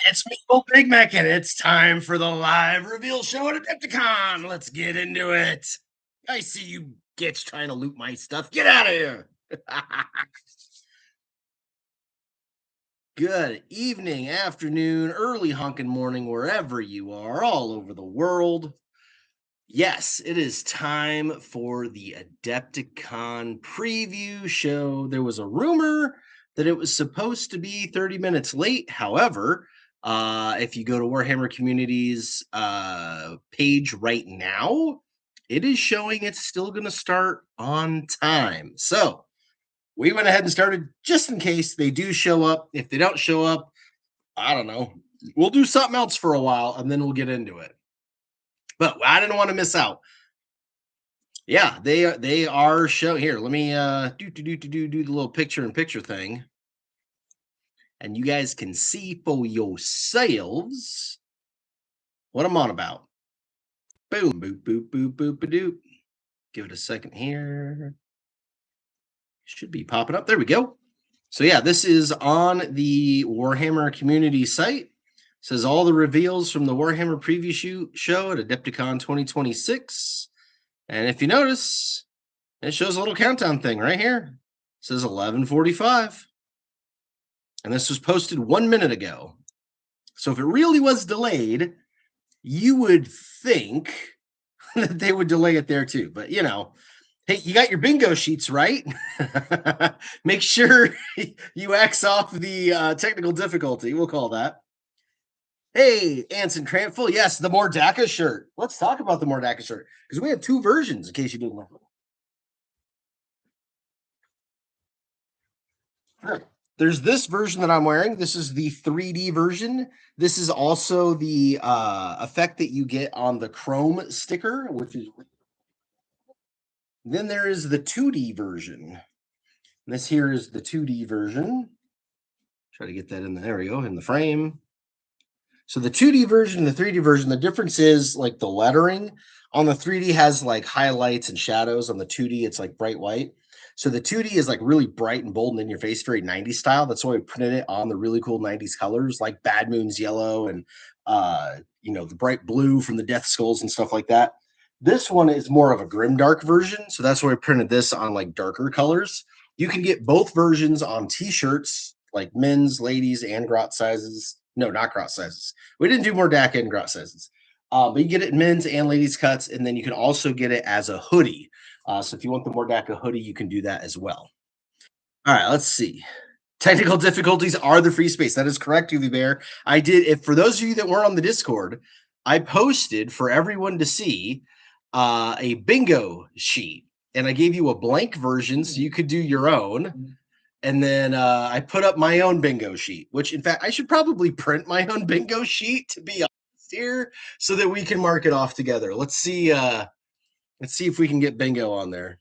It's me, old Big Mac, and it's time for the live reveal show at Adepticon. Let's get into it. I see you gits trying to loot my stuff. Get out of here. Good evening, afternoon, early honkin' morning, wherever you are, all over the world. Yes, it is time for the Adepticon preview show. There was a rumor that it was supposed to be 30 minutes late. However, if you go to Warhammer Community's page right now, it is showing it's still going to start on time. So we went ahead and started just in case they do show up. If they don't show up, I don't know. We'll do something else for a while and then we'll get into it. But I didn't want to miss out. Yeah, they are showing here. Let me do the little picture-in-picture thing. And you guys can see for yourselves what I'm on about. Boom, boop, boop, boop, boop, doop. Give it a second here. Should be popping up. There we go. So yeah, this is on the Warhammer community site. It says all the reveals from the Warhammer preview show at Adepticon 2026. And if you notice, it shows a little countdown thing right here. It says 11:45. And this was posted 1 minute ago. So if it really was delayed, you would think that they would delay it there too. But, you know, hey, you got your bingo sheets, right? Make sure you X off the technical difficulty. We'll call that. Hey, Anson Crampful. Yes, the Mordaka shirt. Let's talk about the Mordaka shirt because we have two versions in case you didn't know. Sure. There's this version that I'm wearing. This is the 3D version. This is also the effect that you get on the Chrome sticker, which is. Then there is the 2D version. And this here is the 2D version. Try to get that in there we go, in the frame. So the 2D version and the 3D version, the difference is like the lettering on the 3D has like highlights and shadows. On the 2D, it's like bright white. So the 2D is like really bright and bold and in your face, very 90s style. That's why we printed it on the really cool 90s colors like Bad Moon's yellow and you know, the bright blue from the Death Skulls and stuff like that. This one is more of a grimdark version. So that's why we printed this on like darker colors. You can get both versions on t-shirts, like men's, ladies, and grot sizes. No, not grot sizes. We didn't do Mordaka and grot sizes. But you get it in men's and ladies cuts, and then you can also get it as a hoodie. So if you want the Mordaka hoodie, you can do that as well. All right, let's see. Technical difficulties are the free space. That is correct, UV Bear. I did. If for those of you that weren't on the Discord, I posted for everyone to see a bingo sheet, and I gave you a blank version so you could do your own. And then I put up my own bingo sheet, which in fact I should probably print my own bingo sheet to be honest here, so that we can mark it off together. Let's see if we can get bingo on there.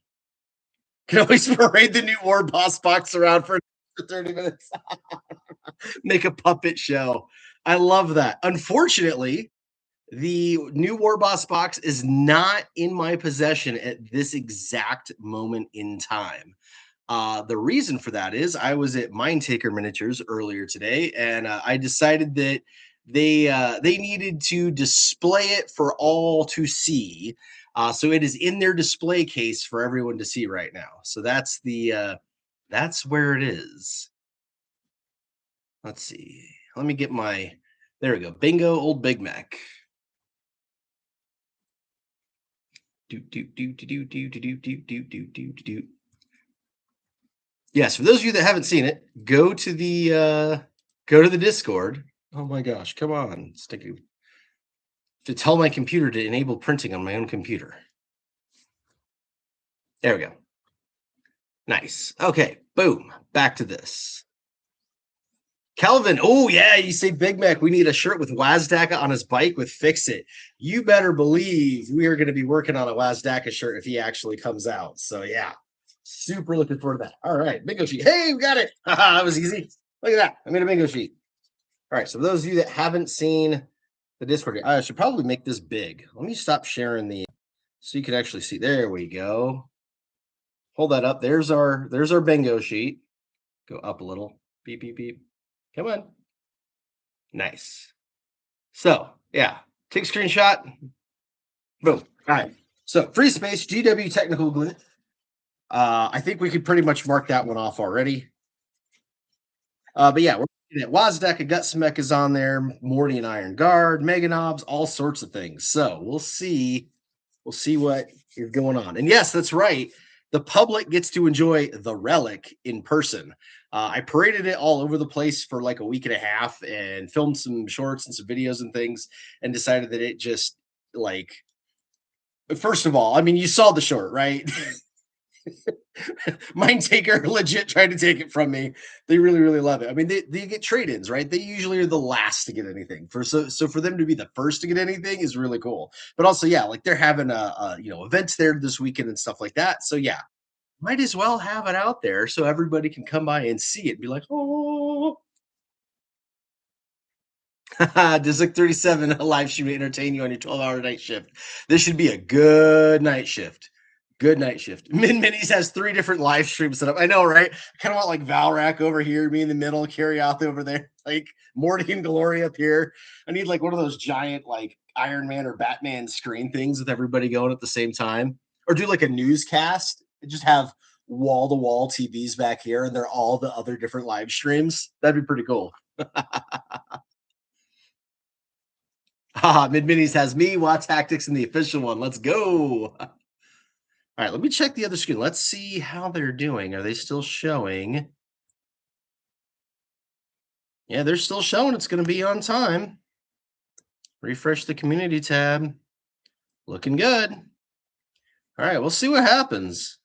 Can always parade the new War Boss box around for 30 minutes. Make a puppet show. I love that. Unfortunately, the new War Boss box is not in my possession at this exact moment in time. The reason for that is I was at Mindtaker Miniatures earlier today, and I decided that they needed to display it for all to see. So it is in their display case for everyone to see right now. So that's where it is. Let's see. Let me get my. There we go. Bingo, old Big Mac. Yes, for those of you that haven't seen it, go to the Discord. Oh my gosh, come on, sticky. To tell my computer to enable printing on my own computer. There we go. Nice. Okay, boom. Back to this. Kelvin, oh yeah, you say Big Mac, we need a shirt with Wazdaka on his bike with Fix It. You better believe we are going to be working on a Wazdaka shirt if he actually comes out. So yeah, super looking forward to that. All right, bingo sheet. Hey, we got it. That was easy. Look at that. I made a bingo sheet. All right, so for those of you that haven't seen the Discord, I should probably make this big. Let me stop sharing the so you can actually see. There we go. Hold that up. There's our bingo sheet. Go up a little. Beep, beep, beep. Come on. Nice. So yeah, take a screenshot. Boom. All right. So free space, GW technical glint. I think we could pretty much mark that one off already. But yeah, we're looking at Wazdaka, Gutsmech is on there, Morty and Iron Guard, Meganobs, all sorts of things. So we'll see. We'll see what is going on. And yes, that's right. The public gets to enjoy the relic in person. I paraded it all over the place for like a week and a half and filmed some shorts and some videos and things and decided that it just like, first of all, I mean, you saw the short, right? Mind Taker legit tried to take it from me. They really, really love it. I mean, they get trade-ins, right? They usually are the last to get anything. So for them to be the first to get anything is really cool. But also, yeah, like they're having events there this weekend and stuff like that. So yeah, might as well have it out there so everybody can come by and see it and be like, oh. District 37 a live stream to entertain you on your 12-hour night shift. This should be a good night shift. Good night shift. Min Minis has 3 different live streams set up. I know, right? I kind of want like Valrak over here, me in the middle, carry out over there, like Morty and Glory up here. I need like one of those giant like Iron Man or Batman screen things with everybody going at the same time. Or do like a newscast. Just have wall-to-wall TVs back here, and they're all the other different live streams. That'd be pretty cool. Mid Minis has me, Watt Tactics, and the official one. Let's go. All right, let me check the other screen. Let's see how they're doing. Are they still showing? Yeah, they're still showing. It's going to be on time. Refresh the community tab. Looking good. All right, we'll see what happens.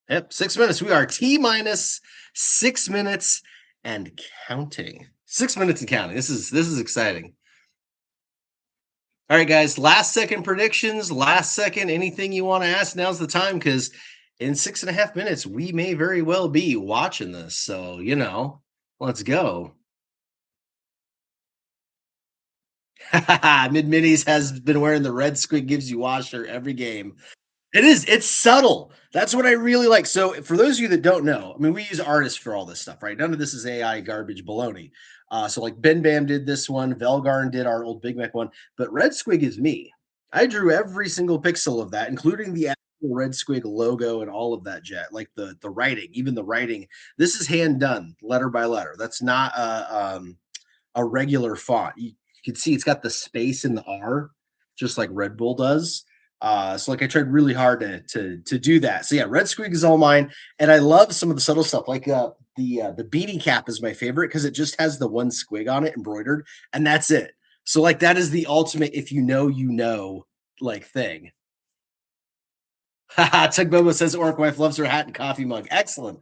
Yep, 6 minutes. We are T-minus 6 minutes and counting. 6 minutes and counting. This is exciting. All right, guys, last second predictions, last second, anything you want to ask, now's the time, because in 6.5 minutes, we may very well be watching this. So, let's go. Mid Minis has been wearing the red squid gives you washer every game. It's subtle. That's what I really like. So for those of you that don't know, I mean, we use artists for all this stuff, right? None of this is AI garbage baloney. So like BenBam did this one, Velgarn did our old Big Mac one, but Red Squig is me. I drew every single pixel of that, including the actual Red Squig logo and all of that jet, like the writing, even the writing. This is hand done, letter by letter. That's not a regular font. You can see it's got the space in the R, just like Red Bull does. So like I tried really hard to do that. So yeah, Red Squig is all mine, and I love some of the subtle stuff. Like the beanie cap is my favorite because it just has the one squig on it embroidered, and that's it. So like that is the ultimate if you know like thing. Tug Bobo says Orc wife loves her hat and coffee mug. Excellent.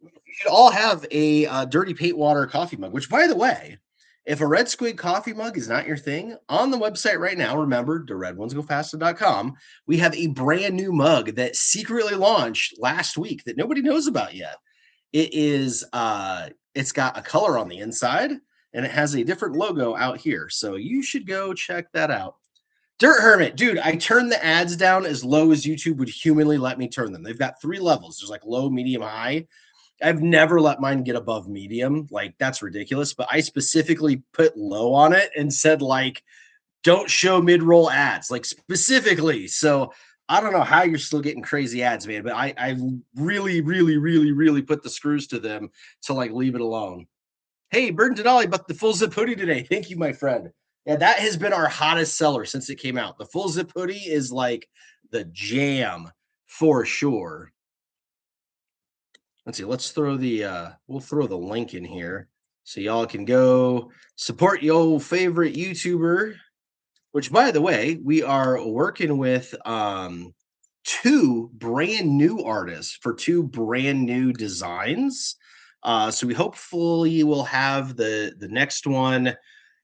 You should all have a dirty paint water coffee mug. Which, by the way, if a Red Squig coffee mug is not your thing, on the website right now, remember, theredonesgofaster.com, we have a brand new mug that secretly launched last week that nobody knows about yet. It is, it's got a color on the inside, and it has a different logo out here. So you should go check that out. Dirt Hermit, dude, I turned the ads down as low as YouTube would humanly let me turn them. They've got 3 levels. There's like low, medium, high. I've never let mine get above medium. Like that's ridiculous. But I specifically put low on it and said like, don't show mid-roll ads, like specifically. So I don't know how you're still getting crazy ads, man. But I really, really, really, really put the screws to them to like leave it alone. Hey, Burton Denali, but the full zip hoodie today. Thank you, my friend. Yeah, that has been our hottest seller since it came out. The full zip hoodie is like the jam for sure. Let's see. Let's throw we'll throw the link in here so y'all can go support your favorite YouTuber. Which, by the way, we are working with 2 brand new artists for 2 brand new designs. So we hopefully will have the next one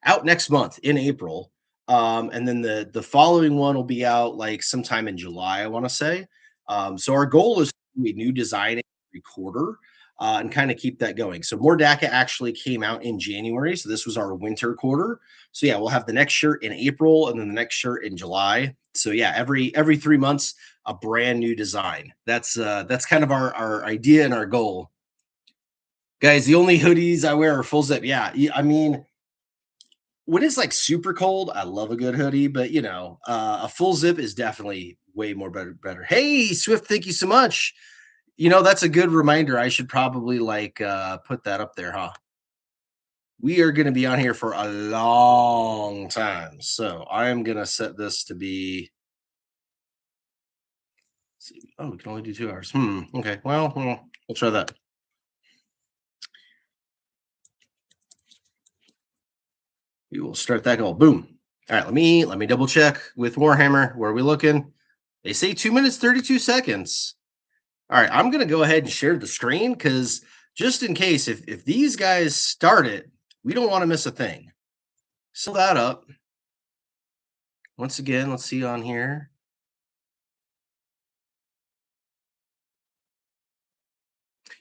out next month in April. And then the following one will be out like sometime in July, I want to say. So our goal is to do a new design every quarter and kind of keep that going. So Mordaka actually came out in January. So this was our winter quarter. So yeah, we'll have the next shirt in April and then the next shirt in July. So yeah, every 3 months, a brand new design. That's kind of our idea and our goal. Guys, the only hoodies I wear are full zip. Yeah, I mean, when it's like super cold, I love a good hoodie, but you know, a full zip is definitely way more better. Hey, Swift, thank you so much. You know, that's a good reminder. I should probably like put that up there, huh? We are going to be on here for a long time. So I am going to set this to be. See, oh, we can only do 2 hours. Okay. Well, we'll try that. We will start that goal. Boom. All right. Let me double check with Warhammer. Where are we looking? They say 2 minutes, 32 seconds. All right. I'm going to go ahead and share the screen because just in case, if these guys start it, we don't want to miss a thing. Seal that up. Once again, let's see on here.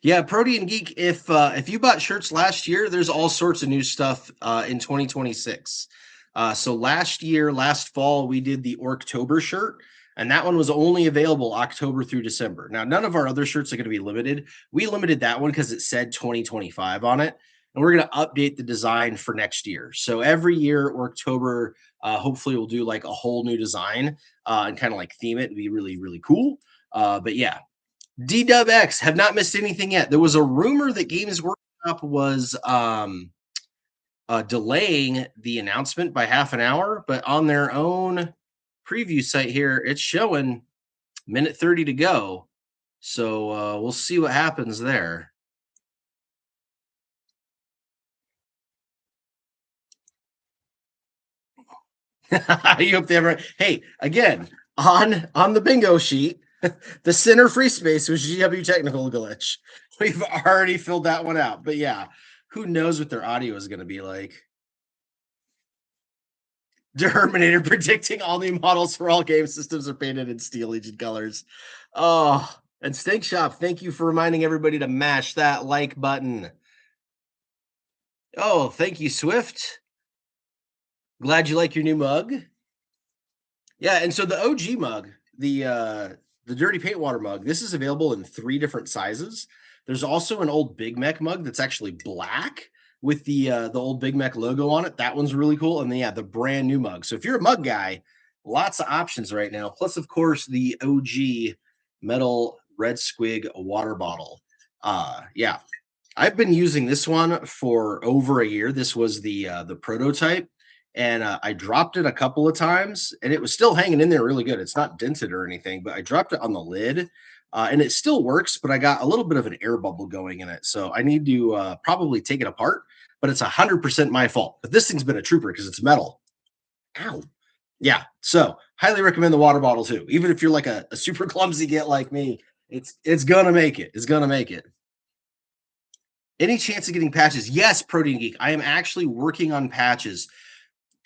Yeah, Protean Geek. If you bought shirts last year, there's all sorts of new stuff in 2026. So last fall, we did the Orktober shirt, and that one was only available October through December. Now, none of our other shirts are going to be limited. We limited that one because it said 2025 on it, and we're going to update the design for next year. So every year, Orktober, hopefully, we'll do like a whole new design and kind of like theme it and be really, really cool. But yeah. DWX have not missed anything yet. There was a rumor that Games Workshop was delaying the announcement by half an hour, but on their own preview site here, it's showing minute 30 to go. So we'll see what happens there. You hope they ever. Hey, again, on the bingo sheet, the center free space was GW technical glitch. We've already filled that one out. But yeah, who knows what their audio is going to be like. Terminator predicting all new models for all game systems are painted in Steel Legion colors. Oh, and Stink Shop, thank you for reminding everybody to mash that like button. Oh, thank you, Swift. Glad you like your new mug. Yeah, and so the OG mug, the Dirty Paint Water mug, this is available in 3 different sizes. There's also an old Big Mech mug that's actually black with the old Big Mech logo on it. That one's really cool. And then, yeah, the brand new mug. So if you're a mug guy, lots of options right now. Plus, of course, the OG metal red squig water bottle. Yeah, I've been using this one for over a year. This was the prototype. And I dropped it a couple of times, and it was still hanging in there really good. It's not dented or anything, but I dropped it on the lid, and it still works, but I got a little bit of an air bubble going in it. So I need to probably take it apart, but it's 100% my fault. But this thing's been a trooper because it's metal. Ow. Yeah, so highly recommend the water bottle too. Even if you're like a super clumsy git like me, it's gonna make it. It's gonna make it. Any chance of getting patches? Yes, Protein Geek. I am actually working on patches.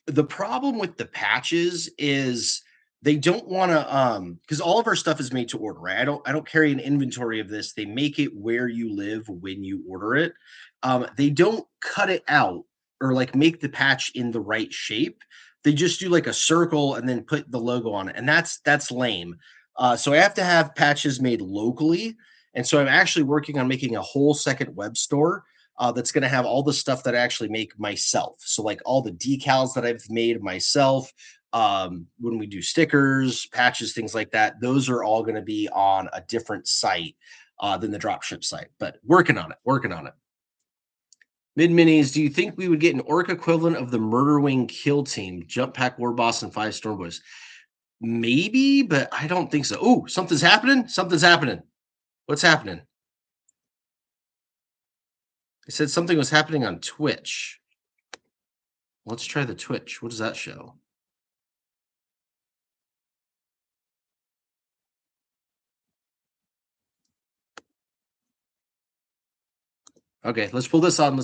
The problem with the patches is they don't want to because all of our stuff is made to order, right? I don't carry an inventory of this. They make it where you live when you order it. They don't cut it out or like make the patch in the right shape. They just do like a circle and then put the logo on it, and that's lame. So I have to have patches made locally, and so I'm actually working on making a whole second web store that's going to have all the stuff that I actually make myself. So like all the decals that I've made myself, when we do stickers, patches, things like that, those are all going to be on a different site than the dropship site, but working on it. Mid minis, do you think we would get an orc equivalent of the Murder Wing kill team, Jump Pack War Boss and 5 Stormboys? Maybe, but I don't think so. Oh, something's happening. What's happening? It said something was happening on Twitch. Let's try the Twitch. What does that show? Okay, let's pull this on.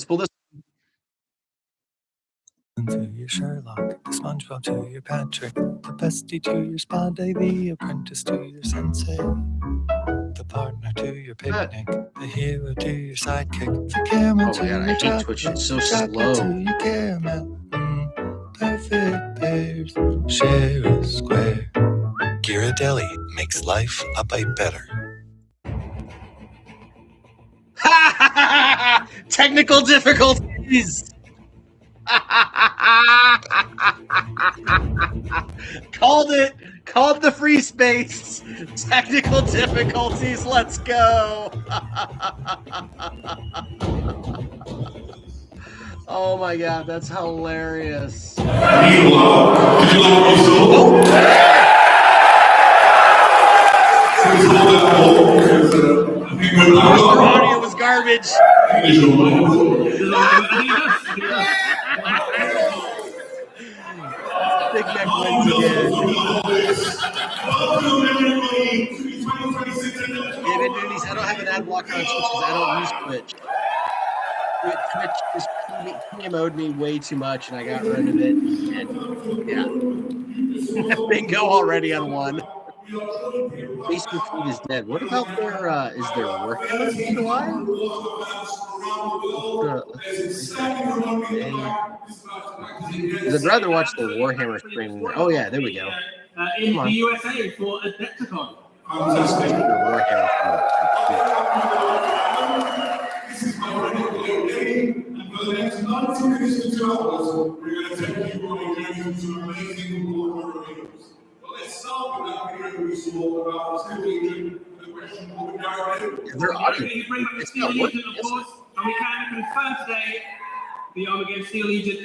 To your Sherlock, the SpongeBob to your Patrick, the bestie to your Spade, the apprentice to your sensei, the partner to your picnic, the hero to your sidekick, the camera to your chocolate, Twitch. It's so chocolate slow. to your caramel. Perfect pairs, share a square. Ghirardelli makes life a bite better. Technical difficulties. Called it. Called the free space. Technical difficulties. Let's go. Oh my god, that's hilarious. Our audio was garbage. Big Mac wins again. David Mooney's, I don't have an ad blocker on Twitch because I don't use Twitch. Twitch just PMO'd me way too much and I got rid of it. And yeah. Bingo already on one. Facebook feed is dead. What about their is their Warhammer feed alive? I'd rather watch the Warhammer stream. Oh yeah, there we go. In the USA for Adepticon. This is my regular day, and for the next 90 minutes to 2 hours, we're going to take you on a journey into amazing Warhammer videos. But let's start with that video we saw about the Steel Legion and the question of what You bring back the Steel Legion, of course, and we can confirm today the Armageddon Steel Legion.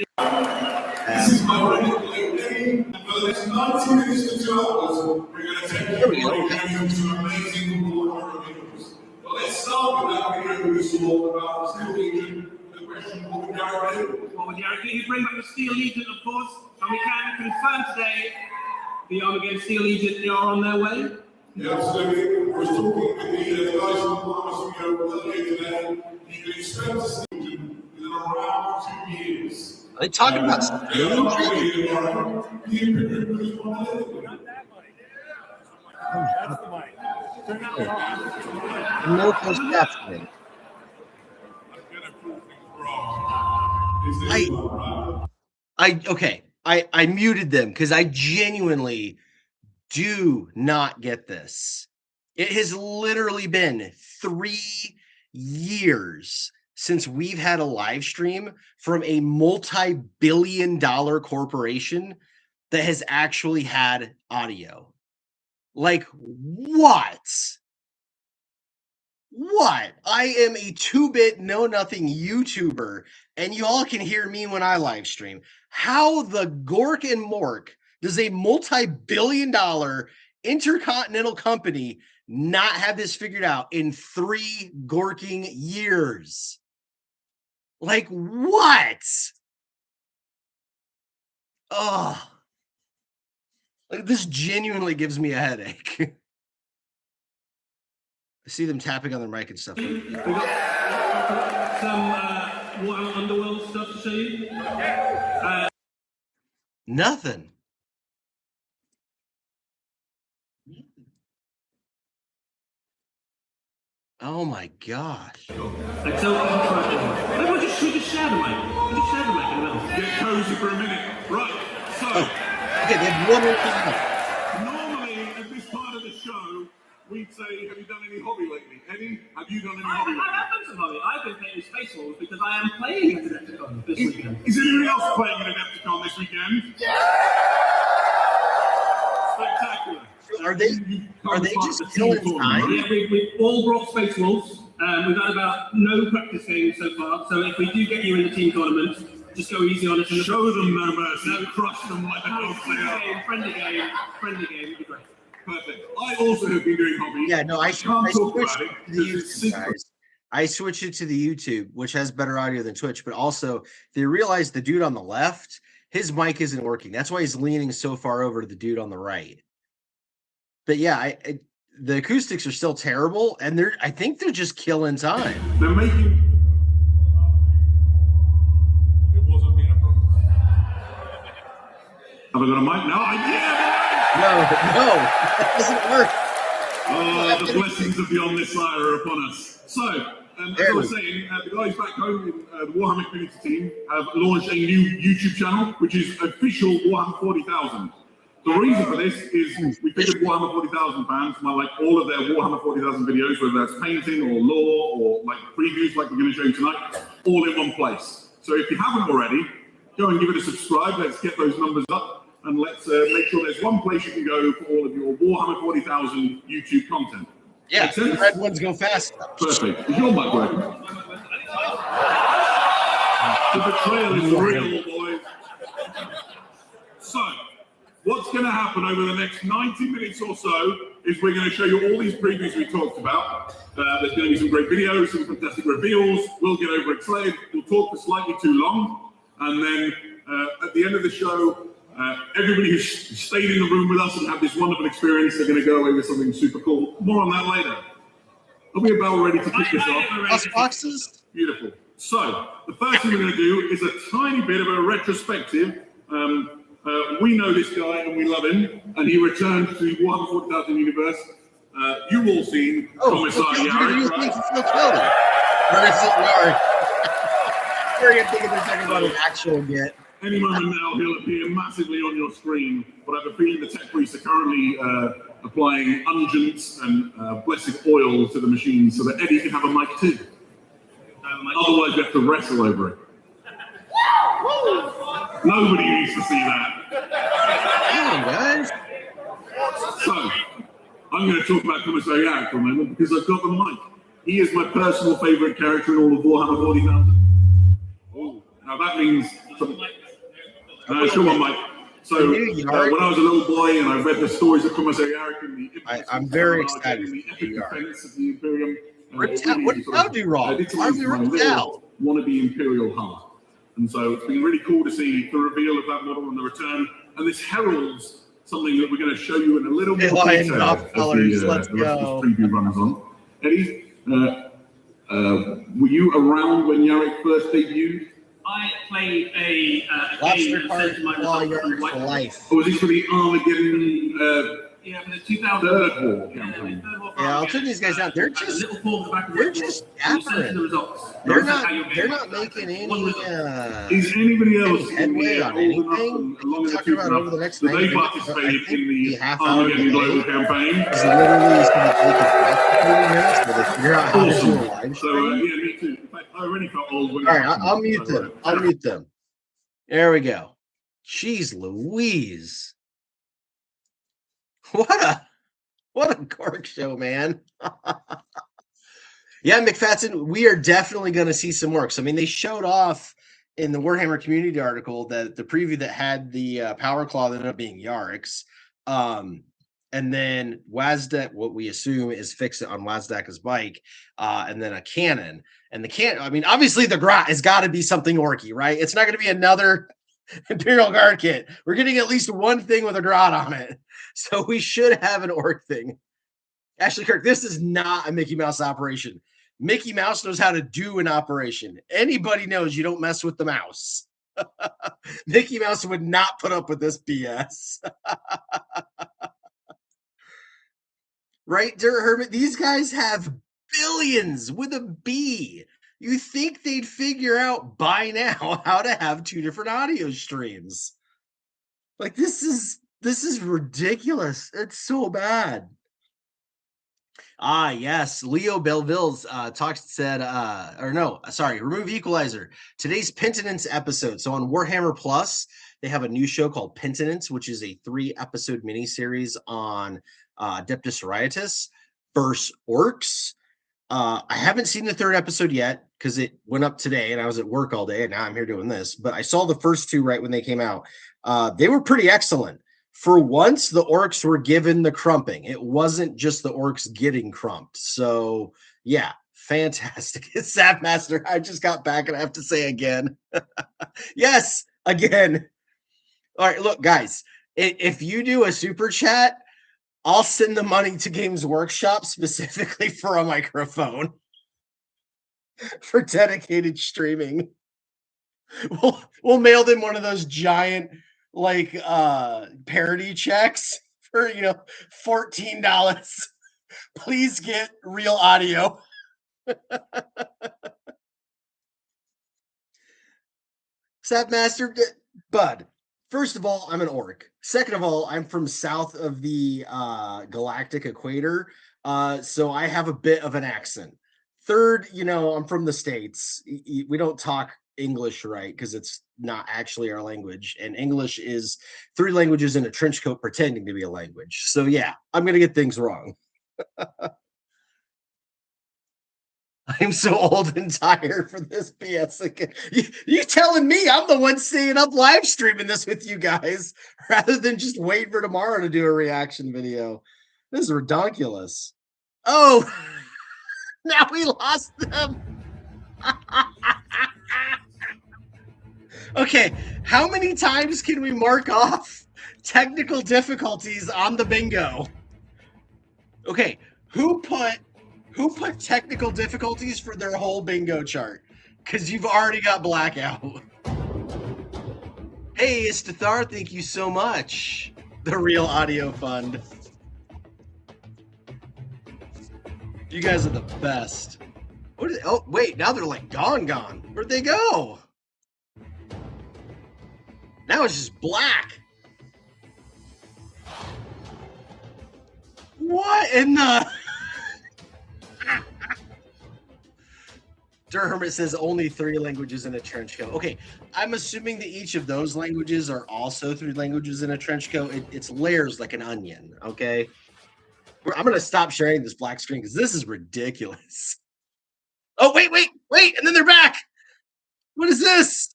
This is my regular day, and for the next 90 minutes to 2 hours, we're going to take you on a journey into amazing Warhammer videos. But let's start with that video we saw about the Steel Legion and the question of what would Yarrick do? What would Yarrick do? You bring back the Steel Legion, of course, and we can confirm today the Armageddon Steel Legion are on their way. Yeah, absolutely. I was talking with the guys from Warhammer studio earlier today. You can expect to see them within around 2 years. Are they talking about Steel Legion? No close captioning. I muted them because I genuinely do not get this. It has literally been 3 years since we've had a live stream from a multi-billion-dollar corporation that has actually had audio. Like, what? What? I am a 2-bit know-nothing YouTuber, and you all can hear me when I live stream. How the Gork and Mork does a multi-billion-dollar intercontinental company not have this figured out in 3 gorking years? Like, what? Oh. Like, this genuinely gives me a headache. I see them tapping on their mic and stuff. We got some Warhammer Underworlds stuff to show you. Nothing. Oh my gosh. Until everyone just share the mic. Just share the mic in the middle. Get cozy for a minute. Right, so. Okay, they have one more thing. Normally, at this part of the show, we'd say, have you done any hobby lately? Eddie, have you done any hobby lately? I have done some hobby. I've been playing Space Wars because I am playing at Adepticon this weekend. Is anybody else playing at Adepticon this weekend? Spectacular. Are they just killing time? Yeah, we've all brought Space Wolves. We've had about no practice games so far. So if we do get you in the team tournament, just go easy on us. Show them no mercy. Crush them like the dogs they are. Friendly game. Would be great. Perfect. I also have been doing hobby. Yeah, no, I switched to the YouTube, guys. guys. I switched it to the YouTube, which has better audio than Twitch, but also they realized the dude on the left, his mic isn't working. That's why he's leaning so far over to the dude on the right. But yeah, the acoustics are still terrible, and I think they're just killing time. They're making. It wasn't being a problem. Have I got a mic now? No, that doesn't work. The blessings of the Omnis Slayer are upon us. So, as I was saying, the guys back home in the Warhammer community team have launched a new YouTube channel, which is official Warhammer 40,000. The reason for this is we figured Warhammer 40,000 fans might like all of their Warhammer 40,000 videos, whether that's painting or lore or like previews like we're going to show you tonight. all in one place. So if you haven't already, go and give it a subscribe. Let's get those numbers up, and let's make sure there's one place you can go for all of your Warhammer 40,000 YouTube content. Yeah, the red ones go fast. Perfect. Is your mic working? The betrayal is real, boys. So, what's going to happen over the next 90 minutes or so is we're going to show you all these previews we talked about. There's going to be some great videos, some fantastic reveals. We'll get overexcited. We'll talk for slightly too long. And then at the end of the show, everybody who's stayed in the room with us and had this wonderful experience, they're going to go away with something super cool. More on that later. Are we about ready to kick this off? Plus boxes? Beautiful. So, the first thing we're going to do is a tiny bit of a retrospective. We know this guy and we love him, and he returned to the Warhammer 40,000 universe. You've all seen Commissar Yarrick, right? Or is it Yarrick? We're going to think they're talking about an actual get. Any moment now, he'll appear massively on your screen, but I have a feeling the tech priests are currently applying unguents and blessed oil to the machine so that Eddie can have a mic too. Otherwise, we have to wrestle over it. Nobody needs to see that. Hey, guys. So, I'm going to talk about Commissar Yarrick for a moment because I've got the mic. He is my personal favourite character in all of Warhammer 40,000. Oh, now that means... Show on, Mike. So, when I was a little boy and I read the stories of Commissar Yarrick and the... I'm very excited. The epic defense of the Imperium. What did I do wrong? Why are we ripped out? Wannabe Imperial heart. And so it's been really cool to see the reveal of that model and the return. And this heralds something that we're going to show you in a little bit more detail as the rest of this preview runs on. Eddie, were you around when Yarrick first debuted? I played a Lobster card for life. Or was this for the Armageddon yeah, for the 2000 Third War campaign? Yeah, I'll turn these guys out. They're just different. They're not making any Is anybody else headway on anything. Talking about over the next 90 minutes, participated in the Armageddon Global campaign? Is literally going to take us 30 minutes to figure out how to do a live So yeah, me too. In fact, I already felt old. All right, I'll mute them. I'll mute them. There we go. Jeez Louise. What a cork show, man. Yeah, McFadden, we are definitely going to see some works. I mean, they showed off in the Warhammer community article that the preview that had the Power Claw ended up being Yarrick's. And then Wazdak, what we assume is Fix It on Wazdaka's bike, and then a cannon. And the cannon, I mean, obviously the Grot has got to be something orky, right? It's not going to be another Imperial Guard kit. We're getting at least one thing with a Grot on it. So we should have an orc thing. Ashley Kirk, this is not a Mickey Mouse operation. Mickey Mouse knows how to do an operation. Anybody knows you don't mess with the mouse. Mickey Mouse would not put up with this BS. Right, Dirt Hermit? These guys have billions with a B. You think they'd figure out by now how to have two different audio streams. Like, this is ridiculous. It's so bad. Ah, yes. Leo Belleville's remove equalizer. Today's Penitence episode. So on Warhammer Plus, they have a new show called Penitence, which is a 3-episode miniseries on Adeptus Sororitas versus Orcs. I haven't seen the 3rd episode yet because it went up today and I was at work all day and now I'm here doing this. But I saw the first 2 right when they came out. They were pretty excellent. For once, the orcs were given the crumping. It wasn't just the orcs getting crumped. So, yeah, fantastic. It's Sapmaster. I just got back and I have to say again. Yes, again. All right, look, guys, if you do a super chat, I'll send the money to Games Workshop specifically for a microphone for dedicated streaming. We'll mail them one of those giant parody checks for $14. Please get real audio. Sapmaster, Bud. First of all, I'm an orc. Second of all, I'm from south of the galactic equator, so I have a bit of an accent. Third, I'm from the States. We don't talk English right because it's not actually our language. And English is 3 languages in a trench coat pretending to be a language. So yeah, I'm going to get things wrong. I'm so old and tired for this BS again. You telling me I'm the one staying up live streaming this with you guys rather than just waiting for tomorrow to do a reaction video. This is ridiculous. Oh, now we lost them. Okay, how many times can we mark off technical difficulties on the bingo? Okay, who put technical difficulties for their whole bingo chart? Because you've already got blackout. Hey, Istathar, thank you so much. The Real Audio Fund. You guys are the best. What is it? Oh, wait, now they're like gone. Where'd they go? Now it's just black. What in the... Hermit says only 3 languages in a trench coat. Okay, I'm assuming that each of those languages are also 3 languages in a trench coat. It's layers like an onion, okay? I'm going to stop sharing this black screen because this is ridiculous. Oh, wait, and then they're back. What is this?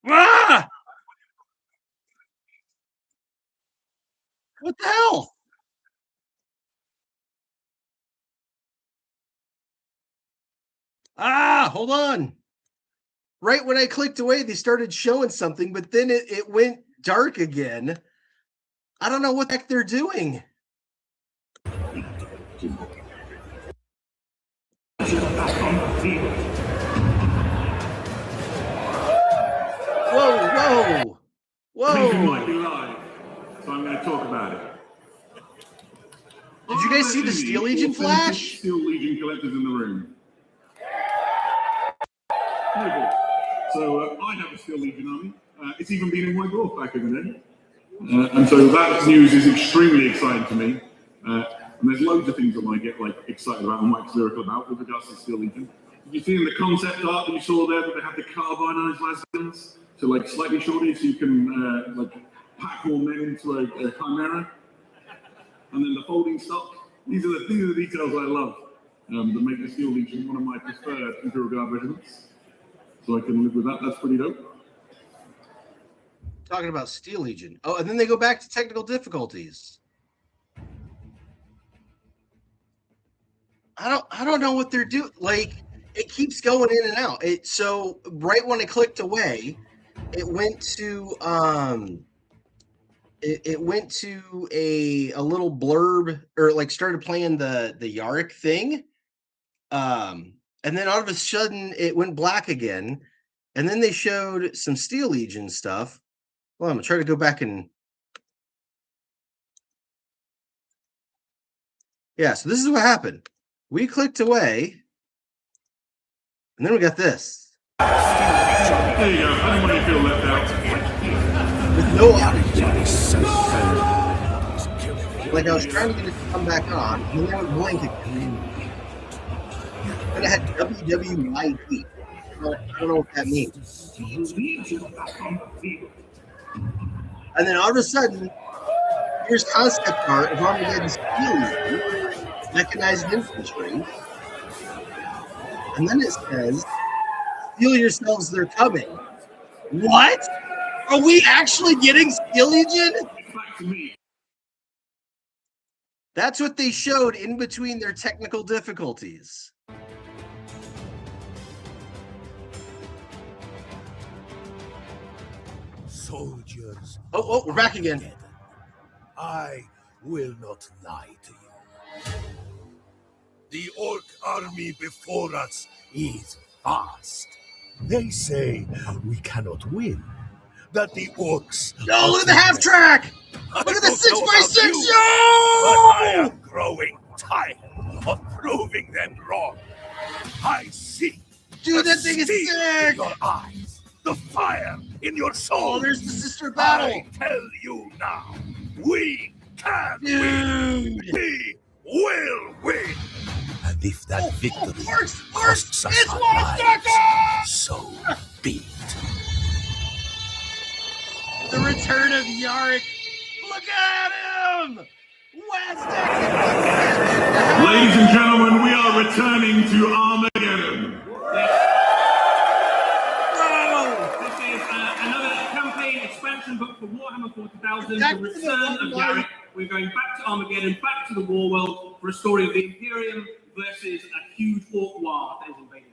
Ah! What the hell? Hold on. Right when I clicked away, they started showing something, but then it went dark again. I don't know what the heck they're doing. Whoa. It might be live, so I'm going to talk about it. Did you guys see the Steel Legion flash? Steel Legion collectors in the room. So I have a Steel Legion army. It's even been in my dwarf back in the day. And so that news is extremely exciting to me. And there's loads of things that I get excited about and wax lyrical about with regards to Steel Legion. Did you see in the concept art that you saw there that they have the carbinized lasguns? So slightly shorter so you can pack more men into a chimera. And then the folding stock. These are the details I love that make the Steel Legion one of my preferred Imperial Guard regiments. So I can live with that. That's pretty dope. Talking about Steel Legion. Oh, and then they go back to technical difficulties. I don't know what they're doing. It keeps going in and out. So right when I clicked away, it went to it went to a little blurb or started playing the Yarrick thing. And then all of a sudden it went black again. And then they showed some Steel Legion stuff. Well, I'm gonna try to go back and yeah, so this is what happened. We clicked away, and then we got this. There you go. I don't want to feel left out. With no audio. I was trying to get it to come back on, and then it would blink again. And it had WWYD. I don't know what that means. And then all of a sudden, here's concept art of Armageddon Steel Legion, mechanized infantry. And then it says, "Steel yourselves, they're coming." What? Are we actually getting Steel Legion? That's what they showed in between their technical difficulties. Soldiers. Oh, we're back again. I will not lie to you. The orc army before us is vast. They say we cannot win, that the orcs... No, look at the half track! Look at the 6x6! Yo! But I am growing tired of proving them wrong. I see. Dude, that thing is sick sick! in your eyes, the fire in your soul. Oh, there's the sister battle! I tell you now, we can Dude! win. We will win. And if that victory Horus! costs us It's our Wazdaca! lives, so be it. The return of Yarrick. Look at him! Wazdaca! Ladies and gentlemen, we are returning to Armageddon. This is another campaign expansion book for Warhammer 40,000, The Return of Yarrick. We're going back to Armageddon, back to the war world for a story of the Imperium versus a huge orc war that is invading.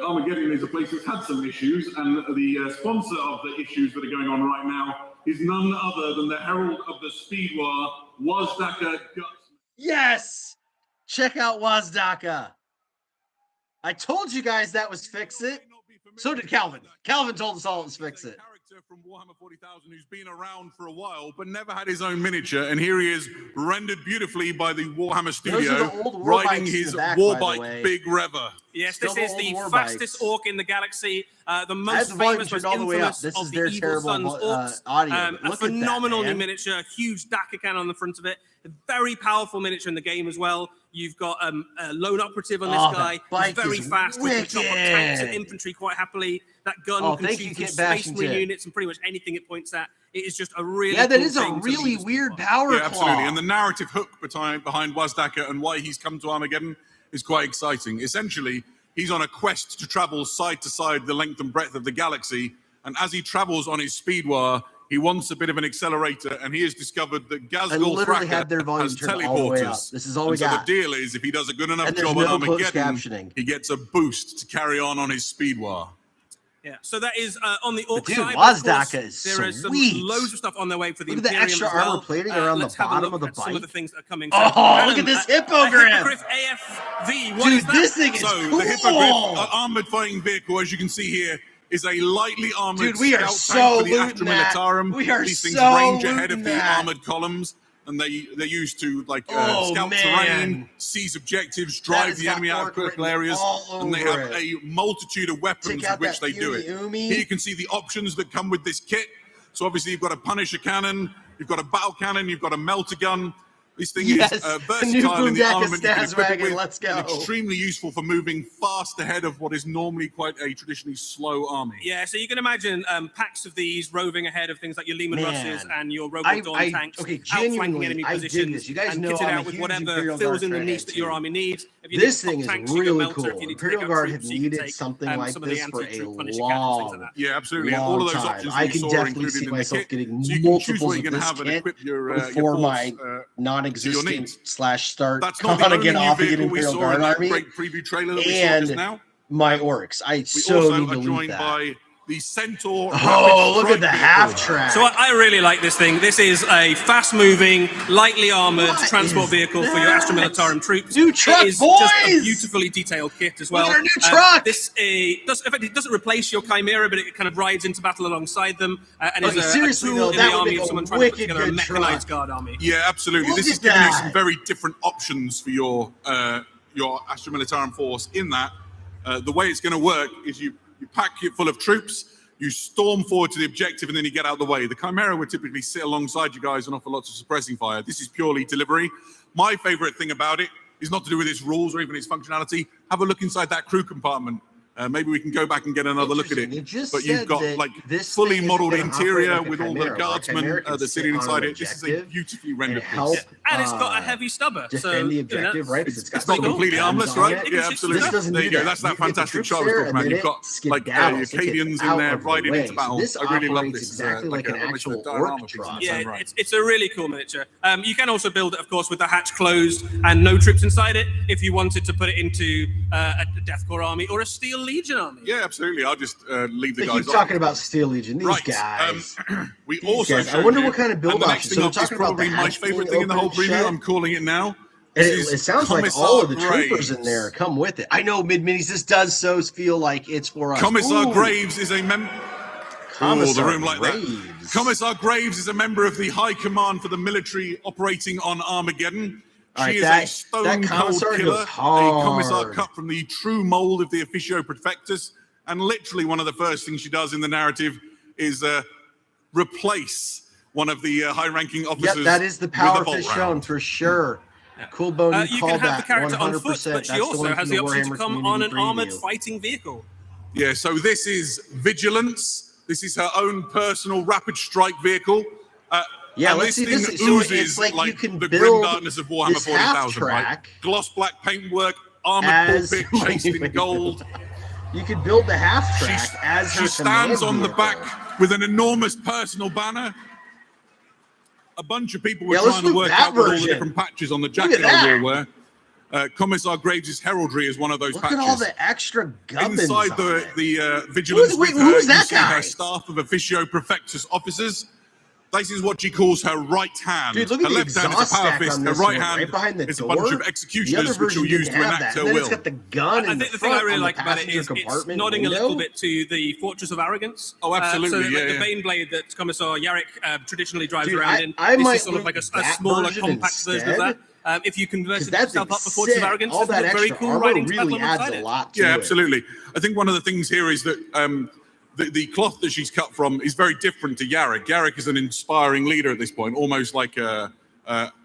Armageddon is a place that's had some issues, and the sponsor of the issues that are going on right now is none other than the herald of the speed war, Wazdaca Guts. Yes! Check out Wazdaca. I told you guys that was Fix It. So did Calvin. Calvin told us all it was Fix It. From Warhammer 40,000 who's been around for a while but never had his own miniature, and here he is rendered beautifully by the Warhammer studio riding his war bike Big Rever. Yes, Still this is the fastest bikes. orc in the galaxy, the I most have the volume famous, turned most all the way up. infamous This of is the their Evil terrible Sons orcs. audio. A Look phenomenal at that, new man. miniature, a huge DACA cannon on the front of it, a very powerful miniature in the game as well. You've got a lone operative on this guy. bike He's very is fast. He can chop up tanks and wicked. infantry quite happily. That gun Oh, can thank shoot you, through Kit space marine Bashington. units and pretty much anything it points at. It is just a really Yeah, that cool is a thing to really use weird for. power Yeah, claw. absolutely. And the narrative hook behind Wazdaca and why he's come to Armageddon is quite exciting. Essentially, he's on a quest to travel side to side the length and breadth of the galaxy. And as he travels on his speedwar, he wants a bit of an accelerator, and he has discovered that I Gazgul literally had their Thraka volume has turned all the way up. teleporters. This is all we And so got. the deal is, if he does a good enough And there's job on no closed Armageddon, captioning. he gets a boost to carry on his speedwar. Yeah, so that is on the orc Dude, side. But of Wazdaca course, is there is some sweet. loads of stuff on their way for the Look at the Imperium extra as well. armor plating around the Let's have a bottom look of the at some of bike. the things that are coming. Oh, Adam, look at this a hippogriff. Hippogriff AFV. What Dude, is that? this thing is So cool. the Hippogriff, an armored fighting vehicle, as you can see here, is a lightly armored Dude, we are scout so tank for the looting Astra that. Militarum. We are These things so range ahead of looting the that. armored columns, and they're used to Oh, scout man. terrain, seize objectives, That drive has the got enemy out of orc critical written areas, all and they over have it. a multitude of weapons Check out with which that they do it. Umi-Umi. Here you can see the options that come with this kit. So obviously you've got a Punisher cannon, you've got a battle cannon, you've got a melter gun. This thing Yes, is the new versatile in the Boondocka armament you can Stas equip it wagon, with, let's go. and extremely useful for moving fast ahead of what is normally quite a traditionally slow army. Yeah, so you can imagine packs of these roving ahead of things like your Lehman Man. Russes and your Robot Dawn tanks, okay, outflanking genuinely, enemy I dig positions, this. You guys and know kitted I'm a out with huge whatever Imperial fills Guard in the fan niche that your too. army needs. If you This need thing top is tanks, you really can melter. cool. If you need to take Imperial out Guard troops, have you can needed take, something like some of the this for anti-troop a Punisher cannons, things like long that. Yeah, absolutely. And all of those time. options I that can you saw are definitely included see in the myself kit. getting So you can choose multiples what you of can this have and kit equip your before my force, to non-existent your needs. / start That's not the only again new off again vehicle we Imperial saw Guard in that army great preview trailer that we saw just and now. my orcs. I We so also need to are loot joined that. by the Centaur. Oh, look Rapid at the Strike half vehicle. track. So I really like this thing. This is a fast-moving, lightly armored What transport is vehicle for your that? Astra Militarum troops. New truck, it is just a boys! beautifully detailed kit as Look well. at our new truck! This it doesn't replace your Chimera, but it kind of rides into battle alongside them and Okay, is a seriously, tool though, in that the would army make of a someone trying to put wicked together a good mechanized truck. guard army. Yeah, absolutely. Look This is at giving you that. some very different options for your Astra Militarum force in that. The way it's going to work is you pack it full of troops, you storm forward to the objective, and then you get out of the way. The Chimera would typically sit alongside you guys and offer lots of suppressing fire. This is purely delivery. My favorite thing about it is not to do with its rules or even its functionality. Have a look inside that crew compartment. Maybe we can go back and get another look at it. Interesting. You just But you've said got that like this fully thing isn't modeled gonna interior operate like a with all the Chimera, where a guardsmen Chimera can that are sit sitting on inside an it. This is a objective beautifully and rendered help piece. And it's got a heavy stubber. defend so, the objective, right? Because It's not completely harmless, right? it. Yeah, It absolutely. just doesn't There do you go. that. That's You that get the fantastic troops shot I was there, talking about. and You've then got it like skedaddles. It Acadians gets in out there of the riding way. into battle. This I really love operates this. exactly like an almost actual a diorama orc piece in truck. its own Yeah, right. it's a really cool miniature. You can also build it, of course, with the hatch closed and no troops inside it if you wanted to put it into a Death Corps army or a Steel Legion army. Yeah, absolutely. I'll just leave the They guys keep talking about Steel Legion. These Right. guys. We These also guys. I showed wonder you- what kind of build and the next options. thing So up we're is talking about probably the my hatch favorite being thing in the whole open preview. shut. I'm calling it now. And This is it sounds like Commissar all of the troopers Graves. in there come with it. I know mid-minis, this does so feel like it's for us. Commissar Ooh, Graves is a member. Commissar the room like Graves. that. Commissar Graves is a member of the High Command for the military operating on Armageddon. She All right, is that a stone-cold commissar killer, goes a hard. commissar cut from the true mold of the Officio Perfectus. And literally one of the first things she does in the narrative is replace one of the high-ranking officers. Yep, that is the with a power bolt fist round. shown for sure. Cool bone. You can have the character on foot, but she also has the option to come on an armored fighting vehicle. Yeah, so this is Vigilance. This is her own personal rapid strike vehicle. Yeah, and let's see thing this. So oozes it's like you can the build grim darkness of Warhammer this 40,000, right? half-track Gloss black paintwork, armored as- pulpit chased in gold. You can build the half track as her She stands command on the vehicle. back with an enormous personal banner. A bunch of people were Yeah, let's trying to look work that out what all the version. different patches on the Look jacket at that. I wore were. Commissar Graves' heraldry is one of those Look patches. at all the extra gubbins Inside on it. the vigilance Wait, with her, who's you that see guy? her staff of officio prefectus officers. This is what she calls her right hand. Dude, look her at the left hand is exhaust a power stack fist. on Her this right one, hand right behind the is a door. bunch of The executioners other which she'll version use didn't to have enact that. her And then it's will. got the gun I in think the the thing I front really on like the about it passenger is it's compartment nodding a window. little bit to the Fortress of Arrogance. Oh, absolutely, So like yeah, the Bane blade that Commissar Yarrick traditionally drives Dude, around in. I This might is sort of like a look that smaller, version compact version of instead, that. If you converted that yourself thing's up for Fortress of sick. Arrogance, All it that look very extra cool armor riding really Peplum adds inside a it. lot to Yeah, it. absolutely. I think one of the things here is that the cloth that she's cut from is very different to Yarrick. Yarrick is an inspiring leader at this point, almost like a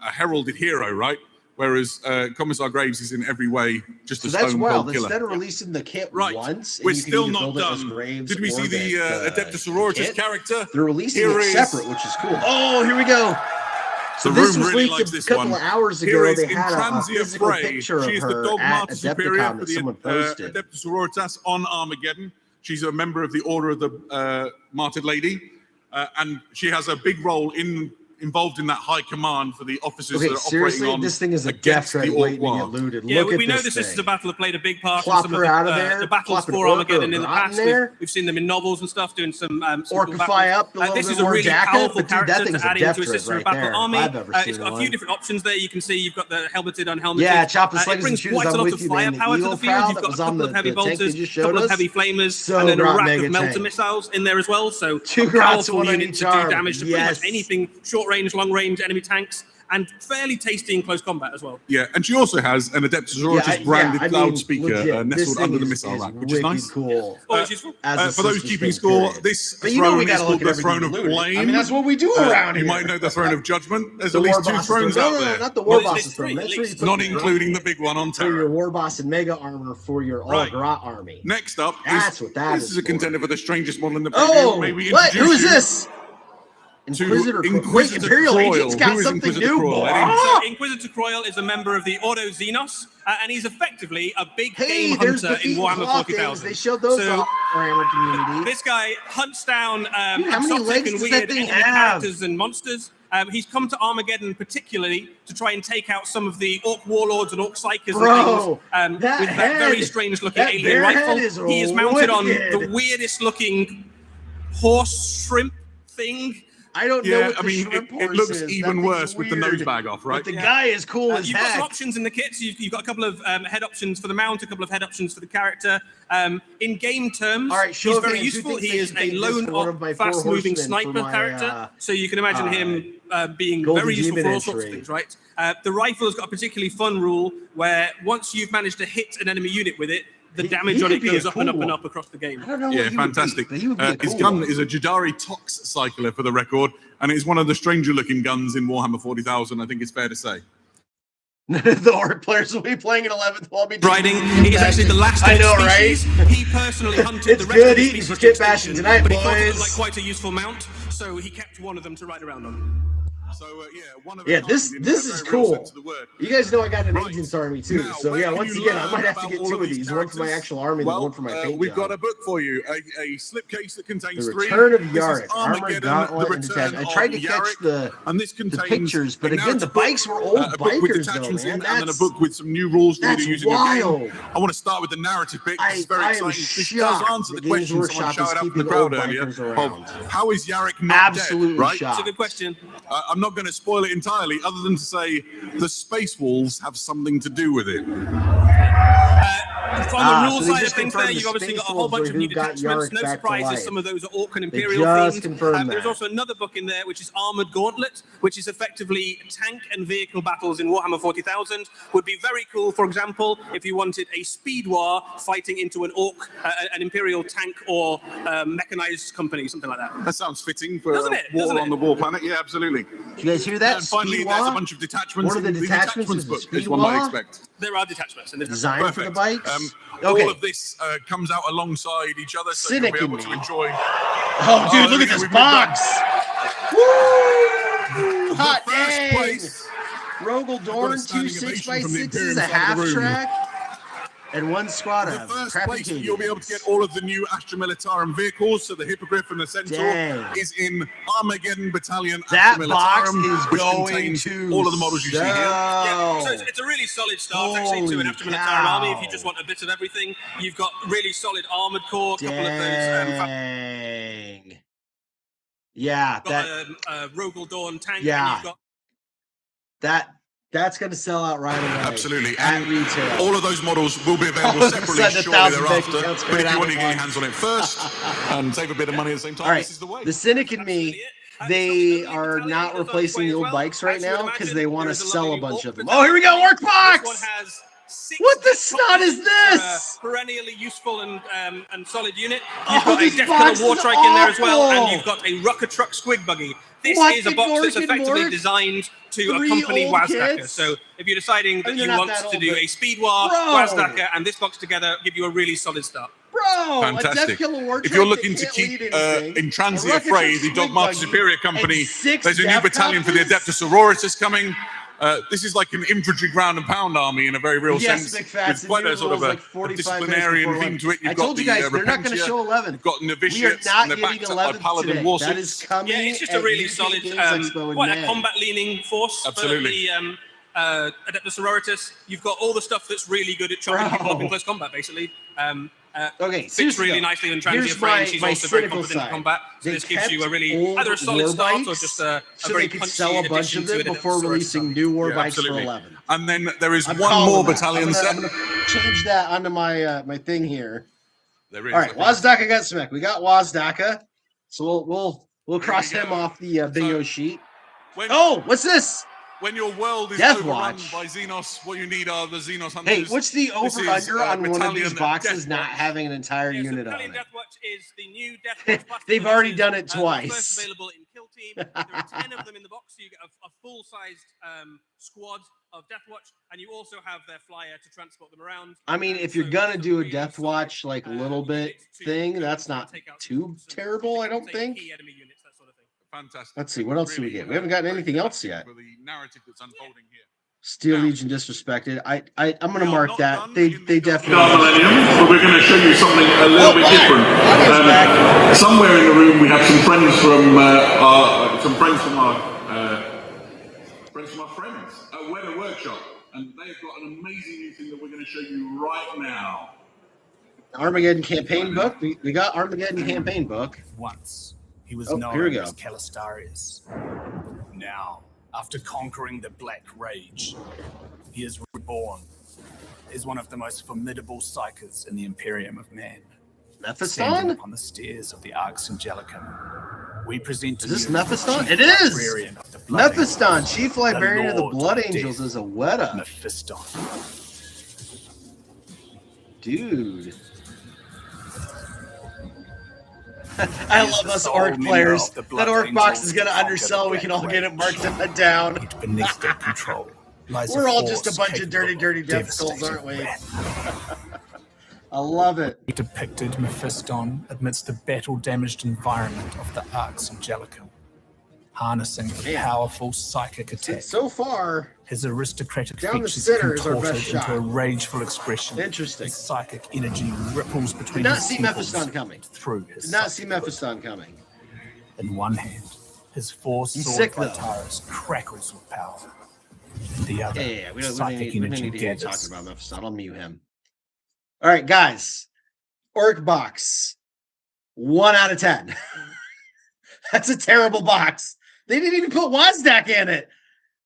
heralded hero, right? Whereas Commissar Graves is in every way just a So that's stone wild. cold killer. Instead of releasing the kit Right. once, and We're you can still either not build it as done. Graves Did we or see the Adeptus the Auroratus kit, character? They're releasing Here it is- separate, which is cool. Oh, here we go. So The this room was really leaked likes a this couple one. of hours Here ago. is They had a Intransia physical Frey. picture She of is the her Dogmata at Superior Adepticon for that the someone posted. Adeptus Auroratus on Armageddon. She's a member of the Order of the Martyred Lady, and she has a big role involved in that high command for the officers Okay, that are seriously, operating on this thing is a against death threat the waiting to Orc get War. looted. Yeah, Look at we know this this is a thing. battle that played a big part Plop in some her of out of there, the battles plop an for orc or Armageddon in the a grot in past. there. We've seen them in novels and stuff, doing some cool Orcify battles. up a little This bit is a more really jacket, powerful but dude, that character thing's to a add death into a threat system right of battle there, if army. I've ever It's seen got a one. few different options there. You can see you've got the helmeted, unhelmeted. Yeah, choppers, It slingers, and brings shooters. quite a I'm lot with of you, man. The firepower to Eagle the field. Prowl You've that got was a on couple of heavy the tank bolters, they just a couple showed of us. heavy flamers, So and then a grot rack mega of melter tank. missiles in there as well. So Two a grots, powerful one on unit each to do arm. damage to pretty Yes. much anything short range, long range enemy tanks, and fairly tasty in close combat as well. Yeah, and she also has an Adeptus Auroratus branded I mean, loudspeaker legit, this nestled thing under the is missile rack, which is wicked nice. cool. Always useful. As a For those sister keeping state score, period. this But you know we throne is gotta called look at the Throne of everything looted. Blame. I mean, that's what we do around You here. might know the Throne of Judgment. There's The at War least two Boss's thrones throne. out No, there, not the War Well, Boss's there's throne. three, That's at where you least. put not the including the big one on for your Terra. War Boss and Mega Armor for your all Right. Grot army. Next up, That's what that this is is a for. contender for the strangest model in the Oh, preview. May we what? Who introduce is you this? Inquisitor. Wait, Inquisitor Imperial Croyle. Agent's got Who is something Inquisitor new, Croyle, boy. Eddie? So Inquisitor Croyle is a member of the Ordo Xenos, and he's effectively a big Hey, game there's hunter the in feet Warhammer claw things. 40,000. They showed those So, off in the Warhammer community. This guy hunts down Dude, how many exotic legs and does that weird thing enemy have? characters and monsters. He's come to Armageddon particularly to try and take out some of the Orc warlords and Orc psychers Bro, and things that with that very head- strange looking that alien bear rifle. head is He is mounted on wicked. the weirdest looking horse shrimp thing. I don't know Yeah, what I the mean, shrimp it horse looks is. That even thing's worse with the nose weird. bag off, right? But the Yeah. guy is cool as You've got some heck. options in the kit. So you've got a couple of head options for the mount, a couple of head options for the character. In game terms, All right, show he's of very hands, who useful. thinks He they is should a take this lone, for one of my four fast-moving horsemen for sniper my, character. So you can imagine him being Golden very useful for Demon all sorts of entry. things, right? The rifle has got a particularly fun rule where once you've managed to hit an enemy unit with it, the He- damage he on could it be a goes up and up cool and one. up across the game. I don't know Yeah, what he would be, fantastic. but he would be a His cool gun one. is a Jadari Tox cycler for the record, and it's one of the stranger looking guns in Warhammer 40,000, I think it's fair to say. The Orc players will be playing in 11th while me Riding, he is actually the last I Orc know, species. right? He personally hunted It's the rest good of the eating species for to kit bashing extinction, tonight, but he thought it boys. was like quite a useful mount, so he kept one of them to ride around on. So, one of Yeah, the this kind in this a is very real cool. sense of the word. You guys know I got an Right. agent's army too. Now, So where yeah, can once you again, I learn might have to about get all two of of these these. One for my characters? actual army and Well, one for my paint we've job. got a book for you, a slipcase that contains The three. Return of This is Yarrick, Armored Armageddon, Gauntlet, the and Return Detachment. I tried to of catch Yarrick, and this the contains pictures, but a again, the narrative bikes were old a book with bikers though, detachments man. in, and then a That's book with some new rules for you to that's use in your wild. game. I want to start with the narrative bit. This is very I am exciting. This does shocked answer the that Games question someone Workshop is shouted out from the keeping crowd old earlier bikers of around. how is Yarrick not Absolutely dead, right? shocked. It's a good question. I'm not going to spoil it entirely, other than to say the space walls have something to do with it. From the rule so they side of just things there, confirmed you've the obviously got a Space whole Wolves bunch are of new who got detachments. Yarrick No back to surprises, life. some of those are Orc and They Imperial just themed. confirmed There's that. also another book in there, which is Armored Gauntlet, which is effectively tank and vehicle battles in Warhammer 40,000. Would be very cool, for example, if you wanted a speed war fighting into an Orc, an Imperial tank or mechanized company, something like that. That sounds fitting for Doesn't a it? war Doesn't on it? the war planet. Yeah, absolutely. Did you guys hear that? And finally, Speed there's a Wah? bunch of detachments. One of the in detachments is the book Speed is one I Wah? expect. There are detachments. And Designed for the Perfect. bikes? All Okay. of this comes out alongside each other, so Cynic you'll be in able to me. enjoy. Oh, dude, there look we at go, this we've moved box. Woo! Hot The first dang! place. Rogel got a Dorn, standing 2 ovation from the 6x6s, Imperium a side of half the room. track, and 1 squad The of first crappy place that you'll be able to Canadians. get all of the new Astra Militarum vehicles, so the Hippogriff and the Centaur, Dang. is in Armageddon Battalion That Astra box Militarum, is which going contains to all of the models you see here. Yeah, so sell. it's a really solid start actually to Holy an Astra Militarum army. If you cow. just want a bit of everything, you've got really solid armored core, a couple of those. Dang. Yeah, You've got that a Rogel Dawn tank, Yeah. and you've got that's going to sell out right away. Absolutely. At And retail. all of those models will be available All of a separately sudden, shortly 1,000 bank thereafter. accounts But straight if you out want to of get your one. hands on it first and save a bit of money at the same time, All right, this is the way. the cynic in absolutely me, it. they Some of the are Battalion not does replacing play the as old well. bikes right As you would now because imagine, they want there to is sell a lovely bunch Orc of them. Battalion. Oh, here we go, Orc This box! one has 6 What the death snot is boxes, which are a this? perennially useful and solid unit. Oh, You've got a this Death box Killer War is Trike in there as well, and awful. you've got a Rucker Truck Squig Buggy. This What is a the box that's Gork and effectively Mork? designed to 3 accompany old Wazdacker. kids? So if you're deciding that they're you not want that to old, do but- a Speed War, Bro. Wazdacker, and this box together give you a really solid start. Bro, a Death Fantastic. Killer War If you're Trike looking that to can't keep lead anything, in transit a Rucker afraid, Truck the Squig Dogmaster Buggy, Superior Company, and 6 there's a new death battalion for the boxes? Adeptus Sororitas coming. This is like an infantry ground and pound army in a very real Yes, sense. Big Fats, With quite the a sort of rules a, like 45 minutes disciplinarian before theme to it. You've I got told you the guys, they're not going to Repentia, show 11. You've got We are novitiates, not and they're getting backed up by 11 Paladin today. War That is Suits. coming. Yeah, it's just at a really UK solid, Games Expo in quite May. a combat-leaning force Absolutely. for the Adeptus Sororitas. You've got all the stuff that's really good at chopping people up in close combat, basically. Okay, Fits seriously really though, nicely in transient here's frame. my- She's my also very cynical competent side. in combat. So They this gives you a kept really old either a solid war start or bikes just a so very they could punchy sell a bunch addition of to them an Adeptus before Sororitas releasing army. new war Yeah, bikes absolutely. for 11. And then there is I'm one calling more that. battalion I'm set. gonna change that onto my my thing here. There is. All right, Wazdacker got Smek. We got Wazdacker, so we'll cross we him go. off the bingo So- sheet. When, Oh, what's this? when your world is Death overrun Watch. by Xenos, what you need are the Xenos hunters. Hey, what's the This is, over-under on one of Battalion these boxes Death not Watch. having an entire Yeah, so unit on Battalion it? Death Watch is the new Death Watch plastic They've already boxes, done it they're twice. First available in Kill Team. There are 10 of them in the box, so you get a full-sized squad of Death Watch, and you also have their flyer to transport them around. I mean, if you're So gonna it's do a really Death solid, Watch like little bit unit to thing, that's not take out too some terrible, I don't say, think. key enemy units, that sort of thing. Fantastic. Let's see, what else do we get? We haven't gotten anything else yet. For the narrative that's unfolding here. Steel Now- Legion disrespected. I'm gonna We are mark not that. done They in the definitely. Dark Millennium, but we're going to show you something a little bit wow. different. August back. Somewhere in the room, we have some friends from our friends at Weather Workshop, and they've got an amazing new thing that we're going to show you right now. Armageddon campaign book. We got Armageddon campaign book. Once, he was Oh, here we known go. as Calistarius. Now, after conquering the Black Rage, he is reborn as one of the most formidable psychers in the Imperium of Man. Standing Mephiston? upon the stairs of the Arx Angelicum, we present to Is this you Mephiston? Chief It is! Librarian of the Blood Mephiston, Angels, Chief Librarian of the Lord Blood of Angels, Death, is a Weta. Mephiston. Dude. I He is love the us sole orc member players. of the That Blood orc box Angels is gonna to conquer undersell. the We can all Black get it Rage. marked down. Yet beneath their control lies We're a all just a force bunch of dirty, capable dirty of death skulls, aren't devastating we? wrath. I love it. He depicted Mephiston amidst the battle-damaged environment of the Arx Angelicum, harnessing a Man. powerful psychic attack. So far, His aristocratic Down the features center is our contorted best into a shot. rageful expression. Interesting. His psychic energy ripples between Did not his see temples Mephiston coming. and through his did not see psychic Mephiston coming. In one hand, his He's four-sword sick, though. Vitaris crackles with power. In the other, Yeah. We don't psychic need energy to get gathers. talking about Mephiston. I'll mute him. All right, guys. Orc box. 1 out of 10. That's a terrible box. They didn't even put Wazdak in it.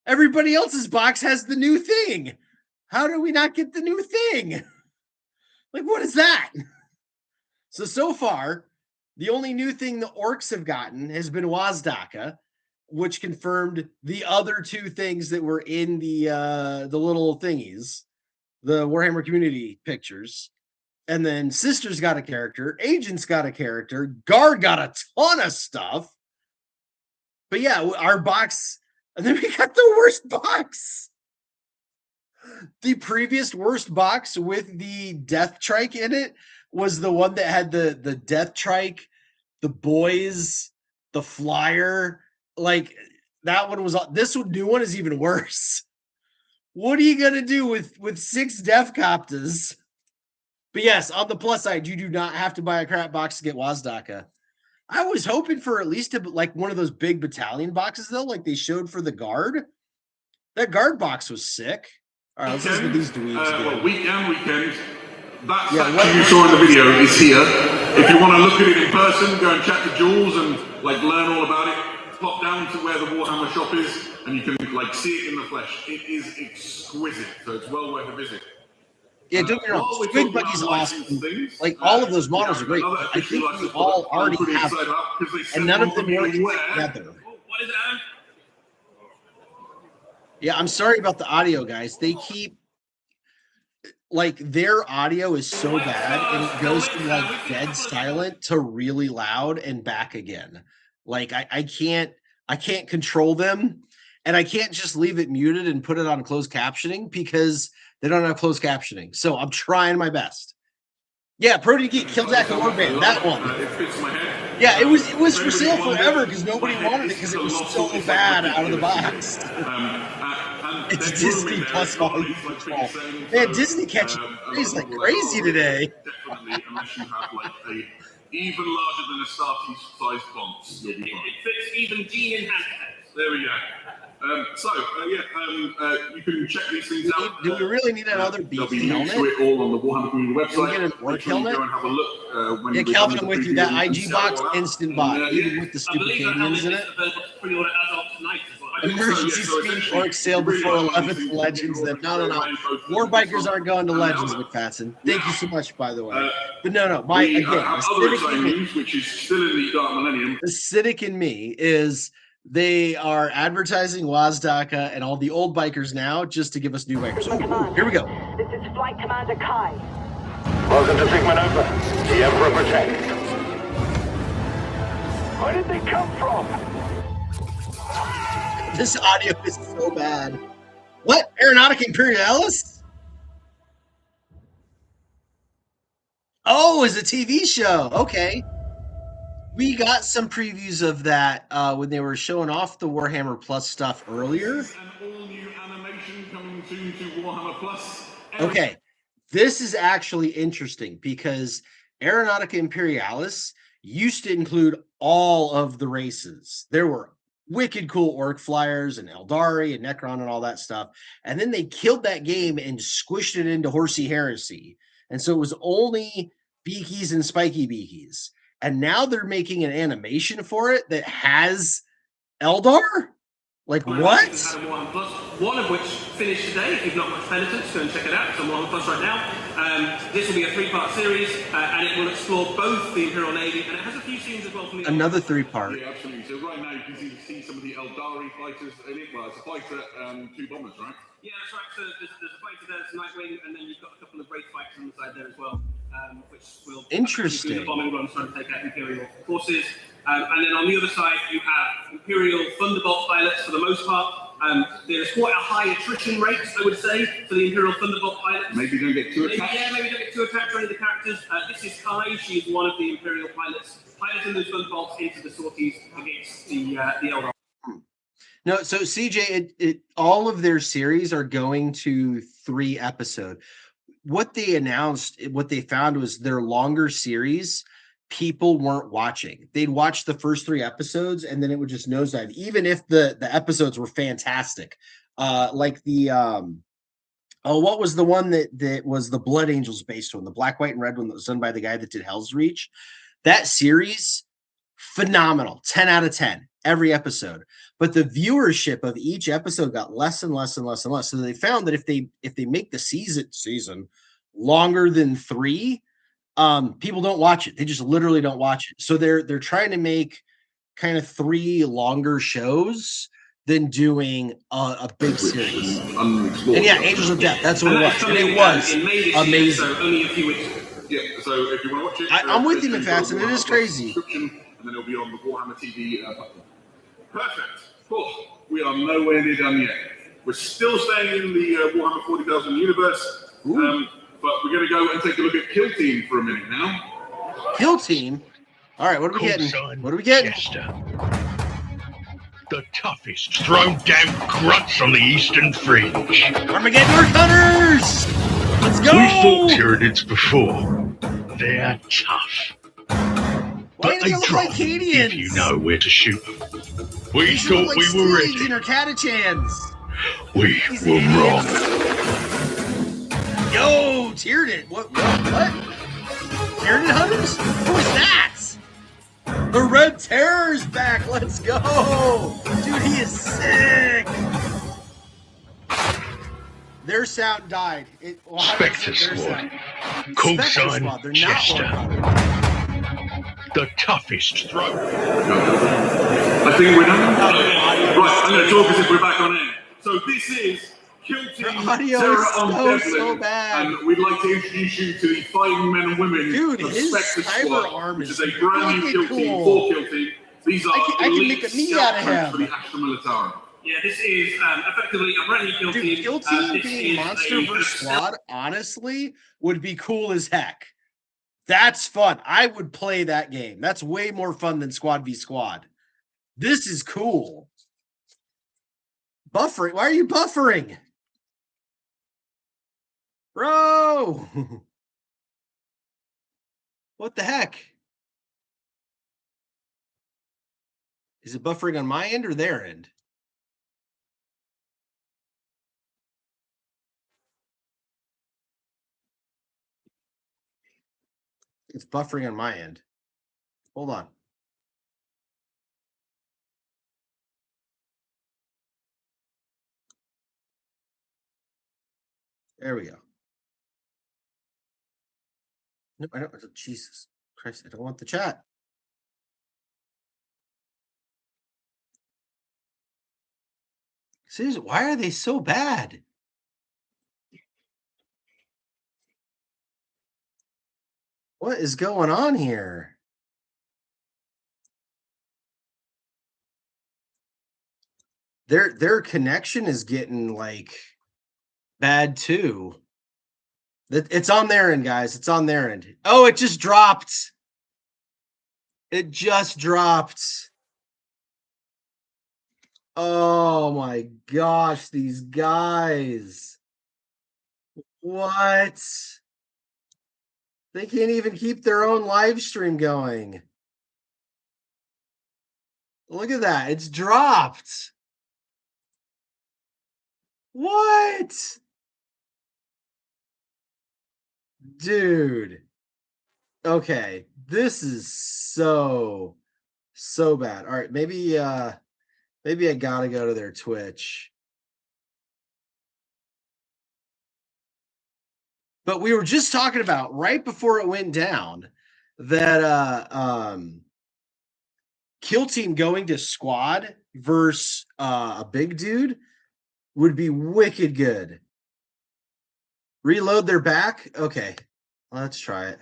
Everybody else's box has the new thing. How do we not get the new thing? Like, what is that? So far, the only new thing the orcs have gotten has been Wazdaka, which confirmed the other two things that were in the little thingies, the Warhammer community pictures. And then Sisters got a character, Agents got a character, Guard got a ton of stuff. But yeah, our box, and then we got the worst box. The previous worst box with the Death Trike in it was the one that had the Death Trike, the boys, the flyer. Like, that one was, this new one is even worse. What are you gonna do with 6 Death Copters? But yes, on the plus side, you do not have to buy a crap box to get Wazdaka. I was hoping for at least like one of those big battalion boxes, though, like they showed for the Guard. That Guard box was sick. All right, let's listen to these dweebs. Well, weekend. That section you saw in the video is here. If you want to look at it in person, go and chat to Jules and like learn all about it. Pop down to where the Warhammer shop is, and you can like see it in the flesh. It is exquisite, so it's well worth a visit. Yeah, don't get me wrong. Squig Buggy's awesome. Like, all of those models are great. I think we all already have them, and none of them work together. What is it, Adam? Yeah, I'm sorry about the audio, guys. They keep, like, their audio is so bad, and it goes from, like, dead silent to really loud and back again. Like, I can't control them, and I can't just leave it muted and put it on closed captioning because they don't have closed captioning. So I'm trying my best. Yeah, Prody Geek, Killjack Warband, that one. Yeah, it was for sale forever because nobody wanted it because it was so bad out of the box. It's Disney Plus Volume 12. Man, Disney catching plays like crazy today. Definitely, unless you have like a even larger than a starting size box. It fits even Gene in hand. There we go. You can check these things out. Do we really need another beefy helmet? To it all on the Warhammer community website. Can we get an orc helmet? Go and have a look. When Yeah, Calvin, I'm with you. That IG box, instant bot, even with the stupid canyons in it. Emergency speed orc sale before 11th Legends. Then no. War bikers aren't going to Legends, McFadden. Thank you so much, by the way. But no. Which is still in the Dark Millennium. The cynic in me is they are advertising Wazdaka and all the old bikers now just to give us new bikers. Ooh, here we go. This is Flight Commander Kai. Welcome to Sigma Nova. The Emperor protects. Where did they come from? This audio is so bad. What? Aeronautica Imperialis? Oh, it's a TV show. Okay. We got some previews of that when they were showing off the Warhammer Plus stuff earlier. An all-new animation coming soon to Warhammer Plus. Okay, this is actually interesting because Aeronautica Imperialis used to include all of the races. There were wicked cool orc flyers and Eldari and Necron and all that stuff. And then they killed that game and squished it into Horus Heresy. And so it was only beakies and spiky beakies. And now they're making an animation for it that has Eldar? Like, what? One of which finished today. If you've not watched Penitence, go and check it out. It's on Warhammer Plus right now. This will be a 3-part series, and it will explore both the Imperial Navy, and it has a few scenes as well from the... Another 3-part. Yeah, absolutely. So right now you can see some of the Eldari fighters in it. Well, it's a fighter and 2 bombers, right? Yeah, that's right. So there's a fighter there, it's Nightwing, and then you've got a couple of Wraith fighters on the side there as well, which will... Interesting. ...do the bombing runs trying to take out Imperial forces. And then on the other side, you have Imperial Thunderbolt pilots for the most part. There's quite a high attrition rate, I would say, for the Imperial Thunderbolt pilots. Maybe don't get too attached. Maybe don't get too attached to any of the characters. This is Kai. She is one of the Imperial pilots, piloting those Thunderbolts into the sorties against the Eldar. No, so CJ, all of their series are going to 3 episode. What they announced, what they found was their longer series, people weren't watching. They'd watch the first 3 episodes and then it would just nosedive, even if the episodes were fantastic. Like the what was the one that was the Blood Angels based on, the black, white, and red one that was done by the guy that did Hell's Reach? That series, phenomenal, 10 out of 10 every episode. But the viewership of each episode got less and less and less and less. So they found that if they make the season longer than 3, people don't watch it. They just literally don't watch it. So they're trying to make kind of 3 longer shows than doing a big series. And yeah, Angels of Death, that's what it was. And it was amazing. So only a few weeks. Yeah, so if you want to watch it, I'm with you, Mephiston. It is crazy. And then it'll be on the Warhammer TV platform. Perfect. Oh, we are nowhere near done yet. We're still staying in the Warhammer 40,000 universe, but we're going to go and take a look at Kill Team for a minute now. Kill Team? All right, what are we getting? What are we getting? Chester. The toughest thrown-down grunts on the Eastern Fringe. Armageddon Orc Hunters! Let's go! We fought Tyranids before. They're tough. Why But they drop if you know where to shoot them. We thought we were ready. In our Catachans. We were wrong. Yo, Tyranid. What? Tyranid Hunters? Who is that? The Red Terror's back. Let's go. Dude, he is sick. Their sound died. Spectre Squad. Call sign Chester. The toughest throw. I think we're done. Right, I'm going to talk as if we're back on air. So this is Kill Team Terror on Devlin, bad. and we'd like to introduce you to the fighting men and women Dude, of his Spectre cyber Squad, arm which is is a brand new Kill cool. Team, 4 Kill Team. These are I can elite make a knee out of scout him. for the Astra Militare. Yeah, this is effectively a brand new Kill Dude, Team. Kill Team This being is Monster a vs. Squad, honestly, would be cool as heck. That's fun. I would play that game. That's way more fun than Squad v. Squad. This is cool. Buffering? Why are you buffering? Bro! What the heck? Is it buffering on my end or their end? It's buffering on my end. Hold on. There we go. No, I don't. Jesus Christ, I don't want the chat. Seriously, why are they so bad? What is going on here? Their connection is getting like bad too. It's on their end, guys. It's on their end. Oh, it just dropped. It just dropped. Oh my gosh, these guys. What? They can't even keep their own live stream going. Look at that. It's dropped. What? Dude. Okay. This is so bad. All right, maybe I gotta go to their Twitch. But we were just talking about right before it went down that Kill Team going to Squad versus a big dude would be wicked good. Reload their back? Okay. Let's try it.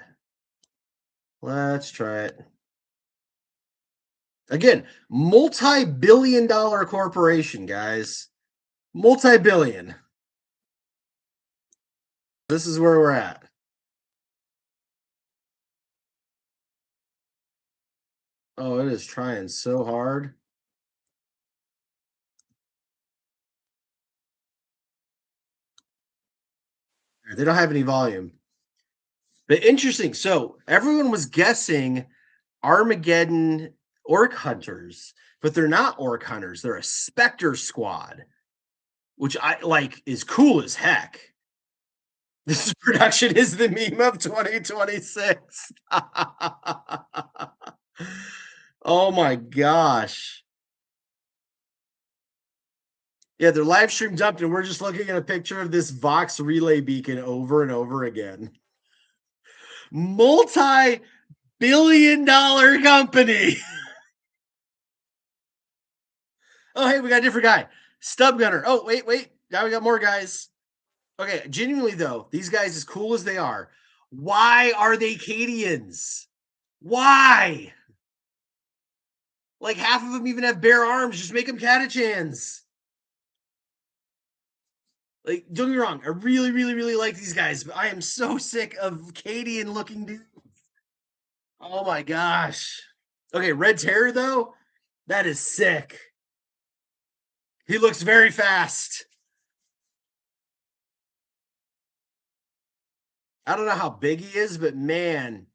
Let's try it. Again, multi-billion-dollar corporation, guys. Multi-billion. This is where we're at. Oh, it is trying so hard. They don't have any volume. But interesting. So everyone was guessing Armageddon Orc Hunters, but they're not Orc Hunters. They're a Spectre Squad, which I like is cool as heck. This production is the meme of 2026. Oh my gosh. Yeah, their live stream dumped, and we're just looking at a picture of this Vox relay beacon over and over again. Multi-billion-dollar company. Oh, hey, we got a different guy. Stub Gunner. Oh, wait. Now we got more guys. Okay, genuinely, though, these guys, as cool as they are, why are they Cadians? Why? Like, half of them even have bare arms. Just make them Catachans. Like, don't get me wrong. I really, really, really like these guys, but I am so sick of Cadian-looking dudes. Oh, my gosh. Okay, Red Terror, though, that is sick. He looks very fast. I don't know how big he is, but man,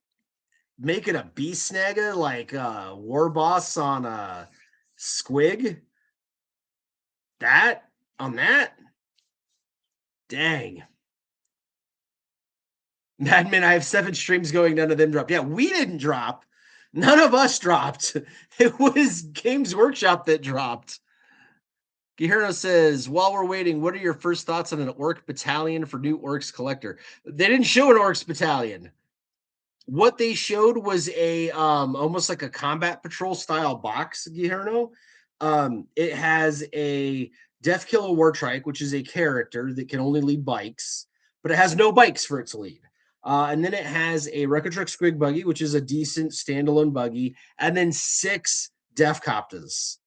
making a beast snagga like War Boss on a Squig. That on that? Dang. Madman, I have 7 streams going, none of them dropped. Yeah, we didn't drop. None of us dropped. It was Games Workshop that dropped. Guillermo says, while we're waiting, what are your first thoughts on an Orc battalion for new Orcs collector? They didn't show an Orcs battalion. What they showed was a almost like a combat patrol style box, Guillermo. It has a Death Killer War Trike, which is a character that can only lead bikes, but it has no bikes for it to lead. And then it has a Wrecker Truck Squig buggy, which is a decent standalone buggy, and then 6 Def Coptas.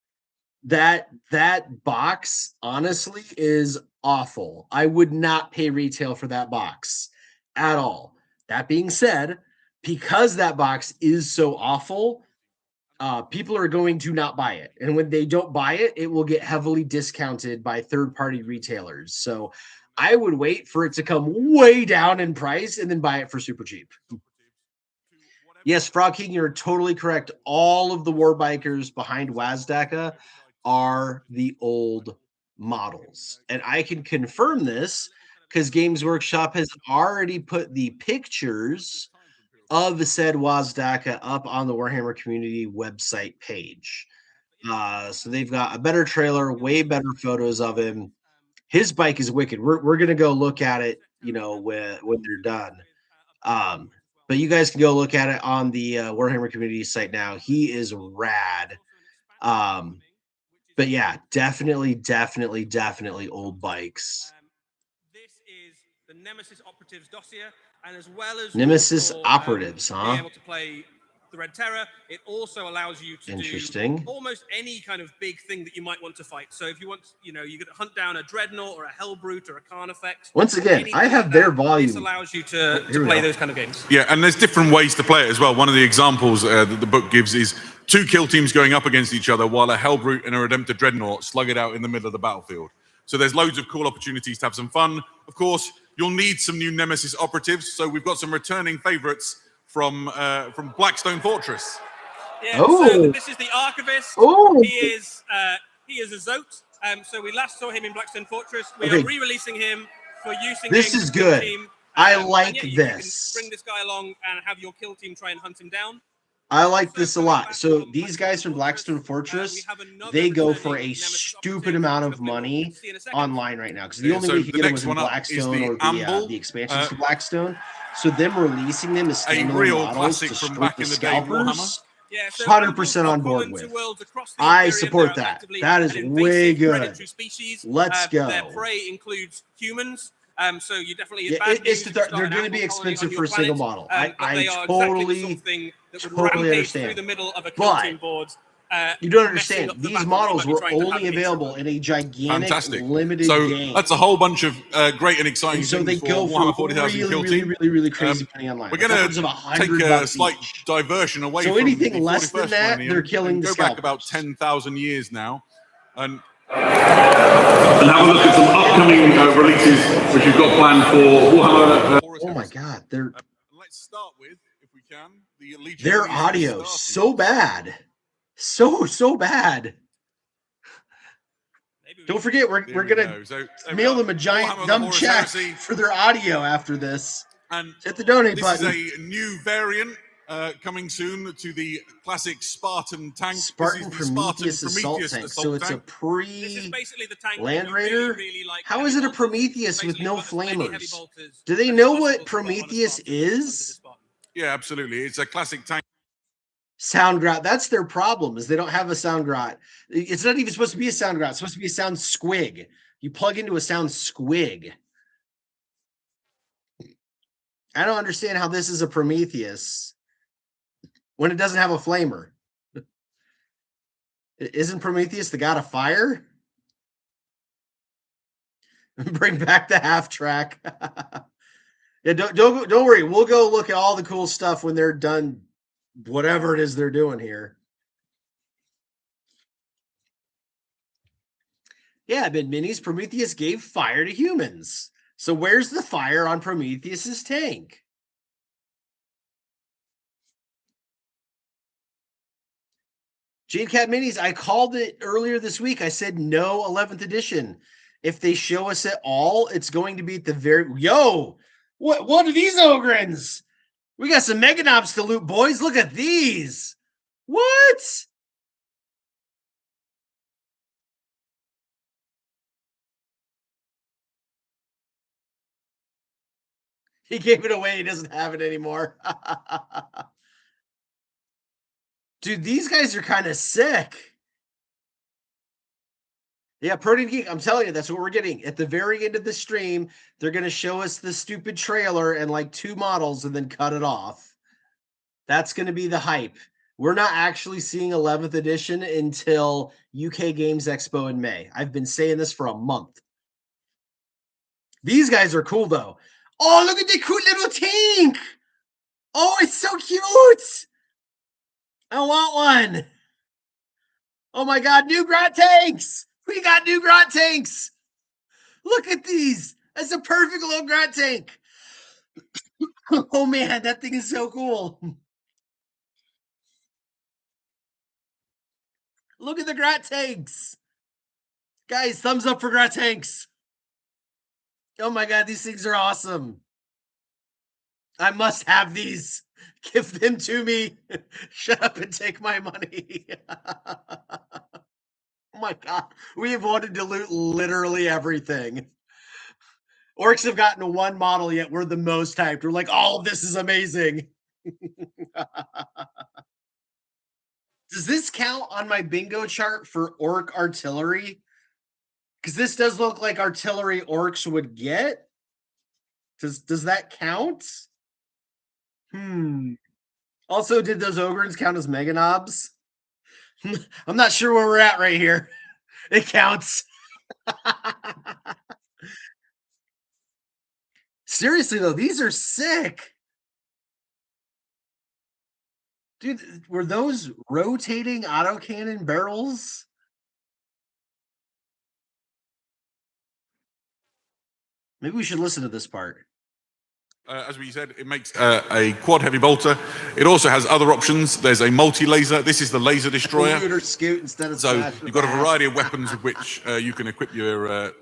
That box, honestly, is awful. I would not pay retail for that box at all. That being said, because that box is so awful, people are going to not buy it. And when they don't buy it, it will get heavily discounted by third-party retailers. So I would wait for it to come way down in price and then buy it for super cheap. Yes, Frog King, you're totally correct. All of the war bikers behind Wazdaka are the old models. And I can confirm this because Games Workshop has already put the pictures of the said Wazdaka up on the Warhammer community website page. So they've got a better trailer, way better photos of him. His bike is wicked. We're going to go look at it, when they're done. But you guys can go look at it on the Warhammer community site now. He is rad. But yeah, definitely old bikes. This is the Nemesis Operatives dossier, and as well as Nemesis Operatives, being able to play the Red Terror, it also allows you to do almost any kind of big thing that you might want to fight. So if you want, you could hunt down a Dreadnought or a Hellbrute or a Carnifex. Once again, I have their volume. This allows you to play those kind of games. Yeah, and there's different ways to play it as well. One of the examples that the book gives is 2 kill teams going up against each other while a Hellbrute and a Redemptor Dreadnought slug it out in the middle of the battlefield. So there's loads of cool opportunities to have some fun. Of course, you'll need some new Nemesis Operatives. So we've got some returning favorites from Blackstone Fortress. Yeah, so this is the Archivist. He is a Zote. So we last saw him in Blackstone Fortress. We are re-releasing him for use in this is good. Team. I like this. You can bring this guy along and have your kill team try and hunt him down. I like this a lot. So these guys from Blackstone Fortress, they go for a stupid amount of money online right now because the only way you can get them was in Blackstone or the expansions to Blackstone. So them releasing them as standalone models to strip the scalpers, 100% on board with. I support that. That is way good. Let's go. Their prey includes humans. So you definitely they're going to be expensive for a single model. I totally understand. But you don't understand. These models were only available in a gigantic limited game. That's a whole bunch of great and exciting things. So they go for really crazy money online. We're going to take a slight diversion away from anything less than that, they're killing the scalpers. Go back about 10,000 years now. And have a look at some upcoming releases which we've got planned for Warhammer. Oh my God, let's start with, if we can, the Legion. Their audio so bad, so bad. Don't forget, we're gonna mail them a giant dumb check for their audio after this. And hit the donate button. This is a new variant coming soon to the classic Spartan tank. Spartan this is the Prometheus assault tank. So it's a This is basically the tank Land that Raider. really like. How heavy is it a bolters. Prometheus with Basically, no you've got as many heavy flamers? bolters Do they as know possible what to put on a Prometheus Spartan under the is? Spartan. Yeah, absolutely. It's a classic tank. Sound grot. That's their problem, is they don't have a sound grot. It's not even supposed to be a sound grot. It's supposed to be a sound squig. You plug into a sound squig. I don't understand how this is a Prometheus when it doesn't have a flamer. Isn't Prometheus the god of fire? Bring back the half track. Yeah, don't worry. We'll go look at all the cool stuff when they're done, whatever it is they're doing here. Yeah, Ben Minis, Prometheus gave fire to humans. So where's the fire on Prometheus's tank? Jade Cat Minis, I called it earlier this week. I said no 11th edition. If they show us at all, it's going to be at the very... Yo! What are these Ogrins? We got some Meganobs to loot, boys. Look at these. What? He gave it away. He doesn't have it anymore. Dude, these guys are kind of sick. Yeah, Protein Geek, I'm telling you, that's what we're getting. At the very end of the stream, they're going to show us the stupid trailer and like 2 models and then cut it off. That's going to be the hype. We're not actually seeing 11th edition until UK Games Expo in May. I've been saying this for a month. These guys are cool, though. Oh, look at the cute little tank. Oh, it's so cute. I want one. Oh, my God. New Grot tanks. We got new Grot tanks. Look at these. That's a perfect little Grot tank. Oh, man. That thing is so cool. Look at the Grot tanks. Guys, thumbs up for Grot tanks. Oh my God, these things are awesome. I must have these. Give them to me. Shut up and take my money. Oh my God, we have wanted to loot literally everything. Orcs have gotten to 1 model, yet we're the most hyped. We're like, all of this is amazing. Does this count on my bingo chart for orc artillery? Because this does look like artillery orcs would get. Does that count? Also, did those Ogrins count as Meganobs? I'm not sure where we're at right here. It counts. Seriously, though, these are sick. Dude, were those rotating autocannon barrels? Maybe we should listen to this part. As we said, it makes a quad heavy bolter. It also has other options. There's a multi-laser. This is the laser destroyer. Scoot instead of so you've got a variety of weapons with which you can equip your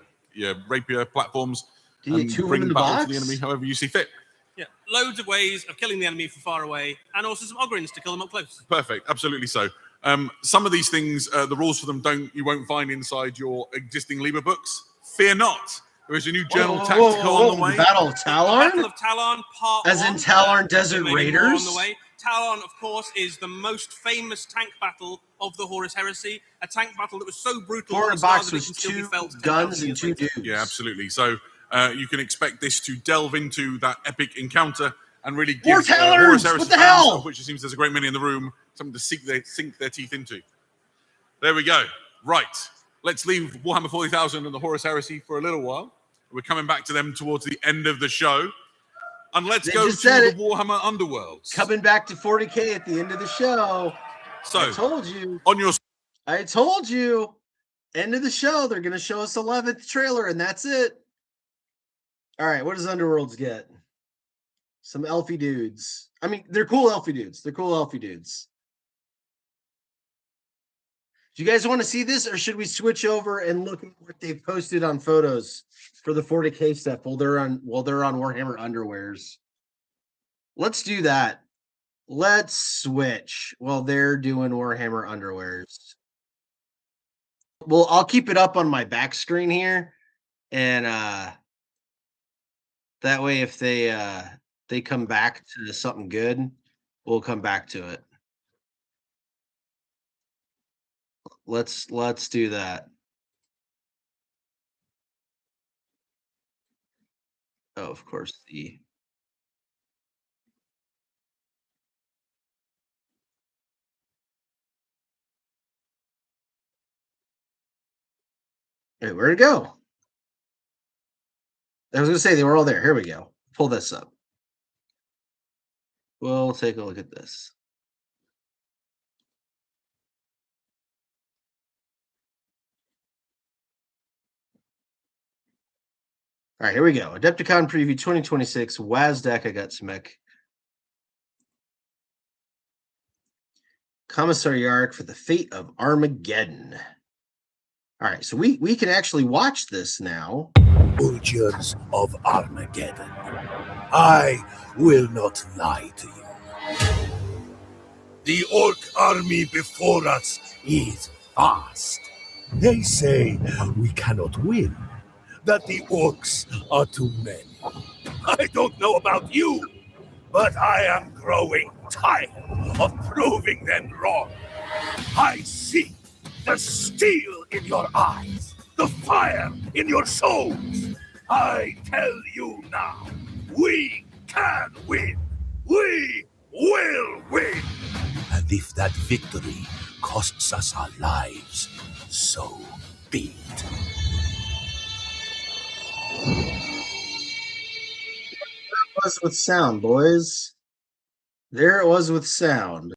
rapier platforms and bring battle to the enemy however you see fit. Yeah, loads of ways of killing the enemy from far away, and also some Ogrins to kill them up close. Perfect, absolutely so. Some of these things, the rules for them you won't find inside your existing Liber books. Fear not. There is a new journal tactical on the way. Battle of Talon? Battle of Talon, part As 1. in Talon Desert Raiders? On the way. Talon, of course, is the most famous tank battle of the Horus Heresy. A tank battle that was so brutal. Four in a box was 2 guns and 2 dudes. Yeah, absolutely. So you can expect this to delve into that epic encounter and really give Horus Heresy, what the hell? which it seems there's a great many in the room, something to sink their teeth into. There we go. Right. Let's leave Warhammer 40,000 and the Horus Heresy for a little while. We're coming back to them towards the end of the show. And let's go to the Warhammer Underworlds. Coming back to 40K at the end of the show. So I told you. I told you. End of the show. They're going to show us 11th trailer, and that's it. All right. What does Underworlds get? Some elfy dudes. I mean, they're cool elfy dudes. They're cool elfy dudes. Do you guys want to see this, or should we switch over and look at what they've posted on photos for the 40K stuff while they're on Warhammer Underwears? Let's do that. Let's switch. Well, they're doing Warhammer Underwears. Well, I'll keep it up on my back screen here, and that way if they come back to something good, we'll come back to it. Let's do that. Oh, of course, the hey, where'd it go? I was gonna say they were all there. Here we go. Pull this up. We'll take a look at this. All right, here we go. Adepticon preview 2026. Wazdaka Gutsmech. Commissar Yarrick for the fate of Armageddon. All right, so we can actually watch this now. Soldiers of Armageddon, I will not lie to you. The orc army before us is vast. They say we cannot win, that the orcs are too many. I don't know about you, but I am growing tired of proving them wrong. I see the steel in your eyes, the fire in your souls. I tell you now, we can win. We will win. And if that victory costs us our lives, so be it. There it was with sound, boys. There it was with sound.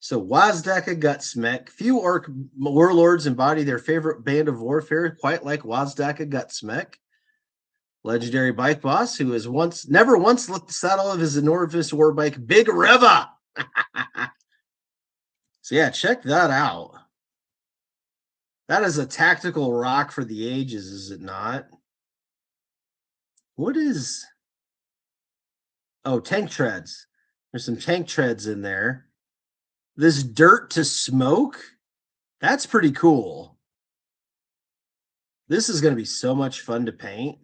So Wazdaka Gutsmech. Few orc warlords embody their favorite band of warfare quite like Wazdaka Gutsmech. Legendary bike boss who has never once left the saddle of his enormous war bike, Big Reva. So yeah, check that out. That is a tactical rock for the ages, is it not? What is... Oh, tank treads. There's some tank treads in there. This dirt to smoke? That's pretty cool. This is going to be so much fun to paint.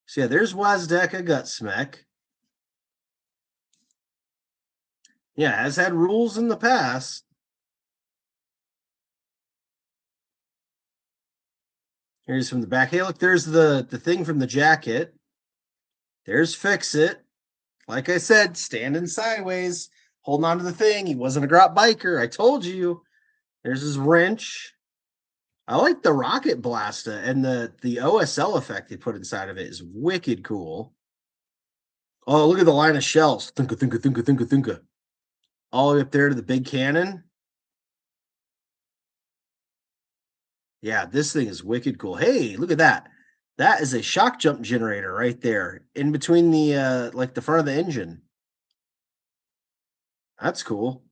So yeah, there's Wazdaka Gutsmech. Yeah, has had rules in the past. Here's from the back. Hey, look, there's the thing from the jacket. There's Fix It. Like I said, standing sideways, holding on to the thing. He wasn't a grot biker. I told you. There's his wrench. I like the rocket blaster, and the OSL effect they put inside of it is wicked cool. Oh, look at the line of shells. Thunka. All the way up there to the big cannon. Yeah, this thing is wicked cool. Hey, look at that. That is a shock jump generator right there in between the like the front of the engine. That's cool.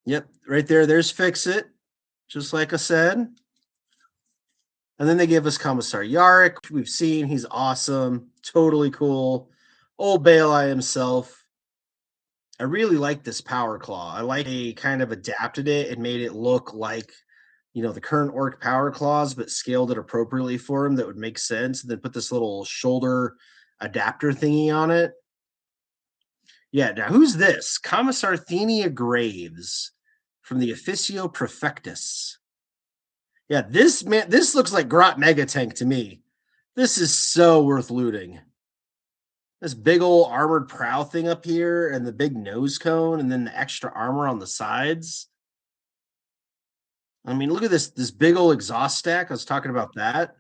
Yep, right there. There's Fix It, just like I said. And then they give us Commissar Yarrick. We've seen he's awesome, totally cool. Old Baelai himself. I really like this Power Claw. I like they kind of adapted it and made it look like, you know, the current orc Power Claws, but scaled it appropriately for him that would make sense. And then put this little shoulder adapter thingy on it. Yeah, now who's this? Commissar Thenia Graves from the Officio Prefectus. Yeah, this looks like Grot Mega Tank to me. This is so worth looting. This big old armored prow thing up here and the big nose cone and then the extra armor on the sides. I mean, look at this big old exhaust stack. I was talking about that.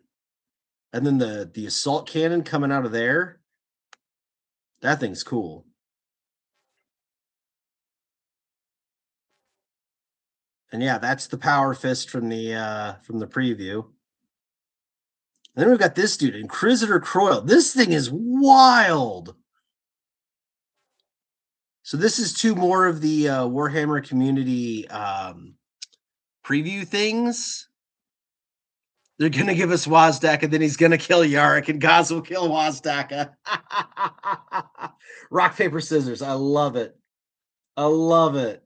And then the assault cannon coming out of there. That thing's cool. And yeah, that's the power fist from the preview. And then we've got this dude, Inquisitor Croyle. This thing is wild. So this is two more of the Warhammer community preview things. They're gonna give us Wazdak, and then he's gonna kill Yarrick, and Gaz will kill Wazdaka. Rock, paper, scissors. I love it. I love it.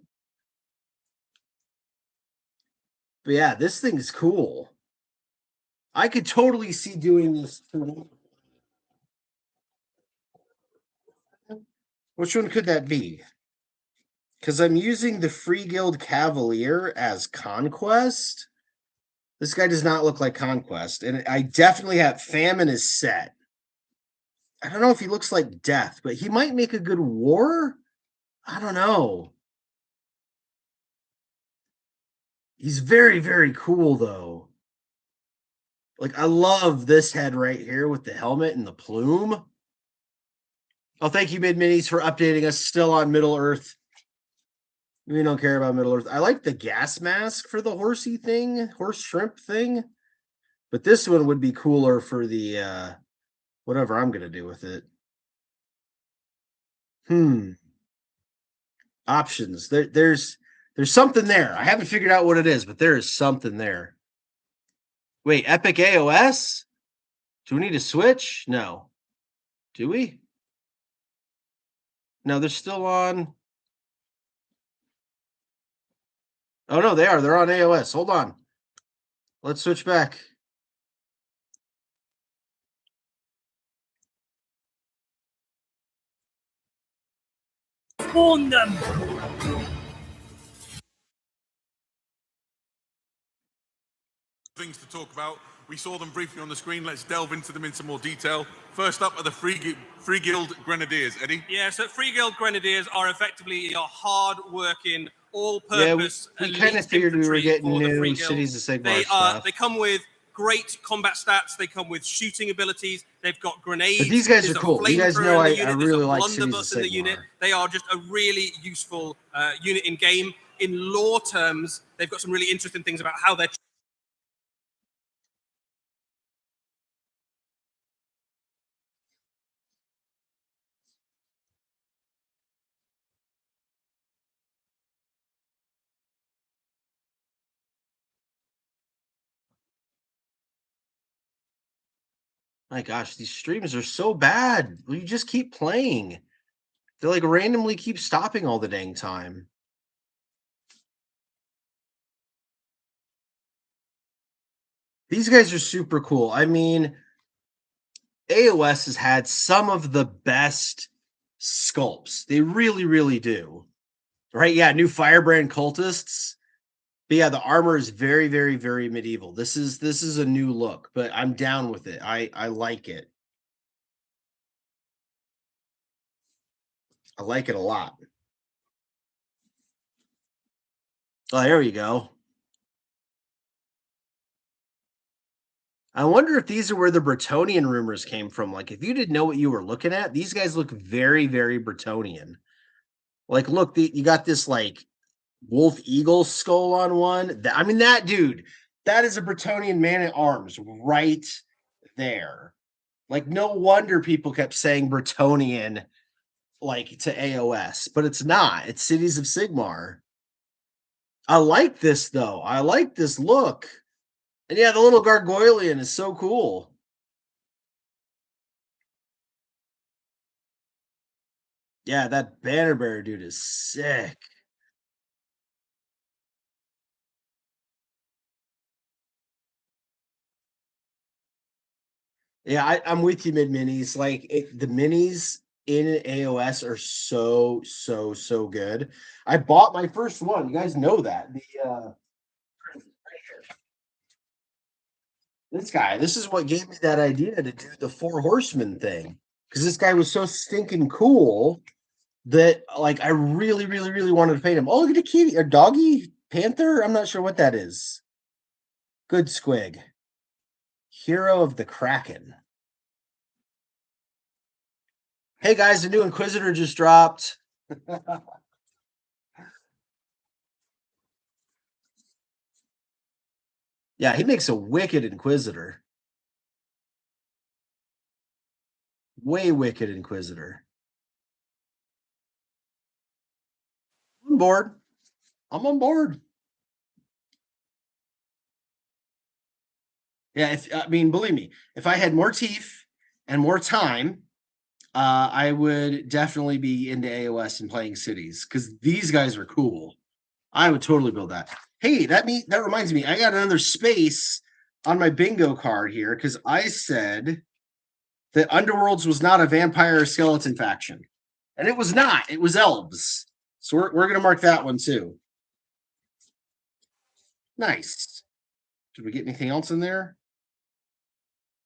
But yeah, this thing is cool. I could totally see doing this. Which one could that be? Because I'm using the Free Guild Cavalier as Conquest. This guy does not look like Conquest. And I definitely have Famine is set. I don't know if he looks like Death, but he might make a good War. I don't know. He's very, very cool, though. Like, I love this head right here with the helmet and the plume. Oh, thank you, Mid-Minis, for updating us. Still on Middle-earth. We don't care about Middle-earth. I like the gas mask for the horsey thing, horse shrimp thing. But this one would be cooler for the, whatever I'm going to do with it. Options. There's something there. I haven't figured out what it is, but there is something there. Wait, Epic AOS? Do we need to switch? No. Do we? No, they're still on. Oh, no, they are. They're on AOS. Hold on. Let's switch back. Spawn them! Things to talk about. We saw them briefly on the screen. Let's delve into them in some more detail. First up are the Free Guild Grenadiers. Eddie? Yeah, so Free Guild Grenadiers are effectively your hard-working, all-purpose we kind of figured we were getting new Cities of Sigmar stuff. They come with great combat stats. They come with shooting abilities. They've got grenades. But these guys are cool. You guys know I really like Cities of Sigmar. The unit. They are just a really useful unit in game. In lore terms, they've got some really interesting things about how they're. My gosh, these streams are so bad. You just keep playing. They like randomly keep stopping all the dang time. These guys are super cool. I mean, AOS has had some of the best sculpts. They really, really do. Right? Yeah, new Firebrand cultists. But yeah, the armor is very, very, very medieval. This is a new look, but I'm down with it. I like it. I like it a lot. Oh, there we go. I wonder if these are where the Bretonnian rumors came from. Like, if you didn't know what you were looking at, these guys look very, very Bretonnian. Like, look, you got this, like, wolf eagle skull on one. I mean, that dude, that is a Bretonnian man at arms right there. Like, no wonder people kept saying Bretonnian, like, to AOS, but it's not. It's Cities of Sigmar. I like this, though. I like this look. And yeah, the little Gargoylian is so cool. Yeah, that banner bearer dude is sick. Yeah, I'm with you, Mid-Minis. Like, the minis in AOS are so good. I bought my first one. You guys know that. This guy, this is what gave me that idea to do the Four Horsemen thing. Because this guy was so stinking cool that, like, I really wanted to paint him. Oh, look at the kitty, or doggy panther. I'm not sure what that is. Good squig. Hero of the Kraken. Hey guys, the new Inquisitor just dropped. Yeah, he makes a wicked Inquisitor. Way wicked Inquisitor. I'm on board. I'm on board. Yeah, I mean, believe me, if I had more teeth and more time, I would definitely be into AOS and playing cities because these guys are cool. I would totally build that. Hey, that reminds me, I got another space on my bingo card here because I said that Underworlds was not a vampire or skeleton faction. And it was not. It was elves. So we're going to mark that one too. Nice. Did we get anything else in there?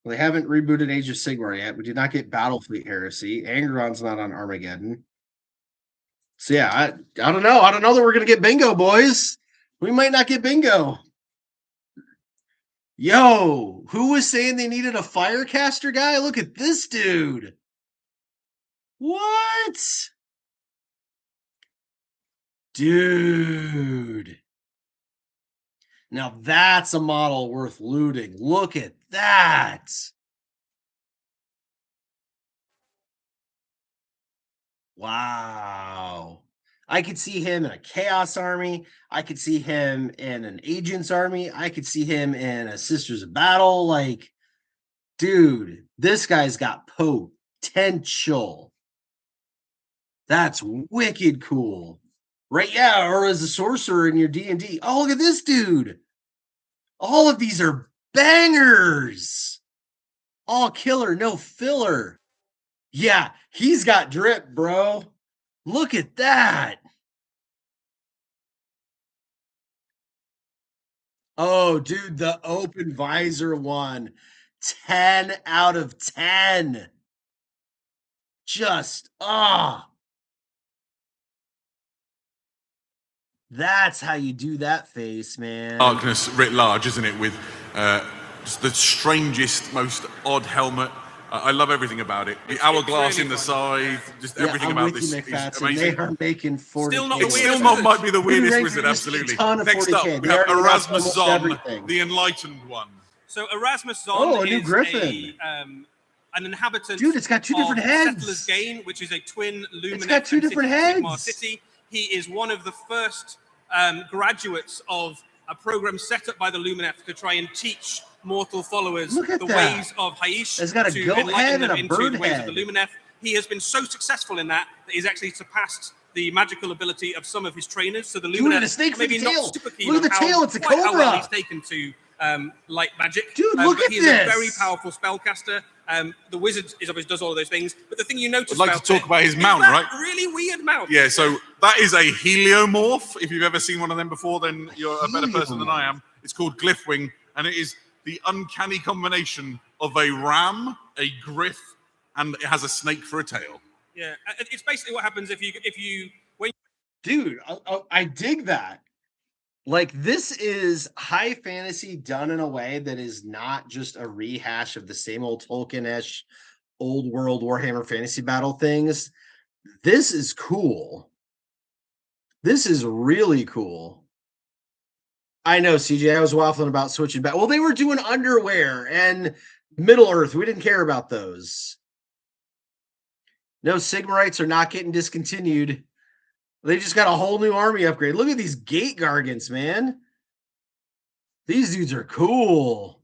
Well, they haven't rebooted Age of Sigmar yet. We did not get Battlefleet Heresy. Angron's not on Armageddon. So yeah, I don't know. I don't know that we're going to get bingo, boys. We might not get bingo. Yo, who was saying they needed a Firecaster guy? Look at this dude. What? Dude. Now that's a model worth looting. Look at that. Wow. I could see him in a Chaos army. I could see him in an Agents army. I could see him in a Sisters of Battle. Like, dude, this guy's got potential. That's wicked cool. Right, yeah, or as a sorcerer in your D&D. Oh, look at this dude. All of these are bangers. All killer, no filler. Yeah, he's got drip, bro. Look at that. Oh, dude, the open visor one. 10 out of 10. Just, that's how you do that face, man. Darkness writ large, isn't it? With just the strangest, most odd helmet. I love everything about it. The hourglass really in the side, just everything about this is amazing. They are making 40K. It still might be the weirdest wizard, absolutely. Next up, we have Erasmus Zon, the Enlightened one. So Erasmus Zon is Griffin. An inhabitant. Dude, it's got two different heads. Settlers Gain, which is a twin Lumineth. It's got two different heads. Sigmar city. He is one of the first graduates of a program set up by the Lumineth to try and teach mortal followers the ways of Haish. It's got a goat head and a bird the ways head. of the Lumineth. He has been so successful in that he's actually surpassed the magical ability of some of his trainers. So the Lumineth a snake for maybe the not tail. super keen Look at on the how, tail, it's a quite how well cobra. he's taken to light magic. Dude, look but at he's this. a very powerful spellcaster. The wizard is obviously does all of those things. But the thing you notice I'd like to talk about his mount, right? Really weird mount. Yeah, so that is a heliomorph. If you've ever seen one of them before, then you're a better person than I am. It's called Glyphwing, and it is the uncanny combination of a ram, a griff, and it has a snake for a tail. Yeah, it's basically what happens if you when. Dude, I dig that. Like, this is high fantasy done in a way that is not just a rehash of the same old Tolkien-ish old world Warhammer Fantasy Battle things. This is cool. This is really cool. I know, CJ, I was waffling about switching back. Well, they were doing underwear and Middle Earth. We didn't care about those. No, Sigmarites are not getting discontinued. They just got a whole new army upgrade. Look at these gate gargants, man. These dudes are cool.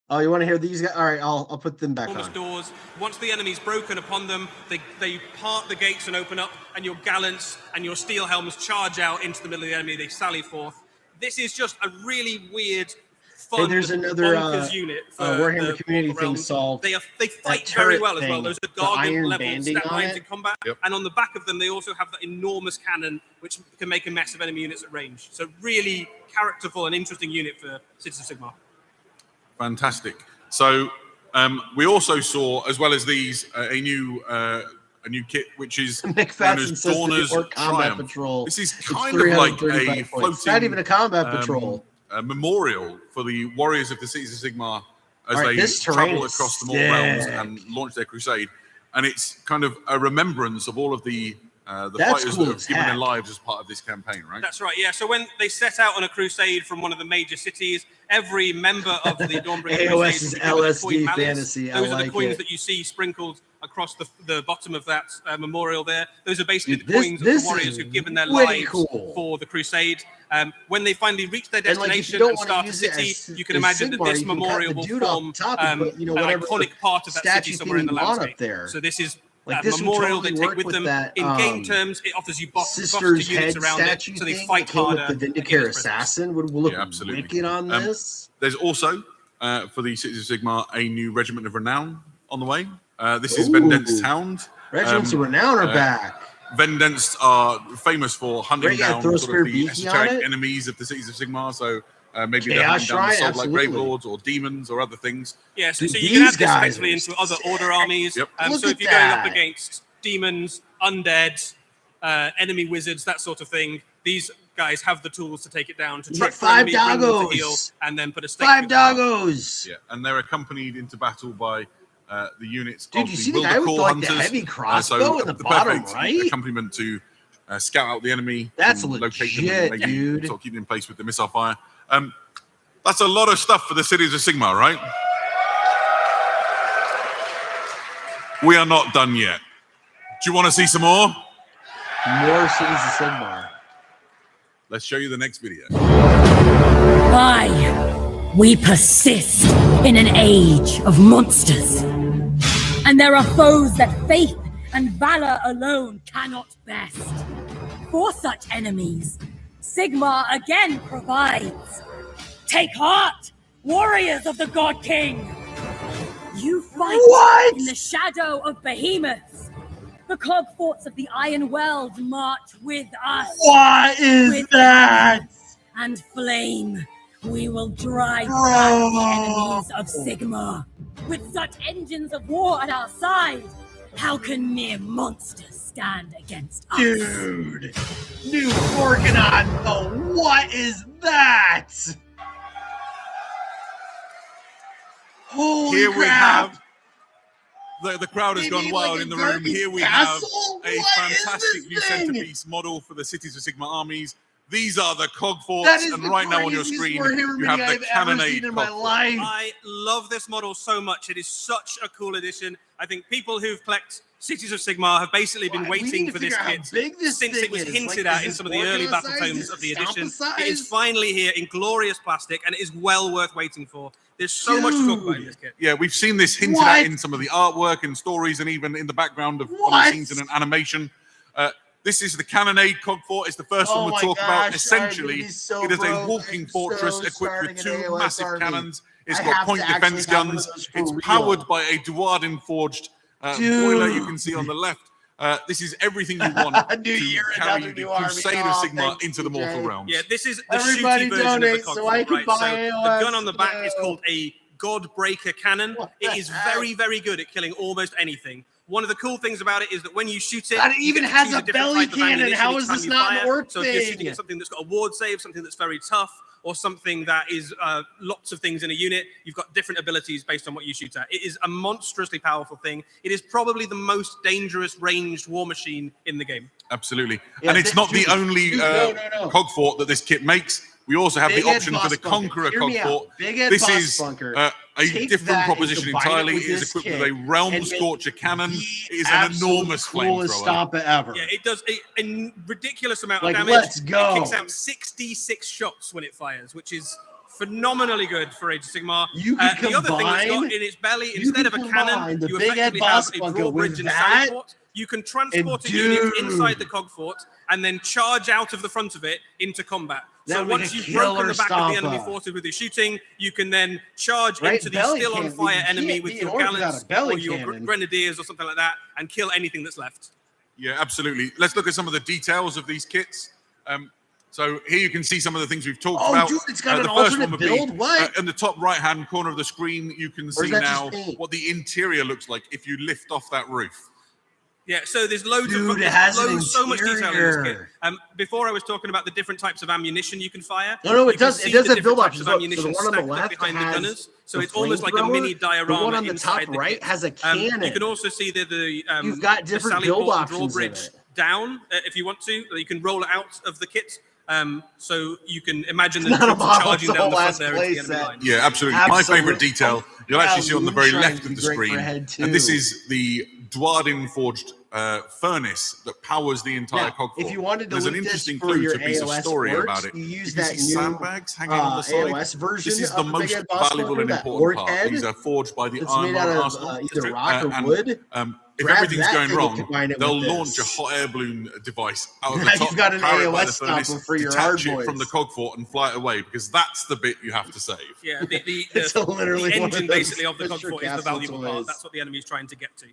Oh, you want to hear these guys? All right, I'll put them back on. Doors. Once the enemy's broken upon them, they part the gates and open up, and your gallants and your steel helms charge out into the middle of the enemy. They sally forth. This is just a really weird, fun, hey, there's another unit for Warhammer community thing solved. They fight very well as well. Those are gargant level stat lines in combat, and on the back of them they also have that enormous cannon which can make a mess of enemy units at range. So really characterful and interesting unit for Cities of Sigmar. Fantastic. So we also saw, as well as these, a new kit which is known as Dawners Triumph. Patrol. This is kind of like a floating. It's not even a combat patrol. A memorial for the warriors of the Cities of Sigmar as they this travel across the more realms and launch their crusade. And it's kind of a remembrance of all of the The That's fighters cool that have as given their heck. lives as part of this campaign, right? That's right, yeah. So when they set out on a crusade from one of the major cities, every member of the Dawnbringer AOS is Crusade will be given a LSD coin mallets. fantasy. Those I are the like coins it. that you see sprinkled across the bottom of that memorial there. Those are basically Dude, the coins of this the warriors is who've given their way lives cool. for the crusade. When they finally reach their And, like, if you destination don't and wanna start a use it city, as- you can as imagine that Sigmar, this you can cut the memorial will dude off form the top and put, you know, an whatever iconic part of that statue city somewhere in the thing you want landscape. up there. So this is Like, a this would memorial totally they take work with with them. that, In game terms, it offers you buffs to Sister's units head around it, statue so they thing fight that came with harder. the against Vindicare prisoners. Assassin would look Yeah, absolutely. wicked on this. There's also, for the Cities of Sigmar, a new Regiment of Renown on the way. This is Ooh. Vendenst's Hound. Regiments of Renown are back. Vendensts are famous for hunting Right, yeah, down throw a sort of spear the beaky on esoteric it. enemies of the Cities of Sigmar. So maybe they're Chaos hunting down the Shrine, soul like absolutely. Grave Lords or demons or other things. Yeah, so, Dude, so you can these add this guys effectively are into other order armies. Yep. Look So if at you're going up that. against demons, undead, enemy wizards, that sort of thing, these guys have the tools to take it down, to You track get the 5 enemy, bring them to heal, doggos. and then put a stake 5 through them. doggos. Yeah, and they're accompanied into battle by the units Dude, of you the see the guy with, Wildercore like, the hunters. heavy crossbow in the bottom perfect right? accompaniment to scout out the enemy. That's to locate them legit, and maybe dude. sort of keep them in place with the missile fire. That's a lot of stuff for the Cities of Sigmar, right? We are not done yet. Do you want to see some more? More Cities of Sigmar. Let's show you the next video. Aye, we persist in an age of monsters. And there are foes that faith and valor alone cannot best. For such enemies, Sigmar again provides. Take heart, warriors of the God King! You fight What? in the shadow of behemoths. The Cogforts of the Iron Wells march with us. What is With that? and flame, we will drive back the enemies of Sigmar. With such engines of war at our side, how can mere monsters stand against us? Dude. New Organon. Oh, what is that? Holy Here we crap. have the crowd has They gone made, wild like, a in the room. garbage Here we castle? have a What is fantastic this new thing? centerpiece model for the Cities of Sigmar armies. These are the Cogforts, That is and the right now on your craziest screen Warhammer you have mini the I've ever Cannonade seen in my Cogfort. life. I love this model so much. It is such a cool addition. I think people who've collected Cities of Sigmar have basically been We need waiting to for this figure out kit how big this since thing it was is. hinted Like, at is in this some of the early Organa battle size? tomes Is of it the edition. Stampa It is size? finally here in glorious plastic, and it is well worth waiting for. There's so much to talk about in this kit. Yeah, we've seen this hinted What? at in some of the artwork and stories, and even in the background of What? scenes in an animation. This is the Cannonade Cogfort. It's the first one Oh we'll my talk about. gosh, Essentially, I'm gonna be so it is a broke. walking I'm fortress so equipped with starting two an AOS massive army. cannons. It's I got have point to defense actually have one of guns. those for It's real. powered by a Duardin forged boiler you can see on the left. This is everything you want New to year, carry another the new army. Crusade of Oh, Sigmar thanks, into the mortal TJ. realms. Yeah, this is the Everybody shooty version donate of the so Cogfort, I can right? buy So the AOS gun on the back is now. called a Godbreaker cannon. What It the is heck? very, very good at killing almost anything. One of the cool things about it is that when you shoot it, God, it you even get to has choose a different belly type of cannon. ammunition How each is time this you not an fire. orc So if you're thing? shooting at something that's got a ward save, something that's very tough, or something that is lots of things in a unit, you've got different abilities based on what you shoot at. It is a monstrously powerful thing. It is probably the most dangerous ranged war machine in the game. Absolutely. Yeah, and it's not the dude, only no. Cogfort that this kit makes. We also have Big the Ed option for Boss the Bunker. Conqueror Hear me out. Cogfort. Big Ed This Boss is Bunker. a Take different that and proposition combine it entirely. with It is this equipped kit with a Realm and make Scorcher cannon. the It is an absolute enormous coolest flamethrower. stomper ever. Yeah, it does a ridiculous amount Like, of damage. let's go. It kicks out 66 shots when it fires, which is phenomenally good for Age of Sigmar. You can the other thing it's got combine- in its belly, you instead can of a combine cannon, the you Big Ed effectively Boss have a Bunker drawbridge with and that, sally port. You can transport a and unit dude. inside the Cogfort and then charge out of the front of it into combat. That So would once make a you've broken the killer back of the enemy stomper. forces with your shooting, you can then charge Right, into the belly still on cannon. fire You enemy can't with be your an orc without gallants a belly or your cannon. grenadiers or something like that and kill anything that's left. Yeah, absolutely. Let's look at some of the details of these kits. So here you can see some of the things we've talked Oh, about. dude, it's got an the first alternate one would build? be What? in the top right-hand corner of the screen. You can see that now just paint? what the interior looks like if you lift off that roof. Yeah, so there's loads Dude, of it has an so much detail in this kit. interior. Before I was talking about the different types of ammunition you can fire. No, You it can does. It see does the have different build types options. of Look, so ammunition the one on the stacked up left behind the has gunners. So the it's almost like a flamethrower. mini diorama The one on the top inside the right kit. has a You cannon. can also see the You've got different sally build port and options in drawbridge it. down if you want to. You can roll it out of the kit. So you can imagine the Not a troops model, charging it's a down the whole front ass there into the play enemy set. line. Yeah, absolutely. My favorite detail, you'll actually see on the very left of the screen, and this is the Dwarden forged furnace that powers the entire Cogfort. If you wanted to There's an look this interesting for your piece of AOS story works, about it. you use can that see new sandbags hanging on the side. AOS version This is the of the most Big Ed Boss valuable and Bunker, that important orc part. head These are forged by the that's made out Armor of Arsenal. either rock or and, wood. if Grab everything's that going thing and wrong, combine it they'll with launch a this. hot air balloon device out of the Now top, you've got an power it by AOS the furnace, stopper for your detach hard it boys. from the Cogfort and fly it away, because that's the bit you have to save. Yeah, It's literally the one of engine those basically of the Fisher Cogfort is the Castle valuable part. toys. That's what the enemy is trying to get to.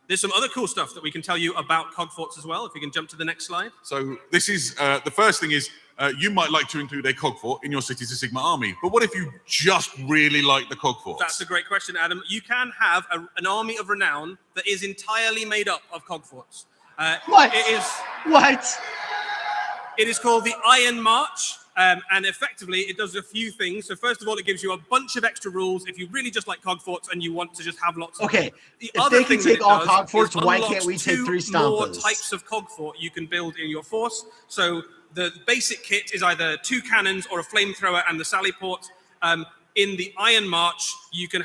There's some other cool stuff that we can tell you about Cogforts as well. If we can jump to the next slide. So this is the first thing is you might like to include a Cogfort in your Cities of Sigmar army, but what if you just really like the Cogforts? That's a great question, Adam. You can have an army of renown that is entirely made up of Cogforts. What? What? It is called the Iron March, and effectively it does a few things. So first of all, it gives you a bunch of extra rules if you really just like Cogforts and you want to just have lots of Okay, The if other they can thing that take it all does Cogforts, is why unlocks can't we take 2 3 more Stompas? types of Cogfort you can build in your force. So the basic kit is either 2 cannons or a flamethrower and the sally port. In the Iron March, you can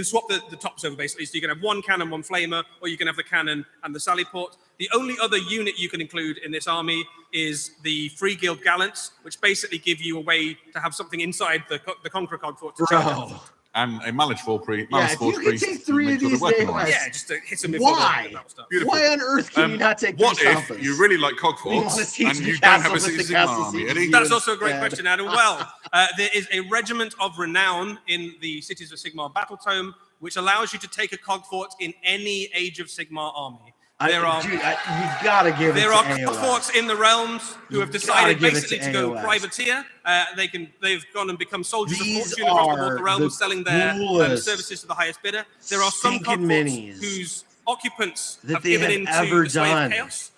swap the tops over basically. So you can have 1 cannon, 1 flamer, or you can have the cannon and the sally port. The only other unit you can include in this army is the Free Guild Gallants, which basically give you a way to have something inside the Conqueror Cogfort to charge Bro. up. And a Malage Forge Priest. Yeah, if you could take 3 of these AOS, Yeah, just to hit them before why? that stuff. Beautiful. Why on earth can you not take 3 What Stompas? if you really like We wanna Cogforts teach and the you don't have castle a with the Cities of Sigmar castle army, siege. Eddie? That's also a great Yeah. question, Adam. Well, there is a regiment of renown in the Cities of Sigmar Battle Tome, which allows you to take a Cogfort in any Age of Sigmar army. There are you gotta give it there to are AOS. Cogforts in the realms who have gotta decided give it basically to to go AOS. privateer. They've gone and become soldiers These of fortune across the are Mortal Realms, the selling their coolest services to the highest bidder. There are some stinking Cogforts minis whose occupants that have they given have in ever to the Sway of done. Chaos.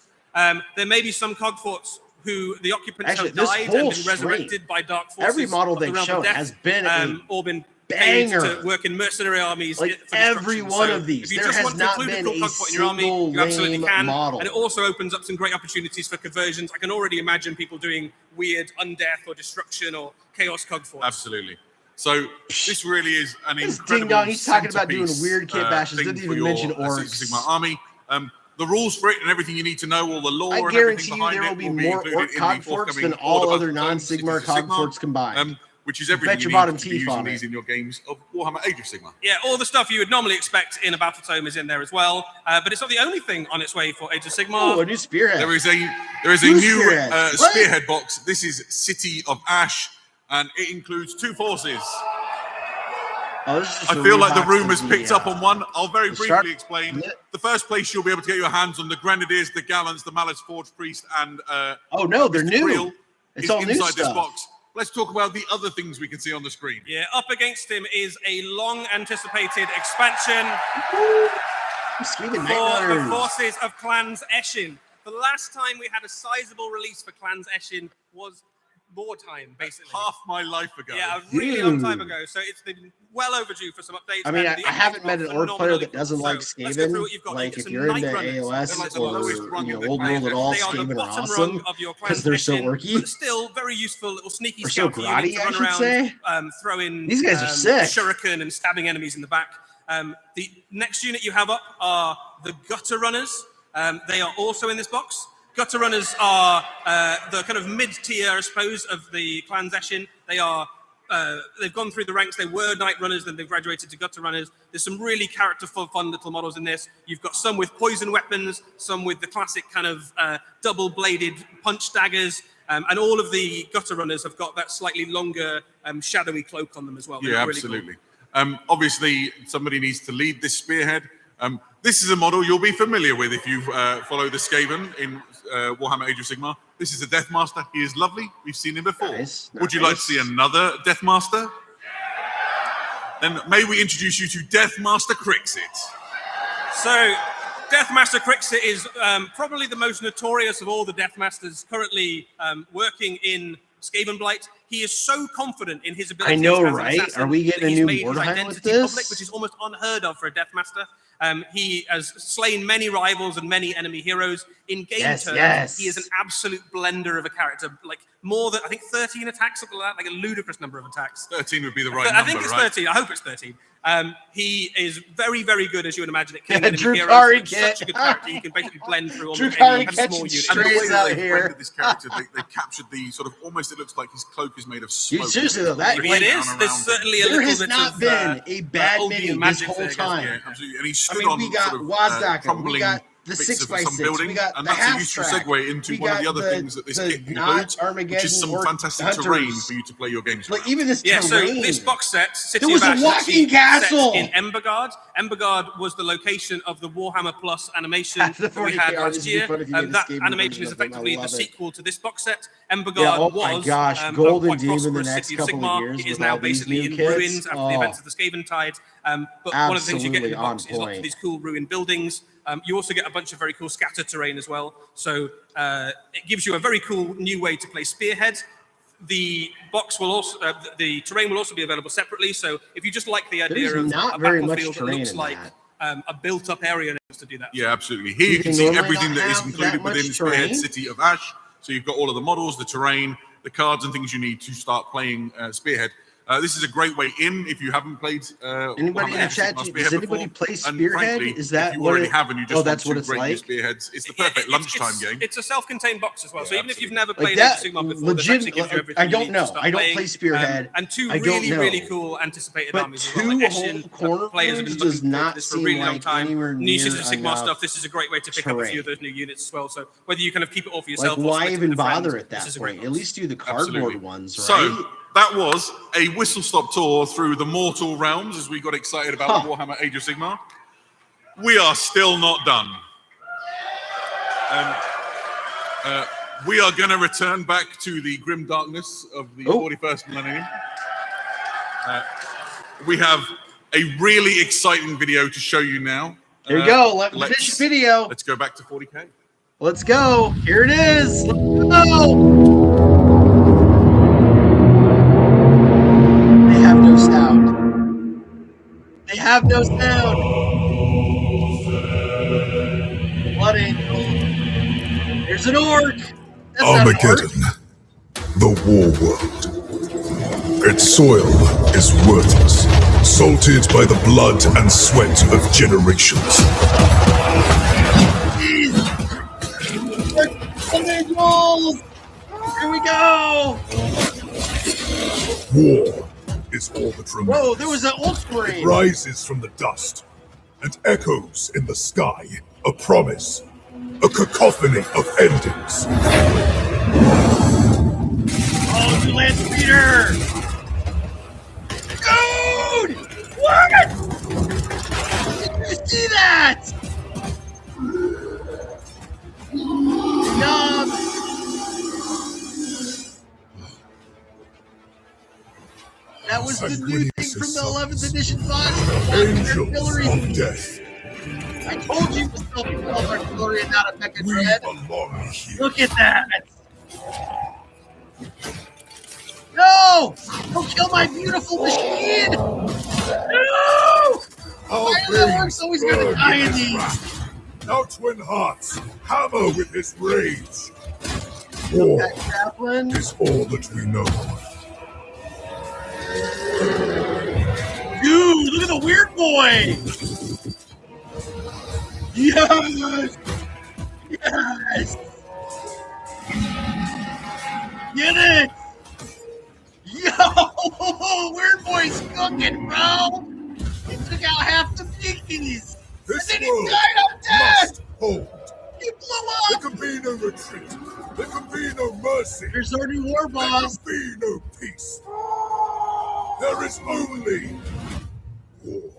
There may be some Cogforts who the occupants Actually, have this died whole and been string, resurrected by dark forces. every model of the they've realm shown of death, has been a or been paid banger. to work in mercenary armies. Like for every destruction. one So of these. If you There just has want to not include been a cool a Cogfort in your army, single you absolutely lame can. model. And it also opens up some great opportunities for conversions. I can already imagine people doing weird undeath or destruction or chaos Cogforts. Absolutely. So this really is an This incredible ding dong, he's talking about doing centerpiece, weird kit bashes, thing didn't for even your, mention Cities of orcs. Sigmar army. The rules for it and everything you need to know, all the lore I and guarantee everything you behind there it will be more included orc in the Cogforts forthcoming than Order all of other Underworlds, non-Sigmar Cities of Sigmar, Cogforts combined. which is Bet everything your you bottom need to be teeth using on these it. in your games of Warhammer Age of Sigmar. Yeah, all the stuff you would normally expect in a battle tome is in there as well. But it's not the only thing on its way for Age of Sigmar. Oh, a new spearhead. There is a New new spearhead. What? spearhead box. This is City of Ash, and it includes 2 forces. Oh, this is just I a feel like the rebox room of has picked up on one. I'll very the briefly shark- explain. Yeah. The first place you'll be able to get your hands on the Grenadiers, the Gallants, the Malus Forge Priest, and Oh no, they're Mr. new. Creel It's is all new inside this stuff. box. Let's talk about the other things we can see on the screen. Yeah, up against him is a long-anticipated expansion Skaven for Night the Runners. forces of Clans Eshin. The last time we had a sizable release for Clans Eshin was wartime, basically. Half my life ago. Yeah, a really long time Dude. ago. So it's been well overdue for some updates. I mean, and I the haven't updates met are an orc player phenomenally that doesn't cool. like So let's go through what Skaven. you've got. Like You've if got you're some into Night Runners. AOS They're like the or lowest rung of the old world clan. at all, They are the Skaven are bottom awesome rung of your because Clans they're so Eshin, orky. but still very useful little sneaky Or so scout unit grotty, to I run should around, say. throw in These guys are sick. shuriken and stabbing enemies in the back. The next unit you have up are the Gutter Runners. They are also in this box. Gutter Runners are the kind of mid-tier, I suppose, of the Clans Eshin. They are they've gone through the ranks. They were Night Runners, then they've graduated to Gutter Runners. There's some really characterful, fun little models in this. You've got some with poison weapons, some with the classic kind of double-bladed punch daggers, and all of the Gutter Runners have got that slightly longer, shadowy cloak on them as well. They Yeah, look really cool. absolutely. Obviously, somebody needs to lead this spearhead. This is a model you'll be familiar with if you follow the Skaven in Warhammer Age of Sigmar. This is a Deathmaster. He is lovely. We've seen him before. Nice, Would you like to see another Deathmaster? Then may we introduce you to Deathmaster Crixit. So, Deathmaster Crixit is probably the most notorious of all the Deathmasters currently working in Skaven Blight. he is so confident in his abilities. I know, as an right? assassin Are we that getting a he's new made his Warhammer with identity this? public, which is almost unheard of for a Deathmaster. He has slain many rivals and many enemy heroes. In game terms, he is an absolute blender of a character. Like more than, I think, 13 attacks, something like that, like a ludicrous number of attacks. 13 would be the right number, I think it's right? 13. I hope it's 13. He is very, very good, as you would imagine, at killing enemy Drukari heroes. He's such a good character. You can basically blend through almost Drukari any catching small unit. strays out here. Rendered this character, they captured the sort of, almost it looks like his cloak is made of smoke. Seriously though, that Maybe it is. There's certainly a there little has bit not of been a bad Oldian mini this magic whole there, I guess. time. Yeah, absolutely. And he stood I mean, on we got sort of, Wazdaka, we crumbling got the bits of 6x6, some building, we got and the that's a useful half-track, segue into we one of got the other the- things that this the kit not includes, which Armageddon is some or fantastic Hunters. terrain for you to play your games Like around. even this Yeah, so terrain. this box set, City There was of a Ash, walking actually castle! set in Embergard. Embergard was the location of the Warhammer Plus animation That's the that we 40K had artist last would be year. fun if you made a That Skaven animation version is of them. I effectively the love it. sequel to this box set. Embergard Yeah, oh was my gosh, a Golden quite Dean in the prosperous next city of couple of Sigmar. years It is with now all these basically new in kits. ruins after the events of the Skaven Tide. But one of the things you get in the box Absolutely is lots on of these cool ruined buildings. You also get a bunch of very cool scatter terrain as well. So it gives you a very cool new way to play Spearhead. The box will also, the terrain will also be available separately. So if you just like the idea There's of not a very much battlefield that terrain looks in like that. a built-up area to do that. Yeah, absolutely. Here you can can see normally everything not that is have included that much within Spearhead terrain. City of Ash. So you've got all of the models, the terrain, the cards and things you need to start playing Spearhead. This is a great way in if you haven't played. Anybody in the chat? Does anybody play Spearhead? Is that if you what already it- have and you just oh, want that's two what it's great new like? Spearheads? It's the perfect lunchtime game. It's a self-contained box as well. Yeah, so even if you've absolutely. never Like played that, Age of Sigmar before, this legit. actually gives you everything I you don't need to know. start I don't playing. play Spearhead. And two I don't really, know. really cool anticipated But armies as well. two Like whole Eshin, corner players have been rooms looking does forward to not this for a really seem long like time. anywhere New near Cities of Sigmar enough stuff. This is a great way to pick up a few of those new units as well. So whether you kind of keep it all for yourself, Like, or why split it even with a friend, bother at this that is a great point? At box. least do the cardboard Absolutely. ones, right? So that was a whistle-stop tour through the mortal realms as we got excited about Warhammer Age of Sigmar. We are still not done. We are going to return back to the grim darkness of the 41st millennium. We have a really exciting video to show you now. Here you go. Let's finish the video. Let's go back to 40K. Let's go. Here it is. Let's go. They have no sound. They have no sound. Blood angel. There's an orc. That's Armageddon, the war world. Its soil is worthless, salted by the blood and sweat of generations. Blood angels. Here we go. War is all that remains. Whoa, there was an It Ultramarine. rises from the dust and echoes in the sky, a promise, a cacophony of endings. Oh, new land speeder. Dude! What? Did you see that? Yum. That was the new thing from the 11th edition box. Angels of death. I told you it was self-propelled artillery and not a mecha We dread. belong here. Look at that. No! Don't kill my beautiful machine! No! Why are the orcs always gonna burn die in his these? wrath. Now Twin Hearts, hammer with his rage. War That chaplain. is all that we know. Dude, look at the weird boy! Yes! Yes! Get it! Yo! Weird boy's cooking, bro! He took out half the piggies! This And then he world died up dead! must hold. He blew There up! can be no retreat. There can be no mercy. There's our new war There boss! can be no peace. There is only war.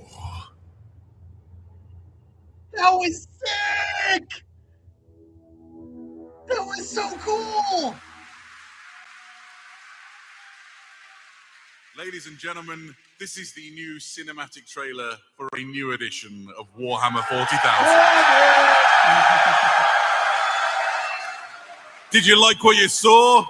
That was sick! That was so cool! Ladies and gentlemen, this is the new cinematic trailer for a new edition of Warhammer 40,000. Did you like what you saw?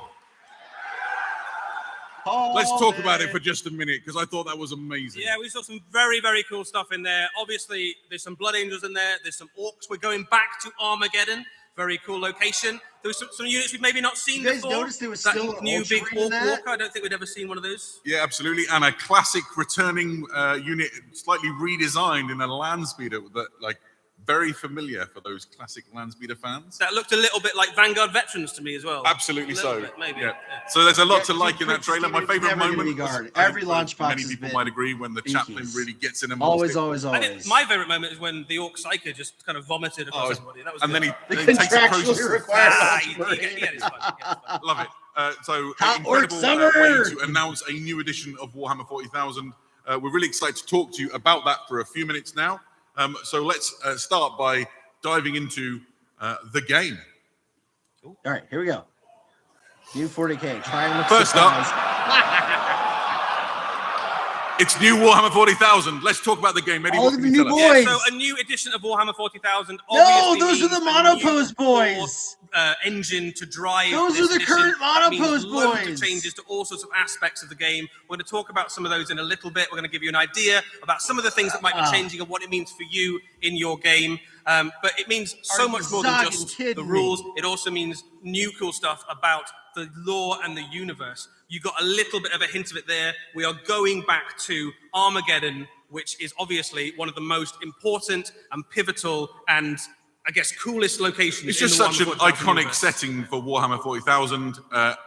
let's talk about it for just a minute, because I thought that was amazing. Yeah, we saw some very, very cool stuff in there. Obviously, there's some Blood Angels in there. There's some Orcs. We're going back to Armageddon. Very cool location. There was some units we've maybe not seen You guys before. noticed there was that still an new big Ultramarine in Orc that? Walker. I don't think we'd ever seen one of those. Yeah, absolutely. And a classic returning unit, slightly redesigned in a land speeder that, like, very familiar for those classic land speeder fans. That looked a little bit like Vanguard veterans to me as well. Absolutely so. Bit, maybe. Yeah. So there's a lot to Yeah, like in that trailer. My favorite moment was, every launch box many has people been might agree, when the chaplain Binkies. really gets in them. Always. I think my favorite moment is when the Orc Psyker just kind of vomited across everybody. That was and good. then The he takes a contractually process. required it's fun. Love it. So Hot incredible Orc Summer! way to announce a new edition of Warhammer 40,000. We're really excited to talk to you about that for a few minutes now. So let's start by diving into the game. All right, here we go. New 40K. Try and look First up, surprised. it's new Warhammer 40,000. Let's talk about the game. Eddie, All what of can the you new tell us? boys. So a new edition of Warhammer 40,000. No, obviously those are the means a new monopose boys. Engine to drive. Those this are the edition. current That means monopose loads of boys. changes to all sorts of aspects of the game. We're going to talk about some of those in a little bit. We're going to give you an idea about some of the things that might be changing and what it means for you in your game. But it means so much more than just the rules. It also means new cool stuff about the lore and the universe. You got a little bit of a hint of it there. We are going back to Armageddon, which is obviously one of the most important and pivotal and, I guess, coolest locations. It's just in the such an Warhammer 40,000 iconic universe. setting for Warhammer 40,000,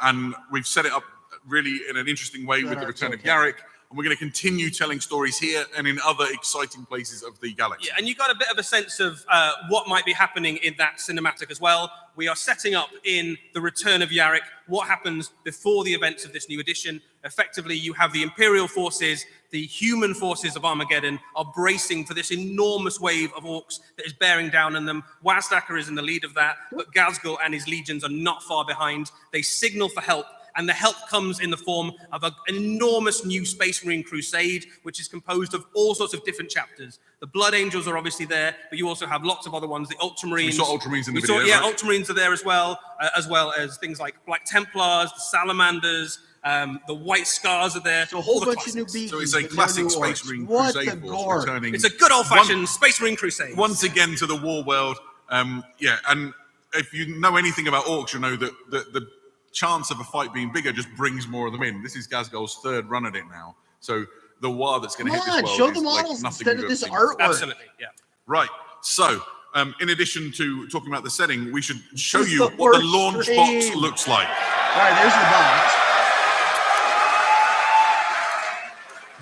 and we've set it up really in an interesting way with the return of Yarrick, and we're going to continue telling stories here and in other exciting places of the galaxy. Yeah, and you got a bit of a sense of what might be happening in that cinematic as well. We are setting up in the return of Yarrick what happens before the events of this new edition. Effectively, you have the Imperial forces, the human forces of Armageddon are bracing for this enormous wave of Orcs that is bearing down on them. Wazdacker is in the lead of that, but Ghazghkull and his legions are not far behind. They signal for help, and the help comes in the form of an enormous new Space Marine crusade, which is composed of all sorts of different chapters. The Blood Angels are obviously there, but you also have lots of other ones. The Ultramarines. We saw Ultramarines in the video, right? Ultramarines are there as well as things like Black Templars, the Salamanders, the White Scars are there. So a whole bunch of new beacons. So it's a classic Space Marine What crusade the force gore. returning. It's a good old-fashioned Space Marine crusade. Once again to the war world. Yeah, and if you know anything about Orcs, you know that the chance of a fight being bigger just brings more of them in. This is Ghazghkull's third run at it now. So the war that's going to hit this world show is the models like nothing instead we've of this ever seen. artwork. Absolutely, yeah. Right. So, in addition to talking about the setting, we should show This is you the what the worst launch stream. box looks like. All right, there's the box.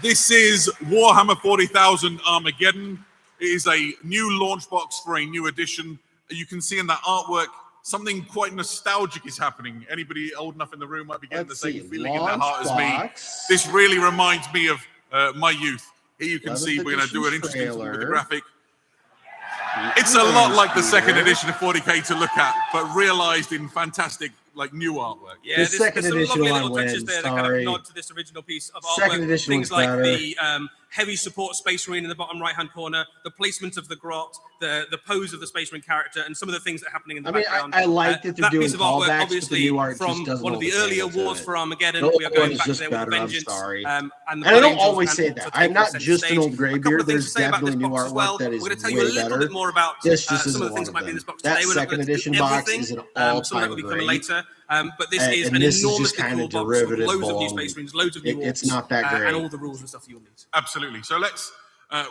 This is Warhammer 40,000 Armageddon. It is a new launch box for a new edition. You can see in that artwork something quite nostalgic is happening. Anybody old enough in the room might be getting the same feeling in their heart as me. This really reminds me of my youth. Here you can see we're going to do an interesting thing with the graphic. It's a lot like the second edition of 40K to look at, but realized in fantastic, like, new artwork. Yeah, The second there's some edition lovely one little touches wins, there that kind of nod to this original piece of artwork. Second edition Things one's like better. the heavy support Space Marine in the bottom right-hand corner, the placement of the grot, the pose of the Space Marine character, and some of the things that are happening in the background. I like that they're doing piece of artwork, callbacks, but the obviously, new art just from doesn't one of the hold a earlier candle to wars it. for Armageddon. The We are old going one is back just there with a better, I'm vengeance. sorry. And And the I Blood don't Angels always and say Orcs that. are I'm taking not center just an stage. old A graybeard. couple of things There's to say about this definitely new box as well. artwork that is We're going to tell you a way little better. bit more about This just some of isn't the one things of that might be in them. this box That today. We're not second going to do edition box everything. is an Some of that will all-time be coming great. later. But this is And an this is enormously just kind cool of box with derivative loads of new on- Space Marines, loads of new It's Orcs, not that great. and all the rules and stuff that you'll need. Absolutely. So let's,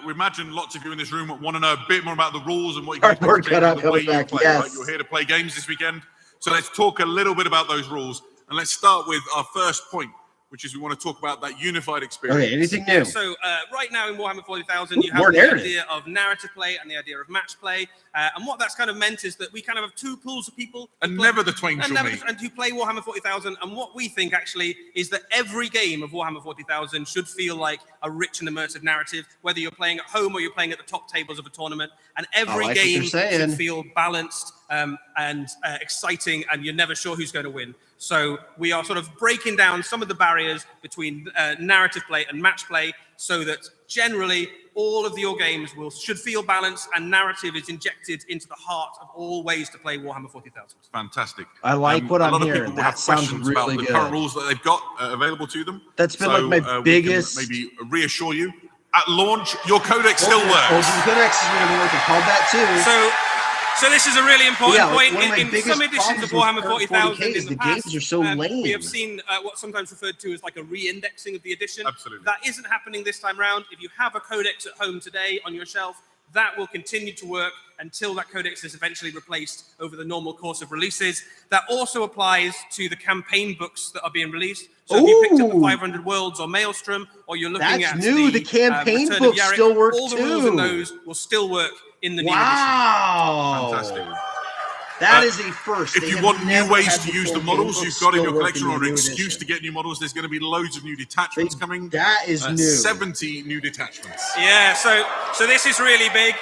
we imagine lots of you in this room want to know a bit more about the rules and what you can Cardboard expect cutout from the way coming you back, play, yes. right? You're here to play games this weekend. So let's talk a little bit about those rules. And let's start with our first point, which is we want to talk about that unified experience. Okay, anything new? So right now in Warhammer 40,000, you more have the narrative. idea of narrative play and the idea of match play. And what that's kind of meant is that we kind of have two pools of people. who And play- never the twain shall meet. and who play Warhammer 40,000. And what we think actually is that every game of Warhammer 40,000 should feel like a rich and immersive narrative, whether you're playing at home or you're playing at the top tables of a tournament. And every like what game they're saying. should feel balanced and exciting, and you're never sure who's going to win. So we are sort of breaking down some of the barriers between narrative play and match play so that generally, all of your games should feel balanced, and narrative is injected into the heart of all ways to play Warhammer 40,000. Fantastic. I like what I'm A lot of hearing. people That have sounds questions really about the good. current rules that they've got available to them. That's been like my biggest. We can maybe reassure you. At launch, your codex still Oh, works. the codex is going to work. I called that too. So this is a really important point. One of my In biggest some editions of problems Warhammer with 40,000 40K in is the the past, games are so lame. we have seen what's sometimes referred to as like a re-indexing of the edition. Absolutely. That isn't happening this time around. If you have a codex at home today on your shelf, that will continue to work until that codex is eventually replaced over the normal course of releases. That also applies to the campaign books that are being released. So if you picked up the 500 Worlds or Maelstrom, or you're looking at new. The campaign Return of books Yarrick, still work all the rules in too. those will still work in the new edition. Wow. Fantastic. That is a first. If They you have want new never ways had to the use the campaign models books you've got in still your work collection, the or an new excuse edition. to get new models, there's going to be loads of new detachments coming. That is new. 70 new detachments. Yeah, so this is really big.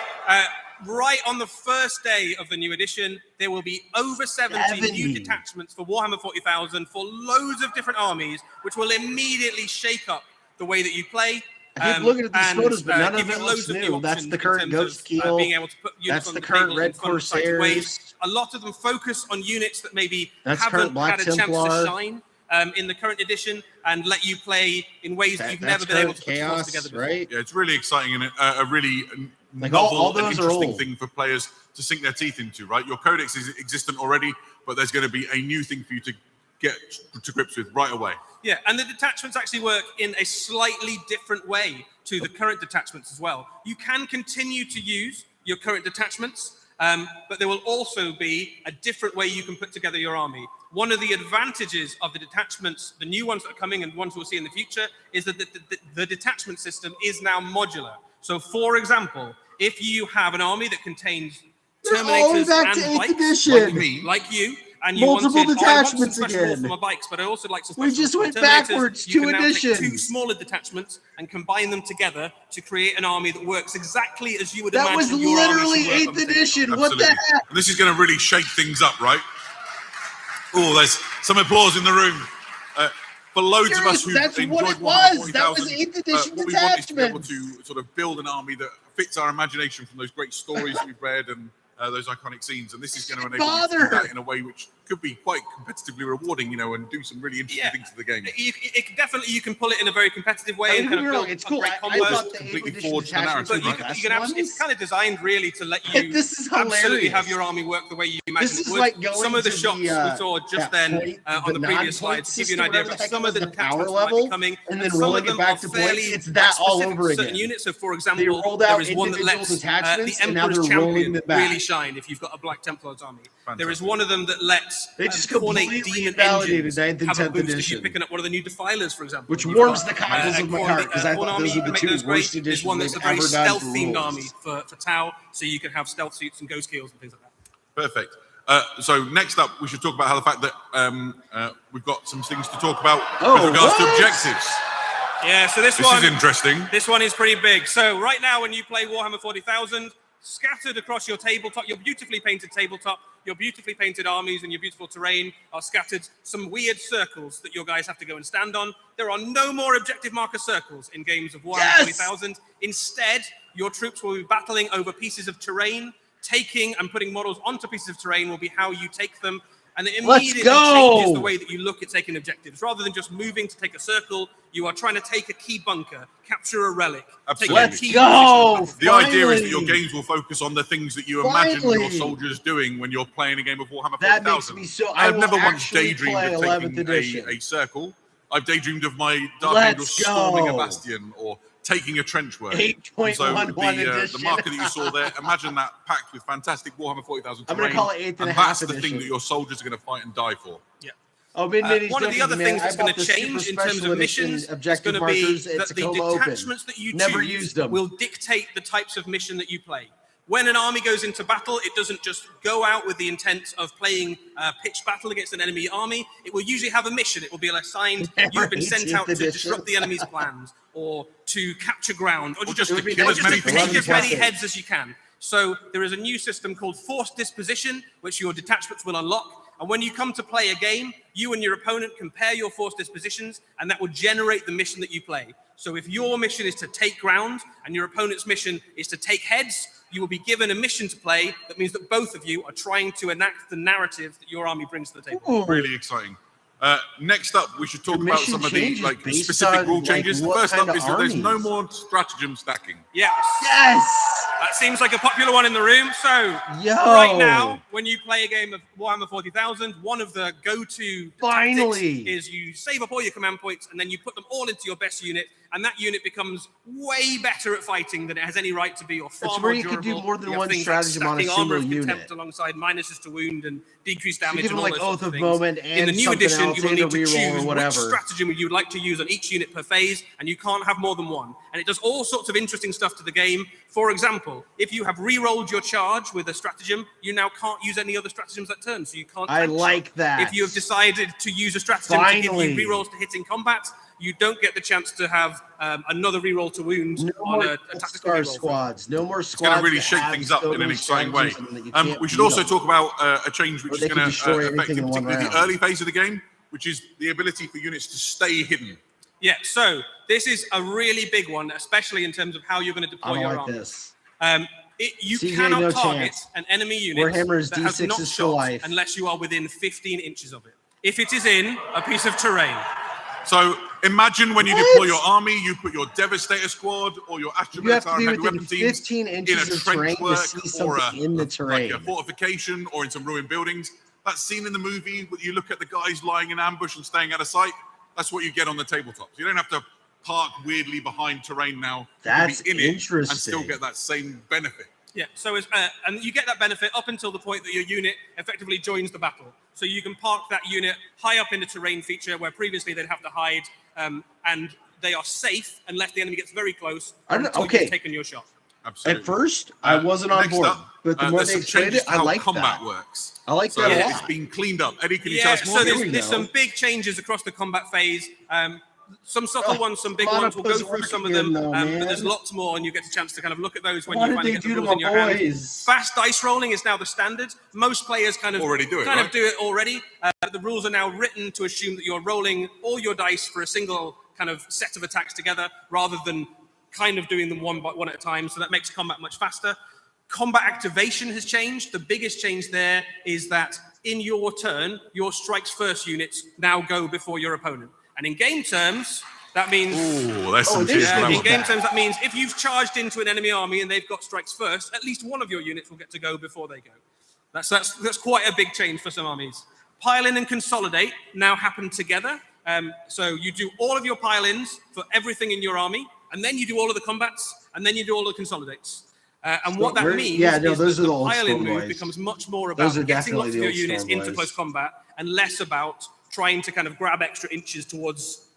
Right on the first day of the new edition, there will be over 70 new detachments for Warhammer 40,000 for loads of different armies, which will immediately shake up the way that you play. I keep looking at these photos, but none of give you it loads looks of new. That's options the in current terms of, Ghost Keel. being able to put units That's on the the current table Red in fun, exciting ways. Corsairs. A lot of them focus on units that maybe That's haven't current Black had a chance Templar. to shine in the current edition, and let you play in ways that you've never been able to put Chaos, together before. right? Yeah, it's really exciting and a really Like novel all and those are interesting old. thing for players to sink their teeth into, right? Your codex is existent already, but there's going to be a new thing for you to get to grips with right away. Yeah, and the detachments actually work in a slightly different way to the current detachments as well. You can continue to use your current detachments, but there will also be a different way you can put together your army. One of the advantages of the detachments, the new ones that are coming and ones we'll see in the future, is that the detachment system is now modular. So, for example, if you have an army that contains Terminators and bikes, like you, and you multiple wanted, detachments I want some special again. for my bikes, but I also like some We special just for went Terminators. backwards You 2 can now take editions. 2 smaller detachments and combine them together to create an army that works exactly as you would That imagine was your army literally should work 8th on the table. edition. What Absolutely. the heck? And this is going to really shake things up, right? Oh, there's some applause in the room. For loads of us who That's enjoyed what it Warhammer was. That was 40,000, 8th edition what we want is to be able detachments. to sort of build an army that fits our imagination from those great stories we've read and those iconic scenes. And this is going to enable you to do that in a way which could be quite competitively rewarding, you know, and do some really interesting things to the game. You can pull it in a very competitive way and kind of build it's a cool. great I combo. thought the completely 8th edition forged the detachments narrative, were But the you best can ones. it's kind of designed really to let you This is absolutely hilarious. have your army work the way you imagine This it is would. like going Some of the to shots the, we saw just that then point, on the previous non-point slides to give you an system, idea whatever of the heck some it of the was, the power detachments that might be level, coming, and then some rolling of it them back are to fairly points. It's that all specific over to certain again. units. So, for They example, rolled there out is one that individual lets the detachments, and now Emperor's they're rolling Champion them back. really shine if you've got a Black Templar's army. There is Fantastic. one of them that lets They just Cornate completely Demon invalidated engines 9th and have a 10th boost if edition. you're picking up one of the new Defilers, for example. Which You've warms got, the cockles of my Khorne- heart, 'cause I Khorne thought army, those you were can the make 2 those great. worst There's editions one that's a they've very ever done for stealth-themed rules. army for Tau, so you can have stealth suits and ghost kills and things like that. Perfect. So next up, we should talk about how the fact that we've got some things to talk about with regards to objectives. Yeah, so this This one is interesting. This one is pretty big. So right now, when you play Warhammer 40,000, scattered across your tabletop, your beautifully painted tabletop, your beautifully painted armies and your beautiful terrain are scattered some weird circles that your guys have to go and stand on. There are no more objective marker circles in games of Warhammer 40,000. Instead, your troops will be battling over pieces of terrain. Taking and putting models onto pieces of terrain will be how you take them. And it immediately changes the way that you look at taking objectives. Rather than just moving to take a circle, you are trying to take a key bunker, capture a relic, Absolutely. take a Let's key go! position. The idea is that Finally. your games will focus on the things that you imagine Finally. your soldiers doing when you're playing a game of Warhammer 40,000. That makes me so. I I've will never once actually daydreamed play of 11th taking edition. a circle. I've daydreamed of my Dark Let's Angels storming a go. bastion or taking a trench work. 8.11 So the edition. marker that you saw there, imagine that packed with fantastic Warhammer 40,000 I'm gonna terrain. call it 8th and a that's half the thing edition. that your soldiers are going to fight and die for. Yeah. Oh, One of the other things that's going to change in terms of missions is objective going to be markers that at the Tacoma Open. detachments that you Never choose used them. will dictate the types of mission that you play. When an army goes into battle, it doesn't just go out with the intent of playing pitched battle against an enemy army. It will usually have a mission. It will be assigned, you've been sent out to disrupt the enemy's plans, or to capture ground, or just to kill as many take as many things. heads as you can. So there is a new system called Forced Disposition, which your detachments will unlock. And when you come to play a game, you and your opponent compare your force dispositions, and that will generate the mission that you play. So if your mission is to take ground and your opponent's mission is to take heads, you will be given a mission to play. That means that both of you are trying to enact the narrative that your army brings to the table. Ooh. Really exciting. Next up, we should talk about some of the specific rule changes. First up is that there's no more stratagem stacking. Yes. Yes. That seems like a popular one in the room. So right now, when you play a game of Warhammer 40,000, one of the go-to tactics is you save up all your command points and then you put them all into your best unit, and that unit becomes way better at fighting than it has any right to be, or far more durable. It's where you could do more than one stratagem on a single unit. Alongside minuses to wound and decreased damage and all like those Oath sorts of of Moment things. and In the new edition, you will need to choose which whatever stratagem you would like to use on each unit per phase, and you can't have more than one. And it does all sorts of interesting stuff to the game. For example, if you have re-rolled your charge with a stratagem, you now can't use any other stratagems that turn, so you can't. I like that. If you have decided to use a stratagem to give you re-rolls to hit in combat, you don't get the chance to have another reroll to wound on a tactical reroll. Squads. No more squads. It's going to really shake things up in an exciting way. We should also talk about a change which is going to affect in particularly the early phase of the game, which is the ability for units to stay hidden. Yeah, so this is a really big one, especially in terms of how you're going to deploy your army. You cannot target an enemy unit that has not shot unless you are within 15 inches of it. If it is in a piece of terrain. So imagine when you deploy your army, you put your Devastator squad or your Astromilitar and heavy weapon teams 15 inches in a of terrain trench work to see or in the terrain. like a fortification or in some ruined buildings. That scene in the movie where you look at the guys lying in ambush and staying out of sight, that's what you get on the tabletop. So you don't have to park weirdly behind terrain now. That's in interesting. It and still get that same benefit. Yeah, so and you get that benefit up until the point that your unit effectively joins the battle. So you can park that unit high up in the terrain feature where previously they'd have to hide, and they are safe unless the enemy gets very close until you've taken your shot. Absolutely. At first, I wasn't on board, but the more they explained it, I like combat that. Works. I like that a lot. It's been cleaned up. Eddie, can you tell us more? So there's some big changes across the combat phase. Some subtle ones, some big ones. We'll go through some of them, but there's lots more, and you get a chance to kind of look at those when you finally get the rules in your hand. Fast dice rolling is now the standard. Most players kind of do it already. The rules are now written to assume that you're rolling all your dice for a single kind of set of attacks together, rather than kind of doing them one at a time. So that makes combat much faster. Combat activation has changed. The biggest change there is that in your turn, your strikes first units now go before your opponent. And in game terms, that means... in game terms, that means if you've charged into an enemy army and they've got strikes first, at least one of your units will get to go before they go. That's quite a big change for some armies. Pile-in and consolidate now happen together. So you do all of your pile-ins for everything in your army, and then you do all of the combats, and then you do all of the consolidates. And what that means is that the pile-in move becomes much more about getting lots of your units into close combat and less about trying to kind of grab extra inches towards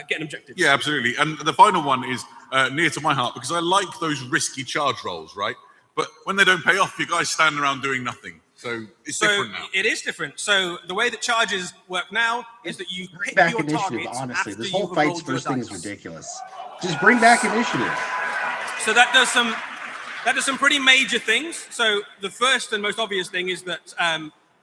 getting objectives. Yeah, absolutely. And the final one is near to my heart because I like those risky charge rolls, right? But when they don't pay off, you guys stand around doing nothing. So it's different now. It is different. So the way that charges work now is that you pick back your initiative, targets. honestly. This whole fight's first thing is ridiculous. Just bring back initiative. So that does some pretty major things. So the first and most obvious thing is that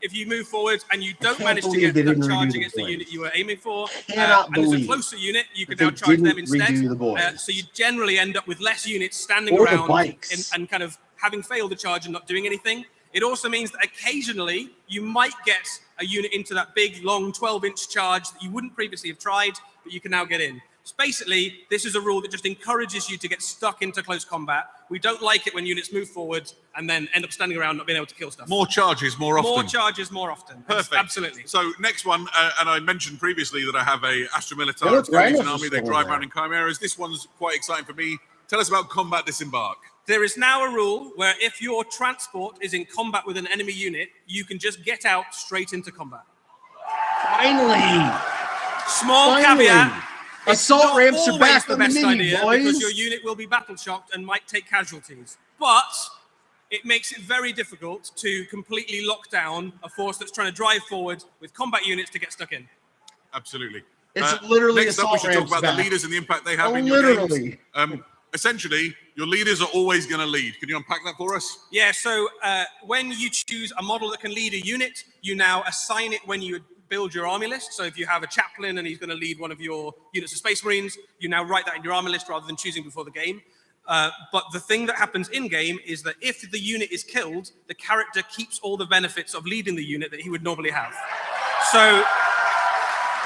if you move forward and you don't manage to get that charge against the unit you were aiming for, and it's a closer unit, you can now charge them instead. So you generally end up with less units standing around and kind of having failed the charge and not doing anything. It also means that occasionally you might get a unit into that big, long 12-inch charge that you wouldn't previously have tried, but you can now get in. So basically, this is a rule that just encourages you to get stuck into close combat. We don't like it when units move forward and then end up standing around not being able to kill stuff. More charges, more often. More charges, more often. Perfect. Absolutely. So next one, and I mentioned previously that I have a Astromilitar Skeleton army. They drive around in chimeras. This one's quite exciting for me. Tell us about Combat Disembark. There is now a rule where if your transport is in combat with an enemy unit, you can just get out straight into combat. Finally! Small caveat. Assault ramps are back the on the best menu, idea boys. because your unit will be battle shocked and might take casualties. But it makes it very difficult to completely lock down a force that's trying to drive forward with combat units to get stuck in. Absolutely. It's literally next up, we should talk about the leaders and the impact they have in your games. essentially, your leaders are always going to lead. Can you unpack that for us? Yeah, so when you choose a model that can lead a unit, you now assign it when you build your army list. So if you have a chaplain and he's going to lead one of your units of Space Marines, you now write that in your army list rather than choosing before the game. But the thing that happens in-game is that if the unit is killed, the character keeps all the benefits of leading the unit that he would normally have. So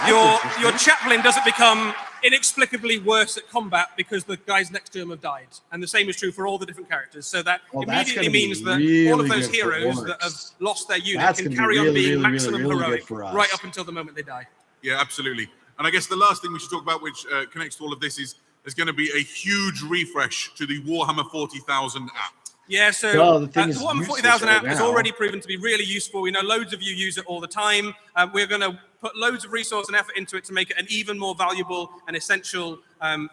your chaplain doesn't become inexplicably worse at combat because the guys next to him have died. And the same is true for all the different characters. So that immediately means that all of those heroes that have lost their unit can carry on being maximum heroic right up until the moment they die. Yeah, absolutely. And I guess the last thing we should talk about, which connects to all of this, is there's going to be a huge refresh to the Warhammer 40,000 app. Yeah, so the Warhammer 40,000 app has already proven to be really useful. We know loads of you use it all the time. We're going to put loads of resource and effort into it to make it an even more valuable and essential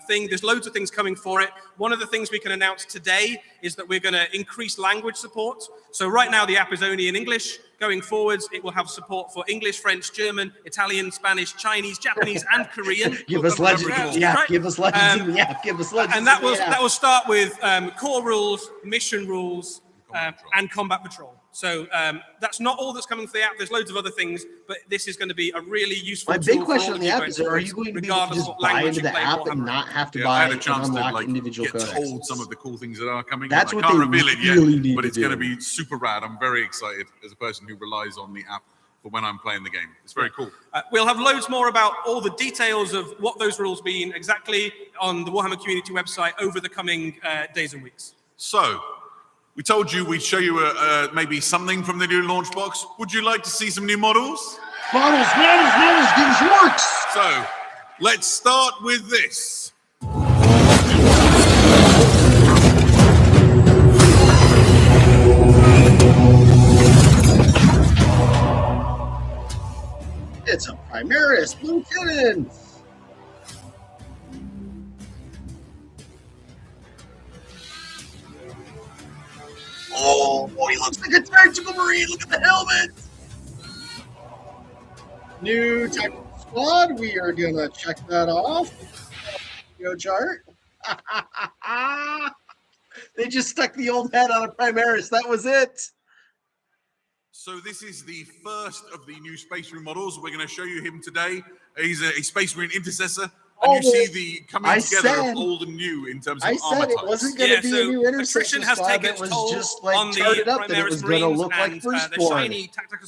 thing. There's loads of things coming for it. One of the things we can announce today is that we're going to increase language support. So right now the app is only in English. Going forwards, it will have support for English, French, German, Italian, Spanish, Chinese, Japanese, and Korean. Give us legends in the app. Give us legends in the app. Give us legends. And that will start with core rules, mission rules, and combat patrol. So that's not all that's coming for the app. There's loads of other things, but this is going to be a really useful tool. My big question on the app is: are you going to be able to just buy into the app and not have to buy and unlock individual codecs? Told some of the cool things that are coming. That's what I can't they reveal it really yet, need but to it's do. going to be super rad. I'm very excited as a person who relies on the app for when I'm playing the game. It's very cool. We'll have loads more about all the details of what those rules mean exactly on the Warhammer community website over the coming days and weeks. So, we told you we'd show you maybe something from the new launch box. Would you like to see some new models? Models, give us works. So, let's start with this. It's a Primaris Lieutenant. Oh, he looks like a tactical marine. Look at the helmet. New tactical squad. We are gonna check that off. Go chart. They just stuck the old head on a Primaris. That was it. So this is the first of the new Space Marine models. We're going to show you him today. He's a Space Marine intercessor. And you see the coming together of old and new in terms of armor types. I said it wasn't going to be a new intercessor squad. It was just like charted up that it was going to look like Firstborn.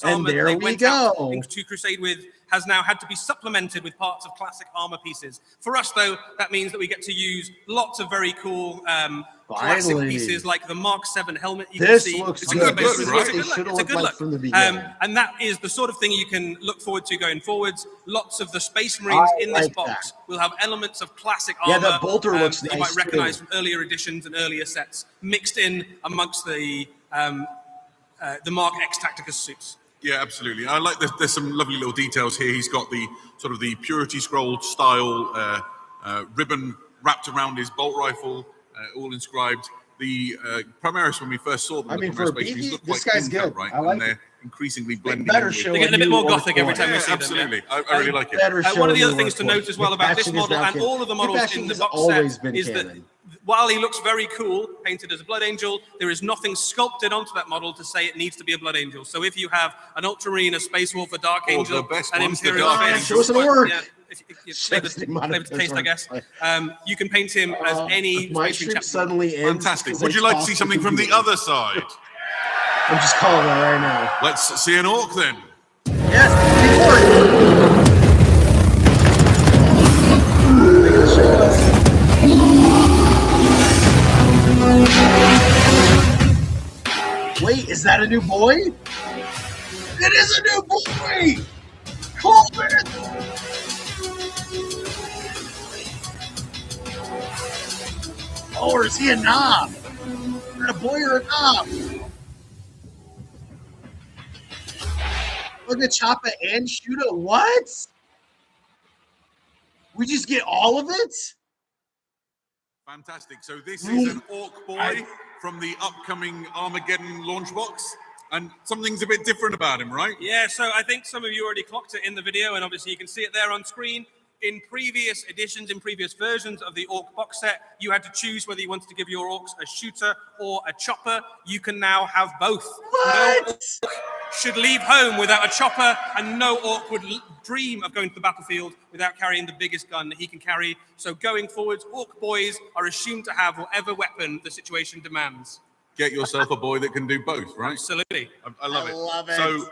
And there we go. To Crusade with has now had to be supplemented with parts of classic armor pieces. For us, though, that means that we get to use lots of very cool classic pieces like the Mark 7 helmet. You can see looks it's good. It's a good look. From the beginning. And that is the sort of thing you can look forward to going forwards. Lots of the Space Marines in this box will have elements of classic armor. Yeah, that bolter looks that nice you might recognize too. from earlier editions and earlier sets, mixed in amongst the Mark X Tacticus suits. Yeah, absolutely. I like there's some lovely little details here. He's got the sort of the Purity Scroll style ribbon wrapped around his bolt rifle, all inscribed. The Primaris, when we first saw them, for a BB, this guy's good. Right? I like and they're increasingly blending. They're getting a bit more gothic every time we see them. Absolutely. I really like it. One of the other things to note as well about this model and all of the models in the box set is that while he looks very cool, painted as a Blood Angel, there is nothing sculpted onto that model to say it needs to be a Blood Angel. So if you have an Ultramarine, a Space Wolf, a Dark Angel, an Imperial Face, show us the work. Flavor to taste, I guess. You can paint him as any my trip suddenly ends. Fantastic. Would you like to see something from the other side? I'm just calling it right now. Let's see an orc then. Yes, wait, is that a new boy? It is a new boy! Colbert! Oh, or is he a knob? Is it a boy or a knob? Look at Choppa and Shuda. What? We just get all of it? Fantastic. So this is an orc boy from the upcoming Armageddon launch box. And something's a bit different about him, right? Yeah, so I think some of you already clocked it in the video, and obviously you can see it there on screen. In previous editions, in previous versions of the Orc box set, you had to choose whether you wanted to give your Orcs a shooter or a chopper. You can now have both. What? No Orc should leave home without a chopper, and no Orc would dream of going to the battlefield without carrying the biggest gun that he can carry. So going forwards, Orc boys are assumed to have whatever weapon the situation demands. Get yourself a boy that can do both, right? Absolutely. I love it. love it. So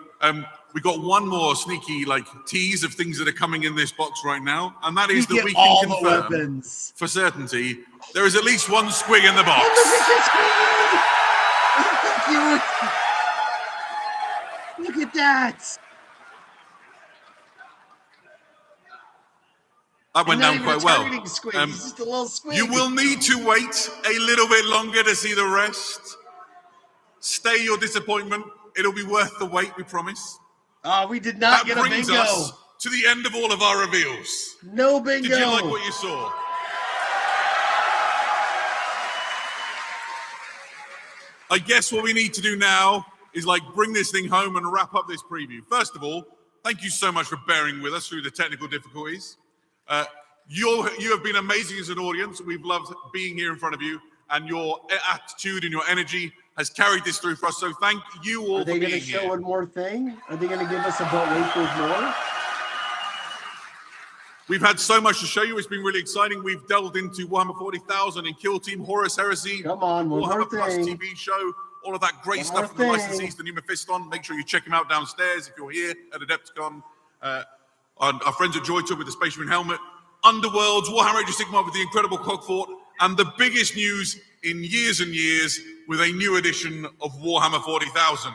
we got one more sneaky tease of things that are coming in this box right now, and that is that we can confirm for certainty there is at least one squig in the box. Look at that. That went down quite well. Just a little squig. You will need to wait a little bit longer to see the rest. Stay your disappointment. It'll be worth the wait, we promise. We did not get a bingo. That brings us to the end of all of our reveals. No bingo. Did you like what you saw? I guess what we need to do now is bring this thing home and wrap up this preview. First of all, thank you so much for bearing with us through the technical difficulties. You have been amazing as an audience. We've loved being here in front of you, and your attitude and your energy has carried this through for us. So thank you all for being here. Are they going to show one more thing? Are they going to give us a but wait, there's more? We've had so much to show you. It's been really exciting. We've delved into Warhammer 40,000 and Kill Team, Horus Heresy, come on, Warhammer Plus TV show, all of that great stuff from the licensees, the new Mephiston. Make sure you check him out downstairs if you're here at Adepticon. Our friends at Joy Tour with the Space Marine helmet, Underworlds, Warhammer Age of Sigmar with the incredible Cogfort, and the biggest news in years and years with a new edition of Warhammer 40,000.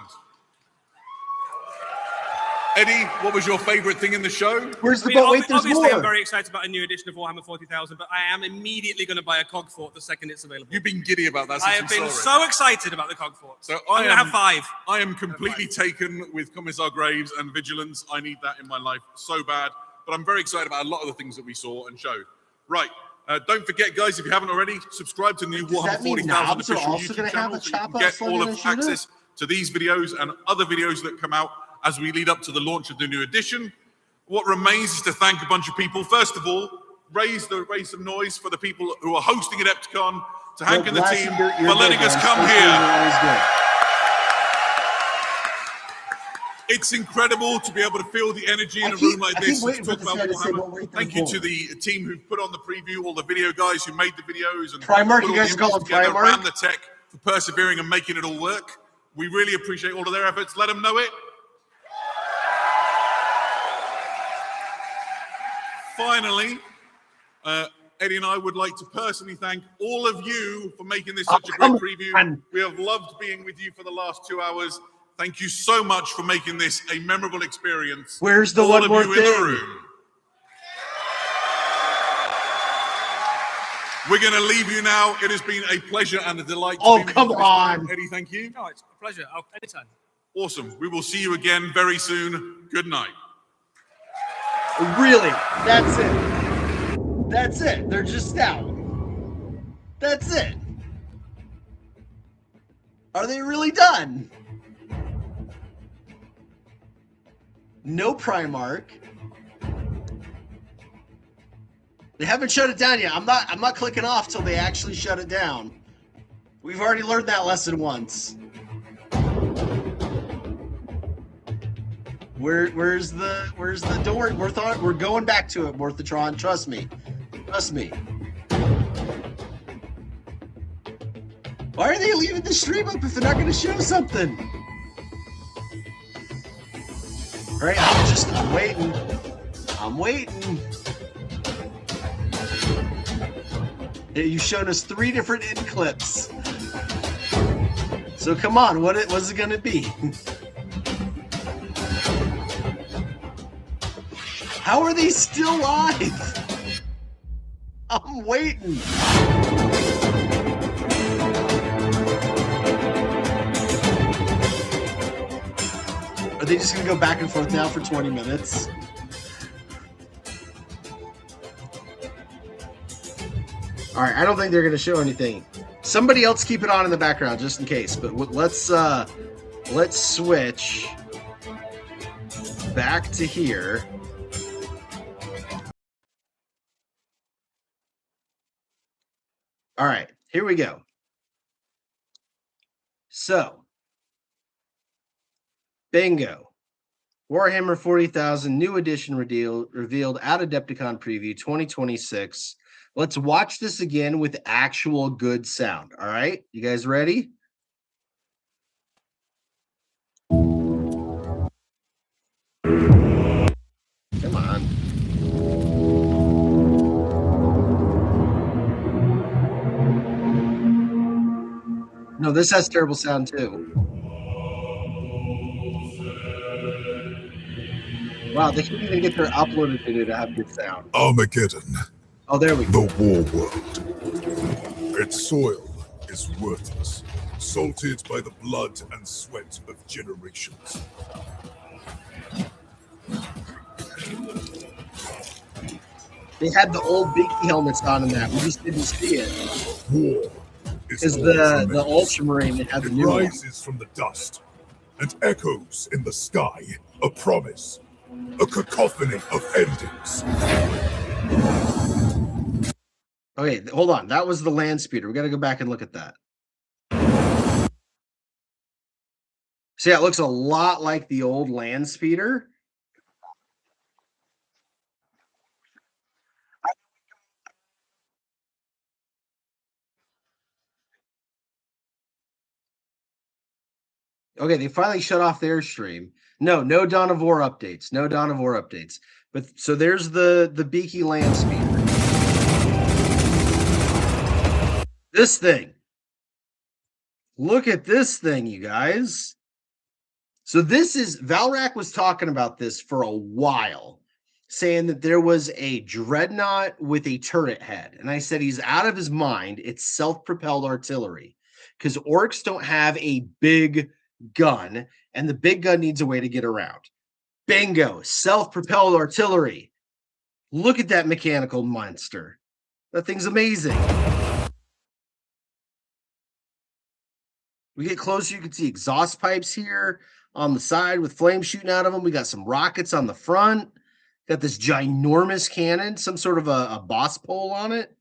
Eddie, what was your favorite thing in the show? Where's the boat? Wait, there's obviously, more. I'm very excited about a new edition of Warhammer 40,000, but I am immediately going to buy a Cogfort the second it's available. You've been giddy about that since I have been so excited about the Cogfort. So I'm going to have 5. I am completely taken with Commissar Graves and Vigilance. I need that in my life so bad. But I'm very excited about a lot of the things that we saw and showed. Right. Don't forget, guys, if you haven't already, subscribe to the new Warhammer 40,000 official YouTube channel so you can get all of access to these videos and other videos that come out as we lead up to the launch of the new edition. What remains is to thank a bunch of people. First of all, raise some noise for the people who are hosting Adepticon, to Hank and the team for letting us come here. It's incredible to be able to feel the energy in a room like this to talk about Warhammer. Thank you to the team who put on the preview, all the video guys who made the videos and Primark, you guys call it Primark? Ran the tech for persevering and making it all work. We really appreciate all of their efforts. Let them know it. Finally, Eddie and I would like to personally thank all of you for making this such a great preview. We have loved being with you for the last 2 hours. Thank you so much for making this a memorable experience. Where's the one more thing? In the room. We're going to leave you now. It has been a pleasure and a delight. Come on. Eddie, thank you. No, it's a pleasure. Anytime. Awesome. We will see you again very soon. Good night. Really? That's it. That's it. They're just out. That's it. Are they really done? No Primark. They haven't shut it down yet. I'm not clicking off till they actually shut it down. We've already learned that lesson once. Where's the door? We're going back to it, Morthatron. Trust me. Trust me. Why are they leaving the stream up if they're not going to show something? All right, I'm waiting. I'm waiting. You've shown us 3 different end clips. So come on, what's it going to be? How are they still live? I'm waiting. Are they just going to go back and forth now for 20 minutes? All right, I don't think they're going to show anything. Somebody else keep it on in the background just in case. But let's switch back to here. All right, here we go. So, bingo. Warhammer 40,000 new edition revealed at Adepticon preview 2026. Let's watch this again with actual good sound. All right, you guys ready? Come on. No, this has terrible sound too. Wow, they can't even get their uploaded video to have good sound. Armageddon. Oh, there we go. The war world. Its soil is worthless, salted by the blood and sweat of generations. They had the old Binky helmets on in that. We just didn't see it. War Because the Ultramarine had the new one. It rises from the dust and echoes in the sky. A promise. A cacophony of endings. Okay, hold on. That was the land speeder. We got to go back and look at that. See, it looks a lot like the old land speeder. Okay, they finally shut off their stream. No Dawn of War updates. No Dawn of War updates. But so there's the beaky land speeder. This thing. Look at this thing, you guys. So this is Valrak was talking about this for a while, saying that there was a dreadnought with a turret head. And I said he's out of his mind. It's self-propelled artillery because orcs don't have a big gun, and the big gun needs a way to get around. Bingo, self-propelled artillery. Look at that mechanical monster. That thing's amazing. We get closer, you can see exhaust pipes here on the side with flames shooting out of them. We got some rockets on the front. Got this ginormous cannon, some sort of a boss pole on it.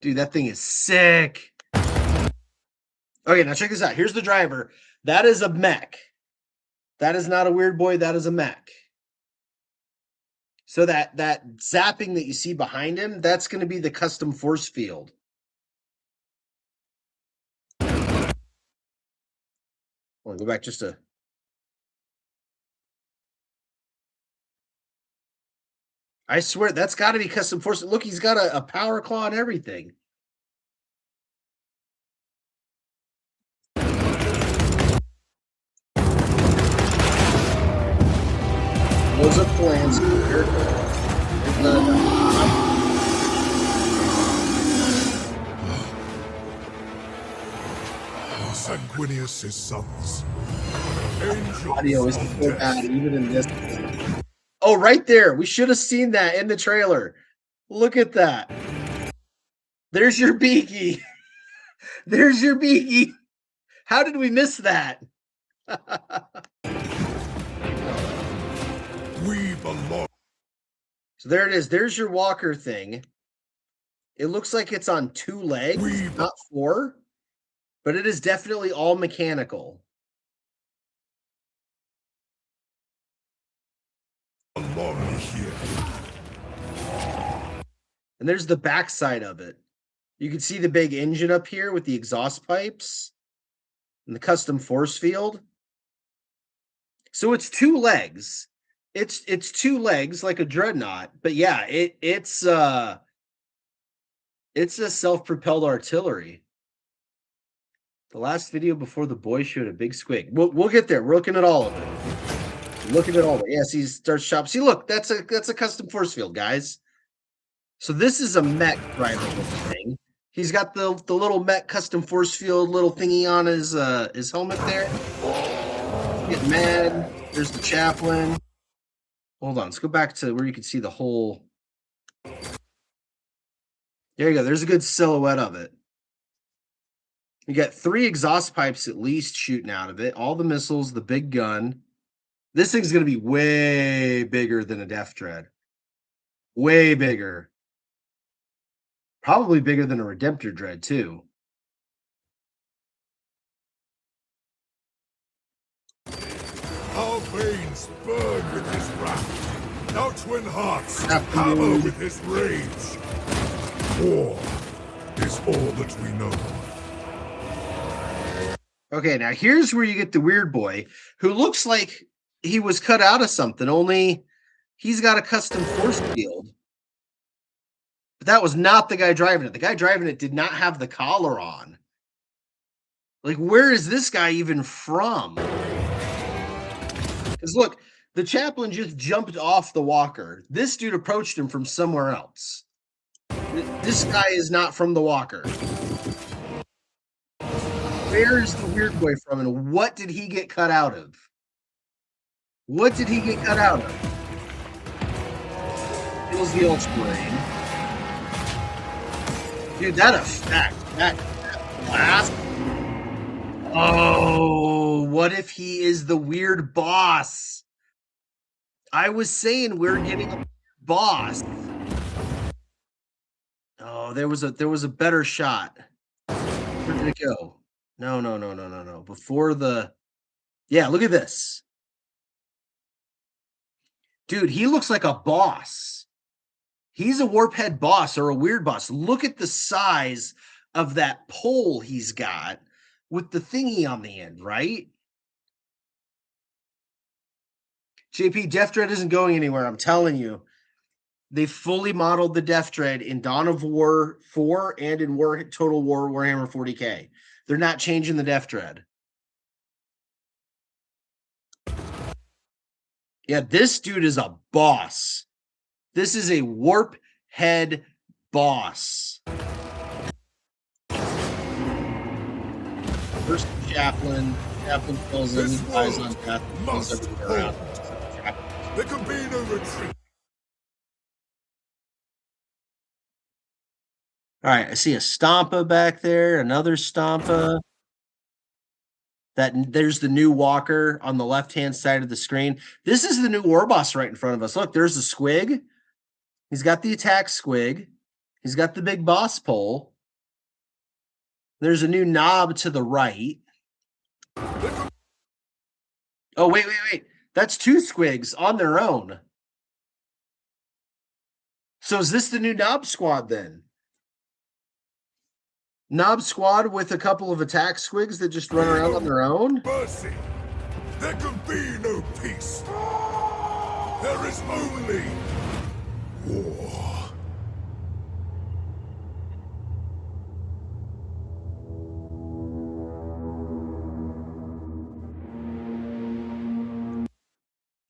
Dude, that thing is sick. Okay, now check this out. Here's the driver. That is a mech. That is not a weird boy. That is a mech. So that zapping that you see behind him, that's going to be the custom force field. I'll go back just a... I swear, that's got to be custom force. Look, he's got a power claw and everything. Blows up the land speeder. Sanguinius' sons. Audio is so bad, even in this. Oh, right there. We should have seen that in the trailer. Look at that. There's your beaky. There's your beaky. How did we miss that? We belong. So there it is. There's your walker thing. It looks like it's on 2 legs, not 4, but it is definitely all mechanical. Belong here. And there's the backside of it. You can see the big engine up here with the exhaust pipes and the custom force field. So it's 2 legs. It's 2 legs like a dreadnought, but yeah, it's a self-propelled artillery. The last video before the boy showed a big squig. We'll get there. We're looking at all of it. Looking at all of it. Yes, he starts shop. See, look, that's a custom force field, guys. So this is a mech driver thing. He's got the little mech custom force field little thingy on his helmet there. Get mad. There's the chaplain. Hold on. Let's go back to where you can see the whole. There you go. There's a good silhouette of it. You got 3 exhaust pipes at least shooting out of it. All the missiles, the big gun. This thing's going to be way bigger than a Death Dread. Way bigger. Probably bigger than a Redemptor Dread, too. Our veins burn with his wrath. Our twin hearts hammer with his rage. War is all that we know. Okay, now here's where you get the weird boy, who looks like he was cut out of something, only he's got a custom force field. But that was not the guy driving it. The guy driving it did not have the collar on. Like, where is this guy even from? Because look, the chaplain just jumped off the walker. This dude approached him from somewhere else. This guy is not from the walker. Where is the weird boy from, and what did he get cut out of? What did he get cut out of? Feels the Ultramarine. Dude, that effect, that blast. Oh, what if he is the weird boss? I was saying we're getting a boss. Oh, there was a better shot. Where did it go? No. Before the... Yeah, look at this. Dude, he looks like a boss. He's a Warphead boss or a weird boss. Look at the size of that pole he's got with the thingy on the end, right? JP, Death Dread isn't going anywhere, I'm telling you. They fully modeled the Death Dread in Dawn of War 4 and in Total War Warhammer 40K. They're not changing the Death Dread. Yeah, this dude is a boss. This is a warp head boss. First chaplain. Chaplain fills in, eyes on death, fills everything around. There can be no retreat. All right, I see a Stompa back there, another Stompa. There's the new walker on the left-hand side of the screen. This is the new war boss right in front of us. Look, there's the squig. He's got the attack squig. He's got the big boss pole. There's a new knob to the right. Oh, wait. That's two squigs on their own. So is this the new knob squad then? Knob squad with a couple of attack squigs that just run around on their own? Mercy. There can be no peace. There is only war.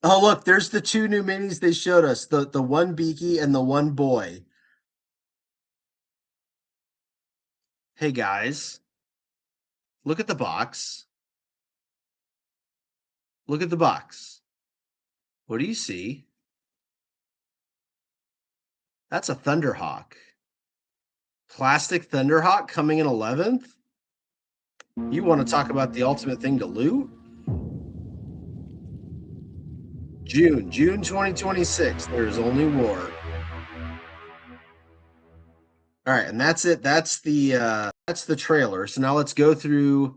Oh, look, there's the two new minis they showed us. The one Beaky and the one boy. Hey, guys. Look at the box. Look at the box. What do you see? That's a Thunderhawk. Plastic Thunderhawk coming in 11th? You want to talk about the ultimate thing to loot? June 2026. There's only war. All right, and that's it. That's the trailer. So now let's go through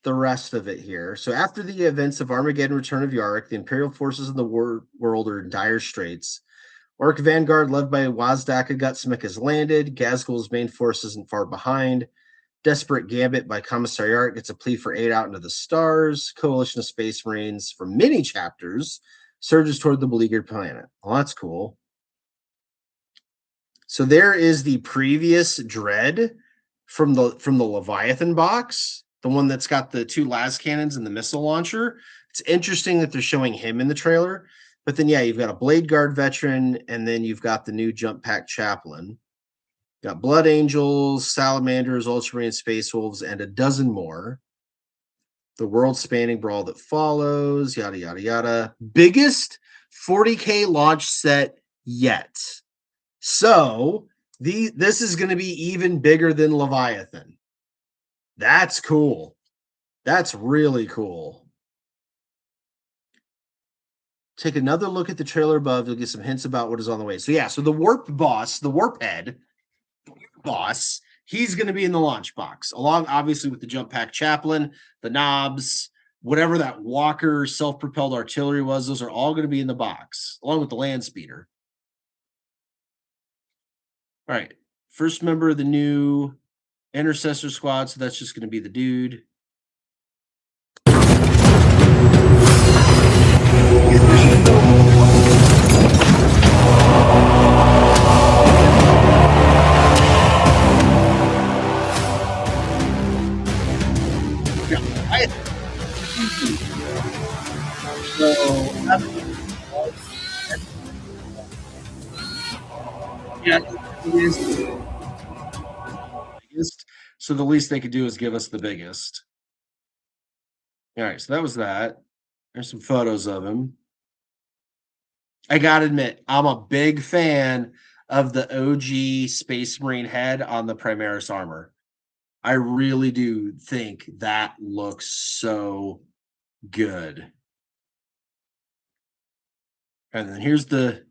the rest of it here. So after the events of Armageddon, Return of Yarrick, the Imperial forces in the world are in dire straits. Orc Vanguard, led by Wazdaka Gutsmith, has landed. Gazgul's main force isn't far behind. Desperate Gambit by Commissar Yarrick gets a plea for aid out into the stars. Coalition of Space Marines from many chapters surges toward the beleaguered planet. Well, that's cool. So there is the previous Dread from the Leviathan box, the one that's got the two las cannons and the missile launcher. It's interesting that they're showing him in the trailer. But then, yeah, you've got a Blade Guard veteran, and then you've got the new Jump Pack Chaplain. Got Blood Angels, Salamanders, Ultramarine Space Wolves, and a dozen more. The world-spanning brawl that follows, yada, yada, yada. Biggest 40K launch set yet. So this is going to be even bigger than Leviathan. That's cool. That's really cool. Take another look at the trailer above. You'll get some hints about what is on the way. So yeah, so the warp boss, the warp head, boss. He's going to be in the launch box, along obviously with the jump pack chaplain, the knobs, whatever that walker self-propelled artillery was. Those are all going to be in the box, along with the land speeder. All right, first member of the new intercessor squad, so that's just going to be the dude. So the least they could do is give us the biggest. All right, so that was that. There's some photos of him. I gotta admit, I'm a big fan of the OG Space Marine head on the Primaris armor. I really do think that looks so good. And then here's the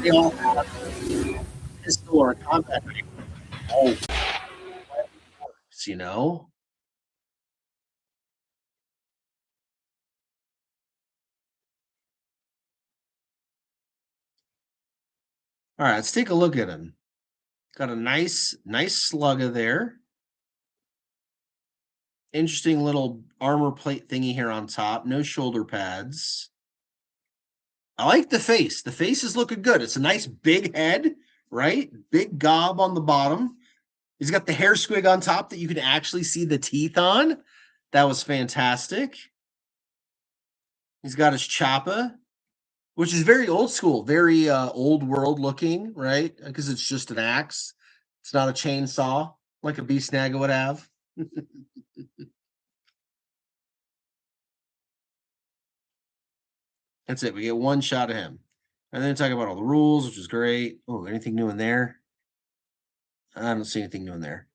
they all have pistol or combat. Oh, you know. All right, let's take a look at him. Got a nice slugger there. Interesting little armor plate thingy here on top. No shoulder pads. I like the face. The face is looking good. It's a nice big head, right? Big gob on the bottom. He's got the hair squig on top that you can actually see the teeth on. That was fantastic. He's got his choppa, which is very old school, very old world looking, right? Because it's just an axe. It's not a chainsaw like a beast snagger would have. That's it. We get one shot of him. And then talk about all the rules, which is great. Oh, anything new in there? I don't see anything new in there.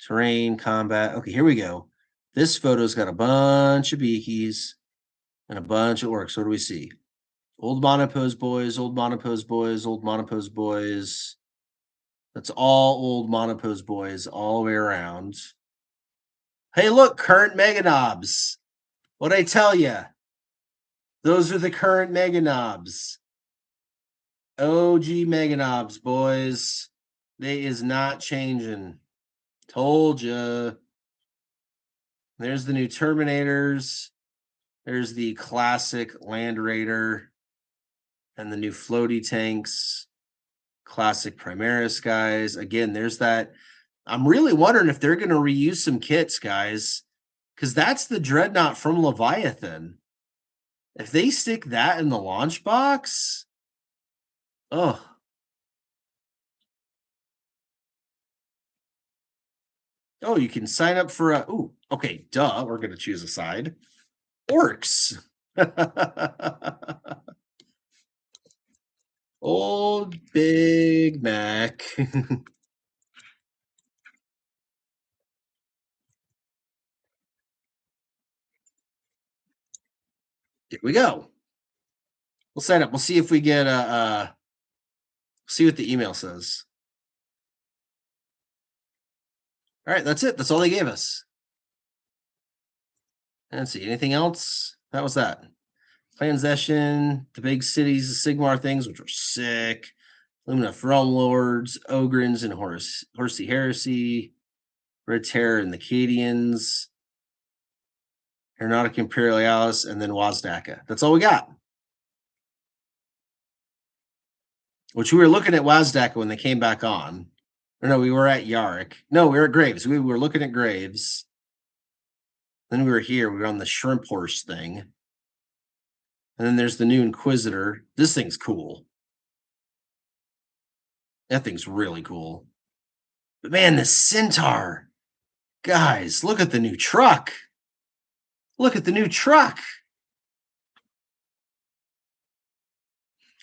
Terrain, combat. Okay, here we go. This photo's got a bunch of beakies and a bunch of orcs. What do we see? Old monopose boys, old monopose boys, old monopose boys. That's all old monopose boys all the way around. Hey, look, current mega knobs. What'd I tell you? Those are the current mega knobs. OG mega knobs, boys. They is not changing. Told ya. There's the new Terminators. There's the classic Land Raider. And the new floaty tanks. Classic Primaris guys. Again, there's that. I'm really wondering if they're going to reuse some kits, guys. Because that's the Dreadnought from Leviathan. If they stick that in the launch box, oh. Oh, you can sign up for a, ooh, okay, duh, we're going to choose a side. Orcs. Old Big Mac. Here we go. We'll sign up. We'll see if we get see what the email says. All right, that's it. That's all they gave us. Let's see. Anything else? That was that. Planzession, the big cities, the Sigmar things, which were sick. Lumina Realm Lords, Ogrins, and Horus Heresy. Red Terror and the Cadians. Aeronautica Imperialis, and then Wazdaka. That's all we got. Which we were looking at Wazdaka when they came back on. Or no, we were at Yarrick. No, we were at Graves. We were looking at Graves. Then we were here. We were on the Shrimp Horse thing. And then there's the new Inquisitor. This thing's cool. That thing's really cool. But man, the Centaur. Guys, look at the new truck. Look at the new truck.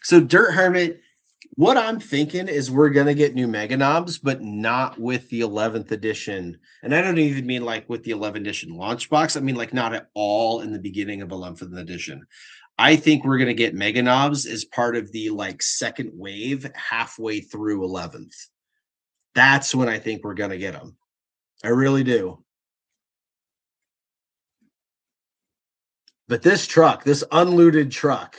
So Dirt Hermit, what I'm thinking is we're going to get new Mega Knobs, but not with the 11th edition. And I don't even mean like with the 11th edition launch box. I mean like not at all in the beginning of 11th edition. I think we're going to get Mega Knobs as part of the like second wave halfway through 11th. That's when I think we're going to get them. I really do. But this truck, this unlooted truck.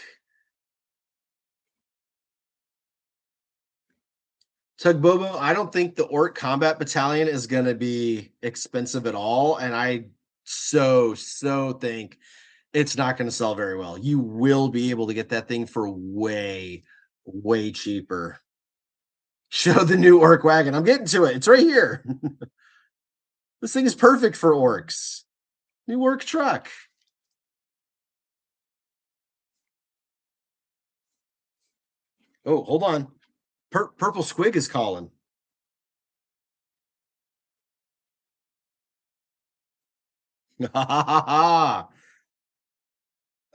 Tug Bobo, I don't think the Orc Combat Battalion is going to be expensive at all. And I so think it's not going to sell very well. You will be able to get that thing for way cheaper. Show the new Orc wagon. I'm getting to it. It's right here. This thing is perfect for orcs. New Orc truck. Oh, hold on. Purple Squig is calling.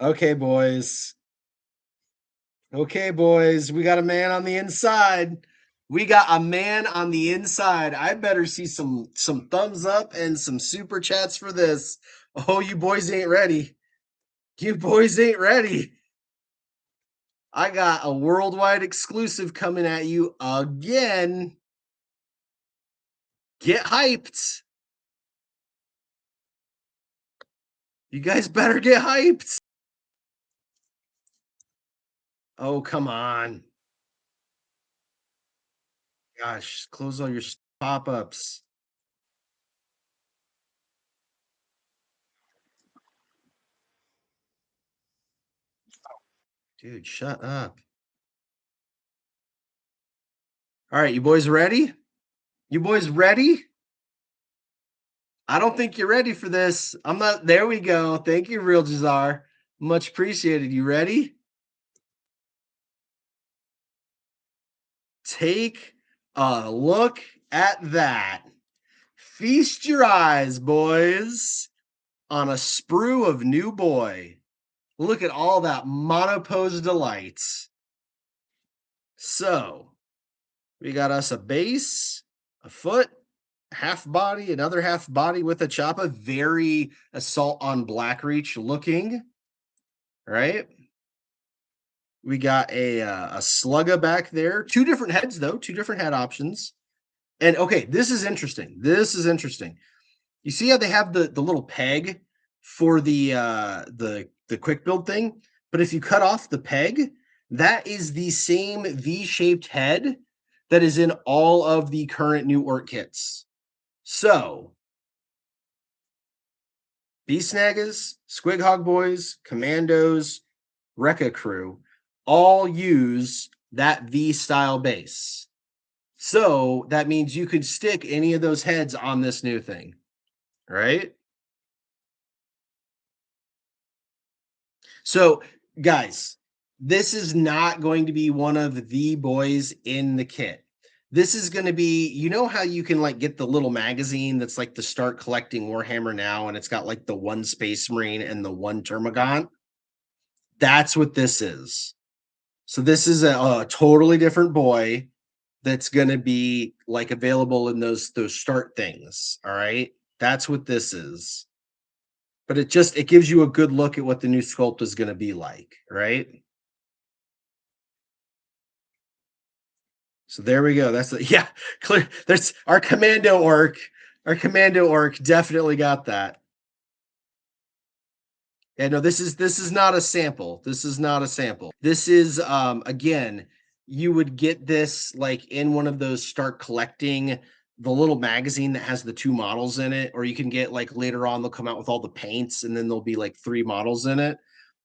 Okay, boys. Okay, boys. We got a man on the inside. We got a man on the inside. I better see some thumbs up and some super chats for this. Oh, you boys ain't ready. You boys ain't ready. I got a worldwide exclusive coming at you again. Get hyped. You guys better get hyped. Oh, come on. Gosh, close all your pop-ups. Dude, shut up. All right, you boys ready? You boys ready? I don't think you're ready for this. I'm not. There we go. Thank you, Real Jazar. Much appreciated. You ready? Take a look at that. Feast your eyes, boys, on a sprue of new boy. Look at all that monopose delights. So, we got us a base, a foot, half body, another half body with a choppa. Very Assault on Blackreach looking, right? We got a slugga back there. Two different heads, though. Two different head options. And, okay, this is interesting. This is interesting. You see how they have the little peg for the quick build thing? But if you cut off the peg, that is the same V-shaped head that is in all of the current new Orc kits. So, Beast Snaggers, Squighog Boys, Commandos, Rekka Crew all use that V-style base. So, that means you could stick any of those heads on this new thing, right? So, guys, this is not going to be one of the boys in the kit. This is going to be, you know how you can like get the little magazine that's like the Start Collecting Warhammer Now, and it's got like the one Space Marine and the one Termagant? That's what this is. So this is a totally different boy that's going to be like available in those start things. All right. That's what this is. But it gives you a good look at what the new sculpt is going to be like. Right. So there we go. That's yeah, clear. There's our commando orc. Our commando orc definitely got that. Yeah, no, this is not a sample. This is not a sample. This is again, you would get this like in one of those Start Collecting, the little magazine that has the two models in it, or you can get like later on they'll come out with all the paints and then there'll be like 3 models in it.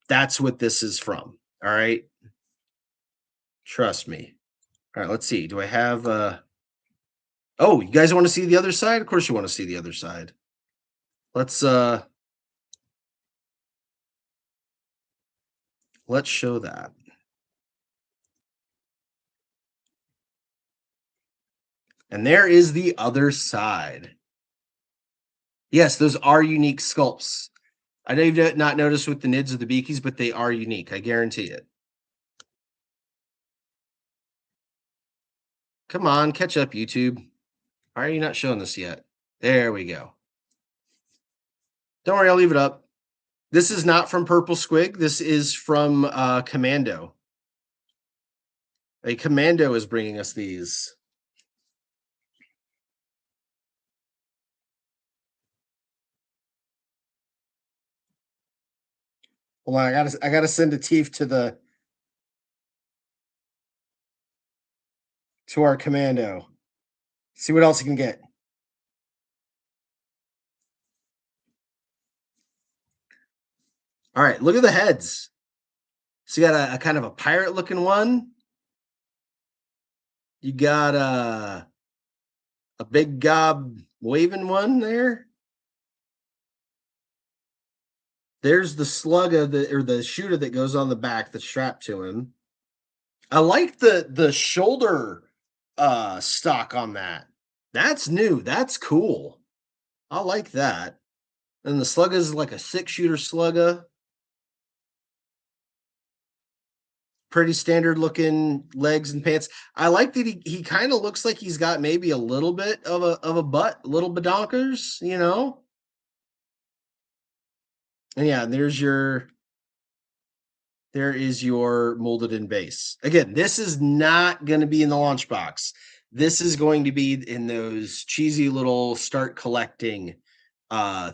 That's what this is from. All right. Trust me. All right, let's see. Do I have oh, you guys want to see the other side? Of course you want to see the other side. Let's show that. And there is the other side. Yes, those are unique sculpts. I know you've not noticed with the NIDs or the Beakies, but they are unique. I guarantee it. Come on, catch up, YouTube. Why are you not showing this yet? There we go. Don't worry, I'll leave it up. This is not from Purple Squig. This is from Commando. A Commando is bringing us these. Hold on, I gotta send a Teef to our Commando. See what else he can get. All right, look at the heads. So you got a kind of a pirate looking one. You got a big gob waving one there. There's the slugger or the shooter that goes on the back that's strapped to him. I like the shoulder stock on that. That's new. That's cool. I like that. And the slugger is like a 6-shooter slugger. Pretty standard looking legs and pants. I like that he kind of looks like he's got maybe a little bit of a butt, a little badonkers, you know. And yeah, there is your molded in base. Again, this is not going to be in the launch box. This is going to be in those cheesy little start collecting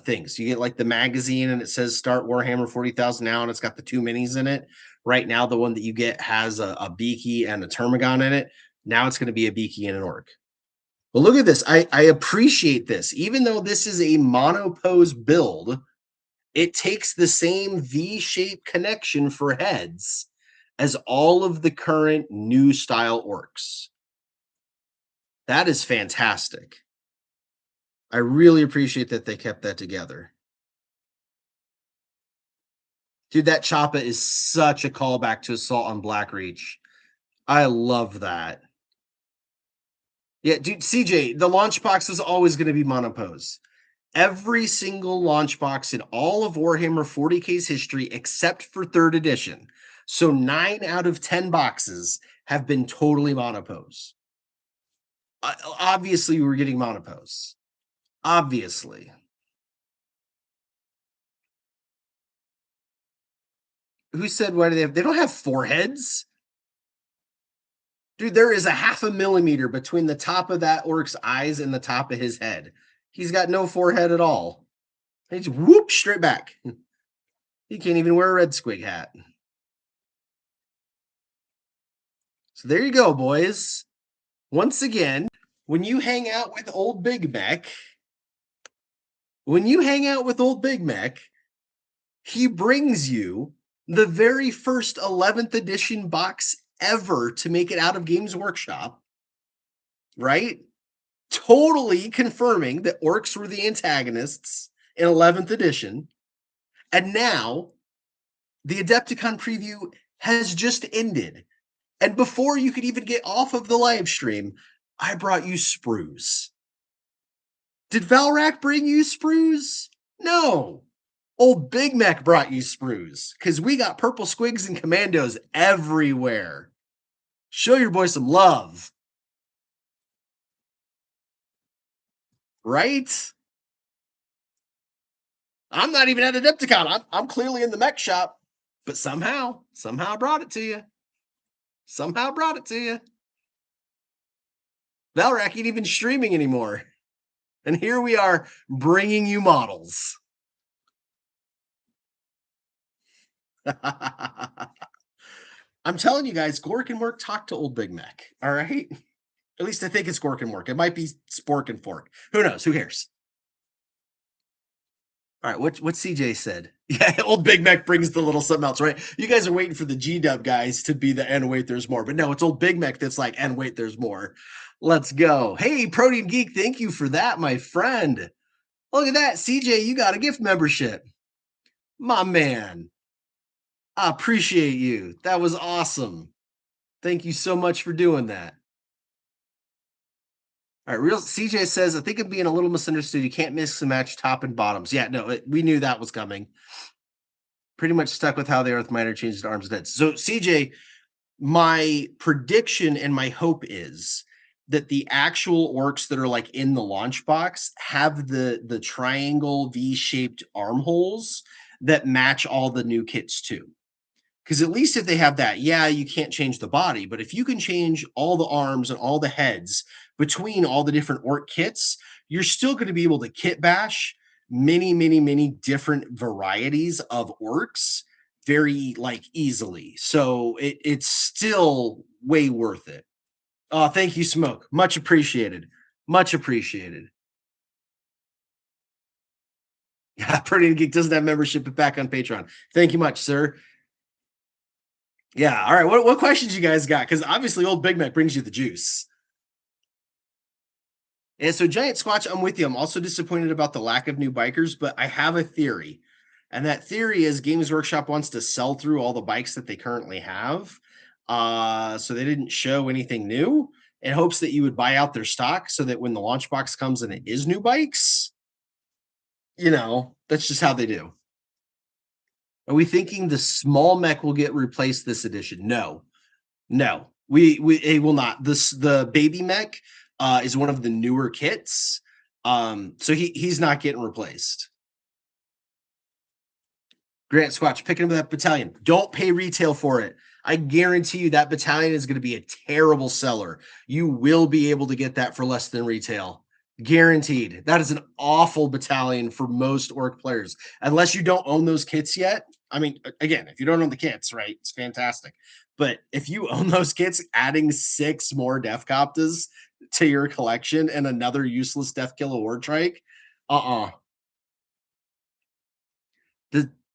things. You get like the magazine and it says start Warhammer 40,000 now, and it's got the 2 minis in it. Right now, the one that you get has a Beaky and a Termagon in it. Now it's going to be a Beaky and an Orc. But look at this. I appreciate this. Even though this is a monopose build, it takes the same V-shaped connection for heads as all of the current new style orcs. That is fantastic. I really appreciate that they kept that together. Dude, that Choppa is such a callback to Assault on Blackreach. I love that. Yeah, dude, CJ, the launch box was always going to be monopose. Every single launch box in all of Warhammer 40K's history, except for 3rd edition. So 9 out of 10 boxes have been totally monopose. Obviously, we're getting monopose. Obviously. Who said, why do they have? They don't have 4 heads. Dude, there is a 0.5 millimeter between the top of that orc's eyes and the top of his head. He's got no forehead at all. He just whoop straight back. He can't even wear a red squig hat. So there you go, boys. Once again, when you hang out with old Big Mech, he brings you the very first 11th edition box ever to make it out of Games Workshop, right? Totally confirming that orcs were the antagonists in 11th edition. And now the Adepticon preview has just ended. And before you could even get off of the live stream, I brought you sprues. Did Valrak bring you sprues? No. Old Big Mech brought you sprues because we got purple squigs and commandos everywhere. Show your boy some love. Right? I'm not even at Adepticon. I'm clearly in the mech shop, but somehow I brought it to you. Valrak ain't even streaming anymore. And here we are bringing you models. I'm telling you guys, Gork and Mork talk to old Big Mech. All right? At least I think it's Gork and Mork. It might be Spork and Fork. Who knows? Who cares? All right, what CJ said. Yeah, old Big Mech brings the little something else, right? You guys are waiting for the G-Dub guys to be the and wait, there's more. But no, it's old Big Mech that's like, and wait, there's more. Let's go. Hey, Protein Geek, thank you for that, my friend. Look at that. CJ, you got a gift membership. My man. I appreciate you. That was awesome. Thank you so much for doing that. All right, real CJ says, I think I'm being a little misunderstood. You can't mix and match top and bottoms. Yeah, no, we knew that was coming. Pretty much stuck with how they are with minor changes to arms and heads. So CJ, my prediction and my hope is that the actual orcs that are like in the launch box have the triangle V-shaped armholes that match all the new kits too. Because at least if they have that, yeah, you can't change the body, but if you can change all the arms and all the heads between all the different orc kits, you're still going to be able to kit bash many different varieties of orcs very like easily. So it's still way worth it. Oh, thank you, Smoke. Much appreciated. Much appreciated. Yeah, Pretty Geek doesn't have membership, but back on Patreon. Thank you much, sir. Yeah. All right. What questions you guys got? Because obviously, old Big Mac brings you the juice. And so, Giant Squatch, I'm with you. I'm also disappointed about the lack of new bikers, but I have a theory. And that theory is Games Workshop wants to sell through all the bikes that they currently have. So they didn't show anything new in hopes that you would buy out their stock so that when the launch box comes and it is new bikes, that's just how they do. Are we thinking the small mech will get replaced this edition? No, it will not. The baby mech is one of the newer kits, so he's not getting replaced. Grant Squatch, picking up that battalion. Don't pay retail for it. I guarantee you that battalion is going to be a terrible seller. You will be able to get that for less than retail. Guaranteed. That is an awful battalion for most orc players. Unless you don't own those kits yet. I mean, again, if you don't own the kits, right, it's fantastic. But if you own those kits, adding 6 more Def Coptas to your collection and another useless Def Killer War Trike,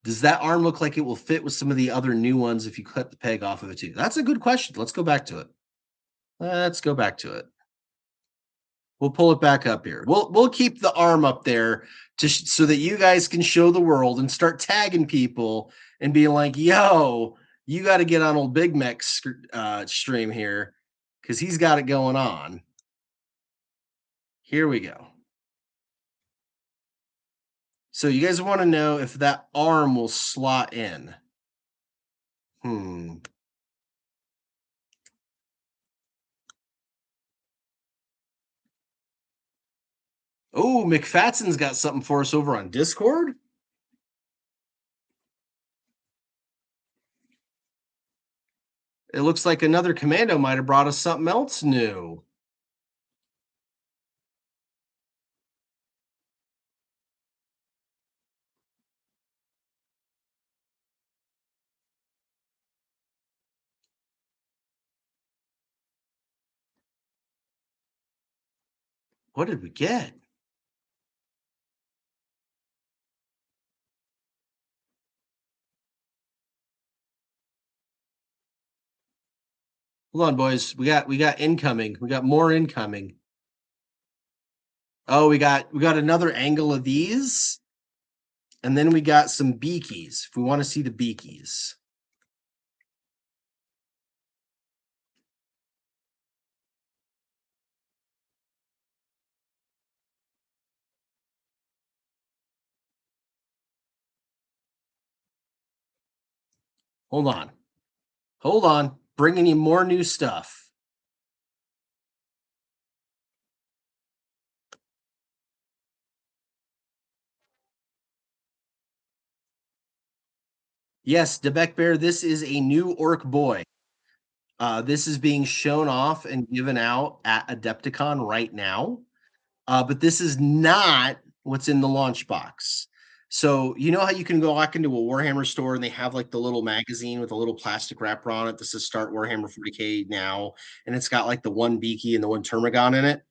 Does that arm look like it will fit with some of the other new ones if you cut the peg off of it too? That's a good question. Let's go back to it. We'll pull it back up here. We'll keep the arm up there so that you guys can show the world and start tagging people and being like, yo, you got to get on old Big Mac's stream here because he's got it going on. Here we go. So you guys want to know if that arm will slot in. Oh, McFatson's got something for us over on Discord. It looks like another commando might have brought us something else new. What did we get? Hold on, boys. We got incoming. We got more incoming. Oh, we got another angle of these. And then we got some beakies. If we want to see the beakies. Hold on. Bringing you more new stuff. Yes, Debek Bear, this is a new orc boy. This is being shown off and given out at Adepticon right now. But this is not what's in the launch box. So you know how you can go back into a Warhammer store and they have like the little magazine with a little plastic wrapper on it that says Start Warhammer 40K now, and it's got like the one beaky and the one termagon in it.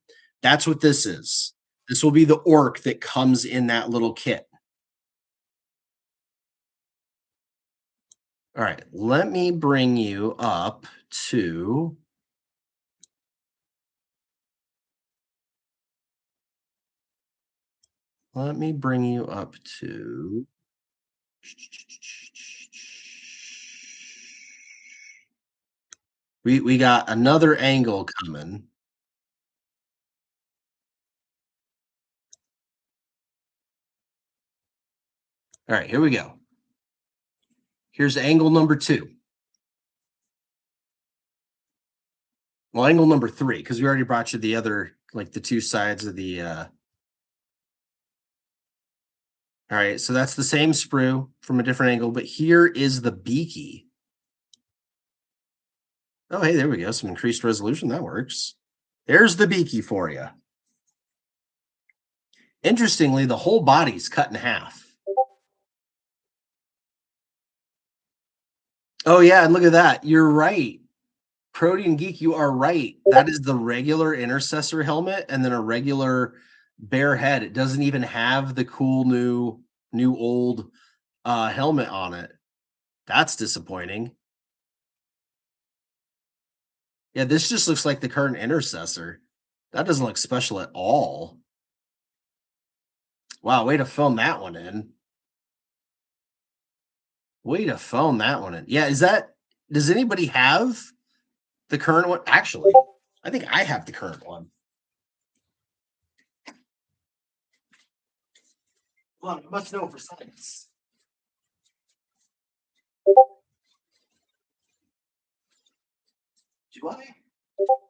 That's what this is. This will be the orc that comes in that little kit. All right, let me bring you up to we got another angle coming. All right, here we go. Here's angle number 2. Well, angle number 3, because we already brought you the other, like the 2 sides of the. All right, so that's the same sprue from a different angle, but here is the beaky. Oh, hey, there we go. Some increased resolution. That works. There's the beaky for you. Interestingly, the whole body's cut in half. Oh, yeah, and look at that. You're right. Protean Geek, you are right. That is the regular Intercessor helmet and then a regular bare head. It doesn't even have the cool new old helmet on it. That's disappointing. Yeah, this just looks like the current Intercessor. That doesn't look special at all. Wow, way to phone that one in. Way to phone that one in. Yeah, does anybody have the current one? Actually, I think I have the current one. Well, I must know for science. Do I?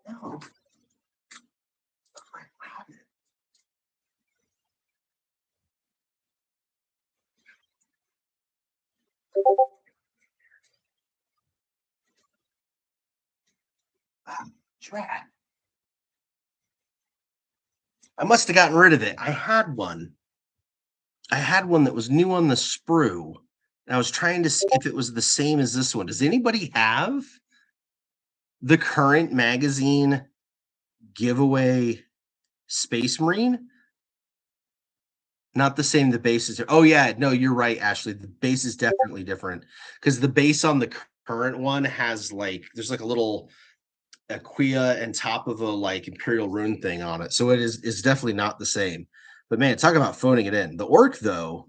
No. Drat. I must have gotten rid of it. I had one. I had one that was new on the sprue. And I was trying to see if it was the same as this one. Does anybody have the current magazine giveaway Space Marine? Not the same. The base is. Oh, yeah. No, you're right, Ashley. The base is definitely different because the base on the current one has there's like a little Aquia and top of a like Imperial rune thing on it. So it's definitely not the same. But man, talk about phoning it in. The orc, though.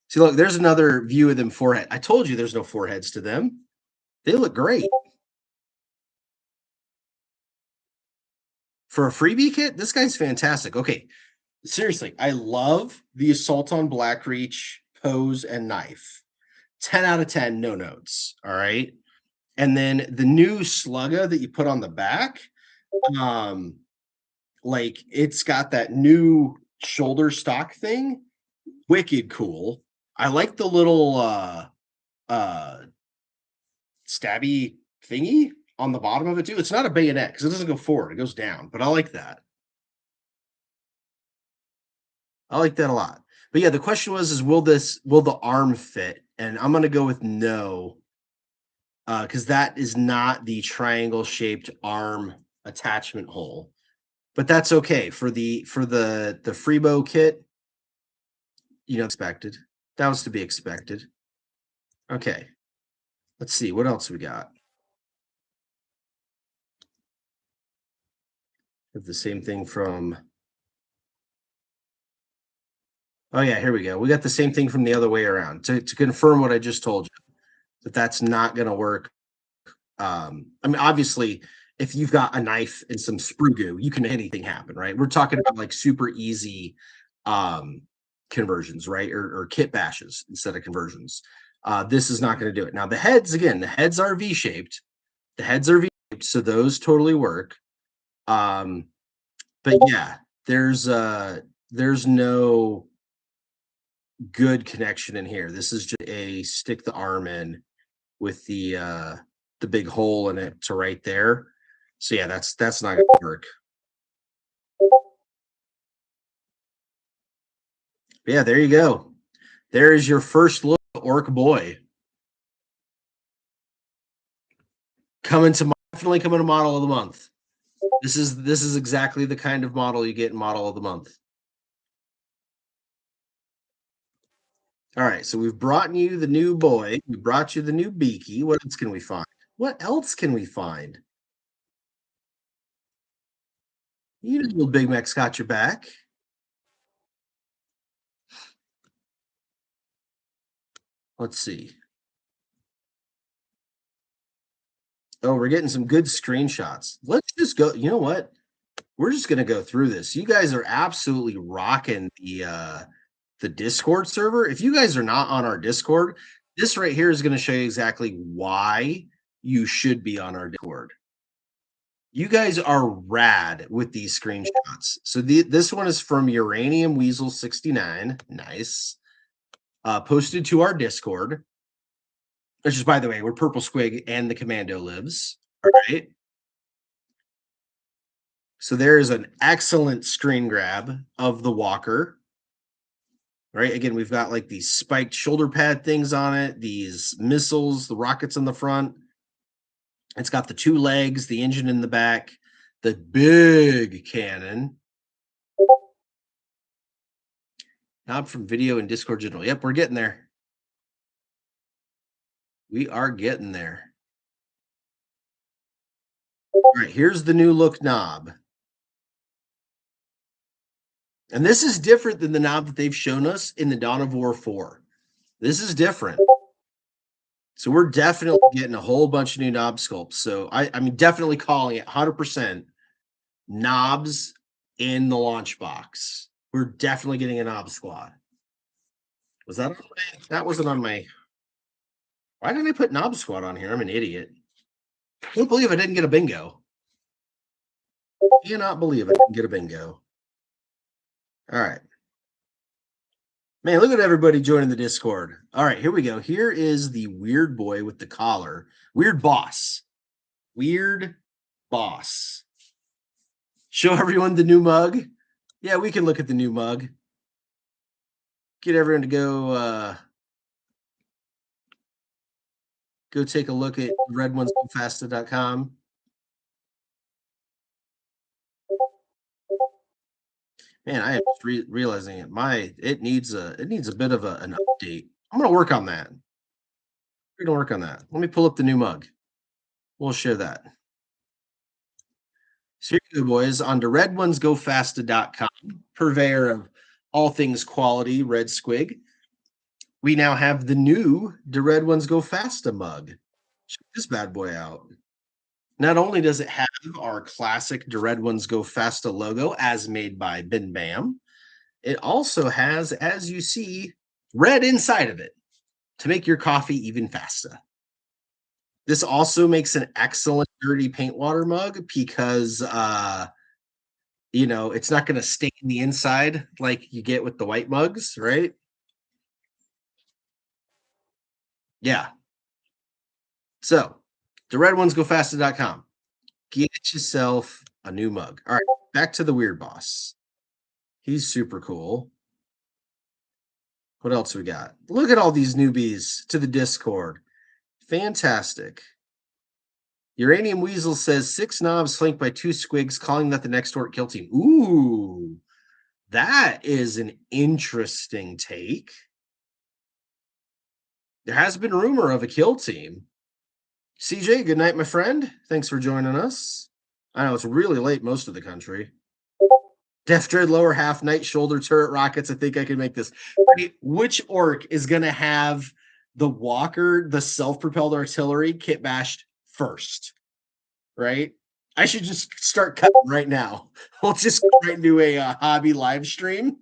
See, look, there's another view of them forehead. I told you there's no foreheads to them. They look great. For a freebie kit, this guy's fantastic. Okay, seriously, I love the Assault on Blackreach pose and knife. 10 out of 10, no notes. All right. And then the new Slugga that you put on the back, it's got that new shoulder stock thing. Wicked cool. I like the little stabby thingy on the bottom of it too. It's not a bayonet because it doesn't go forward, it goes down, but I like that. I like that a lot. But yeah, the question was, will the arm fit? And I'm gonna go with no. Because that is not the triangle-shaped arm attachment hole, but that's okay for the Freebo kit. Expected. That was to be expected. Okay, let's see what else we got. Have the same thing from. Oh yeah, here we go. We got the same thing from the other way around to confirm what I just told you. That's not going to work. I mean, obviously, if you've got a knife and some sprue goo, you can make anything happen, right? We're talking about like super easy conversions, right? Or kit bashes instead of conversions. This is not going to do it. Now, the heads are V-shaped. The heads are V-shaped, so those totally work. But yeah, there's no good connection in here. This is just a stick the arm in with the big hole in it to right there. So yeah, that's not gonna work. But yeah, there you go. There is your first look at Orc Boy. Definitely coming to Model of the Month. This is exactly the kind of model you get in Model of the Month. All right, so we've brought you the new boy. We brought you the new beaky. What else can we find? What else can we find? You know, Big Mac's got your back. Let's see. Oh, we're getting some good screenshots. Let's just go. You know what? We're just going to go through this. You guys are absolutely rocking the the Discord server. If you guys are not on our Discord, this right here is going to show you exactly why you should be on our Discord. You guys are rad with these screenshots. So this one is from Uranium Weasel 69. Nice. Posted to our Discord. Which is, by the way, where Purple Squig and the Commando lives. All right. So there is an excellent screen grab of the Walker. Right. Again, we've got like these spiked shoulder pad things on it, these missiles, the rockets in the front. It's got the 2 legs, the engine in the back, the big cannon. Knob from video and Discord general. Yep, we're getting there. We are getting there. All right, here's the new look knob. And this is different than the knob that they've shown us in the Dawn of War 4. This is different. So we're definitely getting a whole bunch of new knob sculpts. So I mean, definitely calling it 100% knobs in the launch box. We're definitely getting a knob squad. Was that on my, that wasn't on my, why didn't I put knob squad on here? I'm an idiot. I can't believe I didn't get a bingo. I cannot believe I didn't get a bingo. All right. Man, look at everybody joining the Discord. All right, here we go. Here is the weird boy with the collar. Weird boss. Weird boss. Show everyone the new mug. Yeah, we can look at the new mug. Get everyone to go take a look at redonesgofasta.com. Man, I am just realizing it. It needs a bit of an update. I'm gonna work on that. We're gonna work on that. Let me pull up the new mug. We'll share that. So here you go, boys. On to redonesgofasta.com, purveyor of all things quality, Red Squig. We now have the new The Red Ones Go Fasta mug. Check this bad boy out. Not only does it have our classic The Red Ones Go Fasta logo as made by BenBam, it also has, as you see, red inside of it to make your coffee even faster. This also makes an excellent dirty paint water mug because, you know, it's not going to stain the inside like you get with the white mugs, right? Yeah. So, theredonesgofasta.com. Get yourself a new mug. All right, back to the weird boss. He's super cool. What else we got? Look at all these newbies to the Discord. Fantastic. Uranium Weasel says 6 knobs flanked by 2 squigs, calling that the next orc kill team. Ooh, that is an interesting take. There has been rumor of a kill team. CJ, good night, my friend. Thanks for joining us. I know it's really late most of the country. Death Dread lower half, night shoulder, turret rockets. I think I can make this. Which orc is going to have the Walker, the self-propelled artillery kit bashed first? Right? I should just start cutting right now. We'll just go right into a hobby live stream.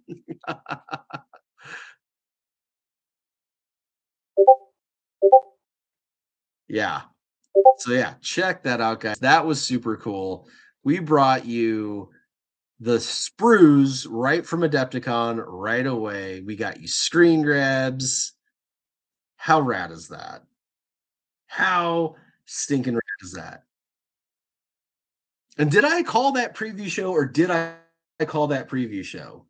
Yeah. So yeah, check that out, guys. That was super cool. We brought you the sprues right from Adepticon right away. We got you screen grabs. How rad is that? How stinking rad is that? And did I call that preview show or did I call that preview show?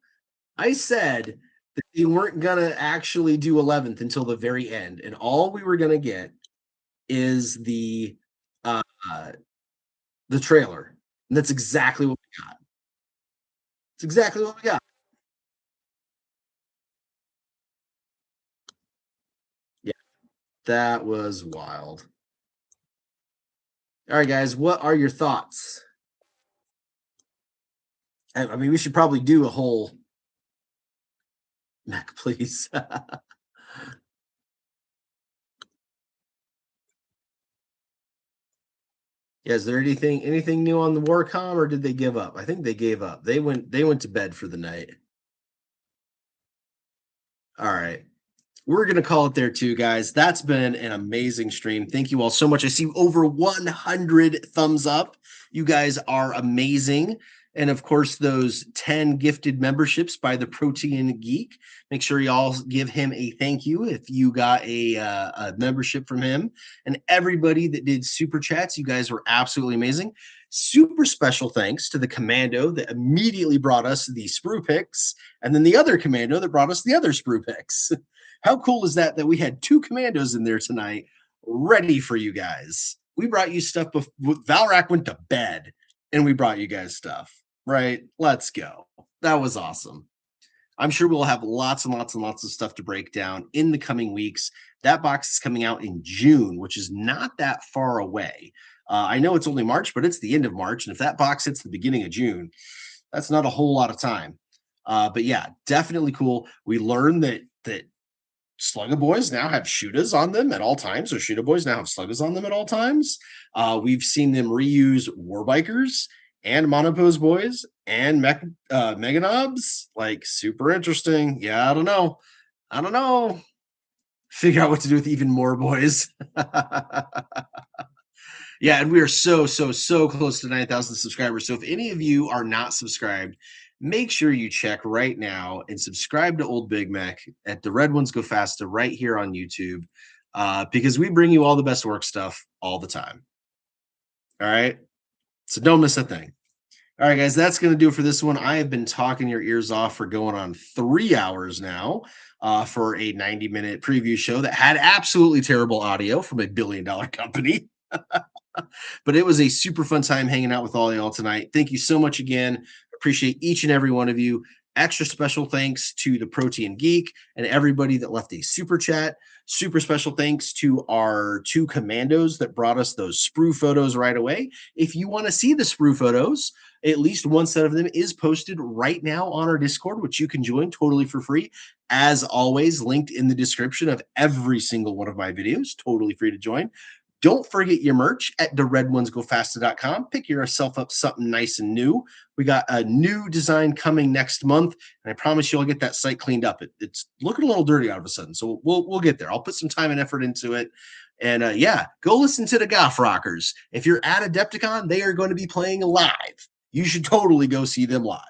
I said that they weren't going to actually do 11th until the very end. And all we were going to get is the trailer. And that's exactly what we got. It's exactly what we got. Yeah, that was wild. All right, guys, what are your thoughts? I mean, we should probably do a whole Mac, please. Yeah, is there anything new on the Warcom, or did they give up? I think they gave up. They went to bed for the night. All right. We're going to call it there too, guys. That's been an amazing stream. Thank you all so much. I see over 100 thumbs up. You guys are amazing. And of course, those 10 gifted memberships by the Protein Geek. Make sure y'all give him a thank you if you got a membership from him. And everybody that did super chats, you guys were absolutely amazing. Super special thanks to the commando that immediately brought us the sprue picks, and then the other commando that brought us the other sprue picks. How cool is that we had two commandos in there tonight ready for you guys? We brought you stuff before Valrak went to bed, and we brought you guys stuff, right? Let's go. That was awesome. I'm sure we'll have lots and lots and lots of stuff to break down in the coming weeks. That box is coming out in June, which is not that far away. I know it's only March, but it's the end of March, and if that box hits the beginning of June, that's not a whole lot of time. But yeah, definitely cool. We learned that Slugga Boys now have Shootas on them at all times, or Shoota Boys now have Sluggas on them at all times. We've seen them reuse Warbikers and Monopose Boys and Meganobs. Like, super interesting. Yeah, I don't know. Figure out what to do with even more boys. Yeah, and we are so close to 9,000 subscribers. So if any of you are not subscribed, make sure you check right now and subscribe to Old Big Mech at The Red Ones Go Faster right here on YouTube, because we bring you all the best work stuff all the time. All right? So don't miss a thing. All right, guys, that's going to do it for this one. I have been talking your ears off for going on 3 hours now for a 90-minute preview show that had absolutely terrible audio from a billion-dollar company. But it was a super fun time hanging out with all y'all tonight. Thank you so much again. Appreciate each and every one of you. Extra special thanks to the Protein Geek and everybody that left a super chat. Super special thanks to our two commandos that brought us those sprue photos right away. If you want to see the sprue photos, at least one set of them is posted right now on our Discord, which you can join totally for free. As always, linked in the description of every single one of my videos. Totally free to join. Don't forget your merch at theredonesgofaster.com. Pick yourself up something nice and new. We got a new design coming next month, and I promise you I'll get that site cleaned up. It's looking a little dirty all of a sudden, so we'll get there. I'll put some time and effort into it. And yeah, go listen to the Goth Rockers. If you're at Adepticon, they are going to be playing live. You should totally go see them live.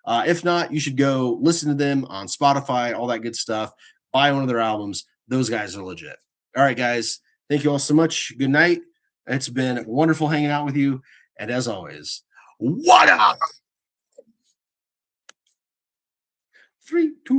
If not, you should go listen to them on Spotify, all that good stuff. Buy one of their albums. Those guys are legit. All right, guys. Thank you all so much. Good night. It's been wonderful hanging out with you. And as always, what up? 3, 2,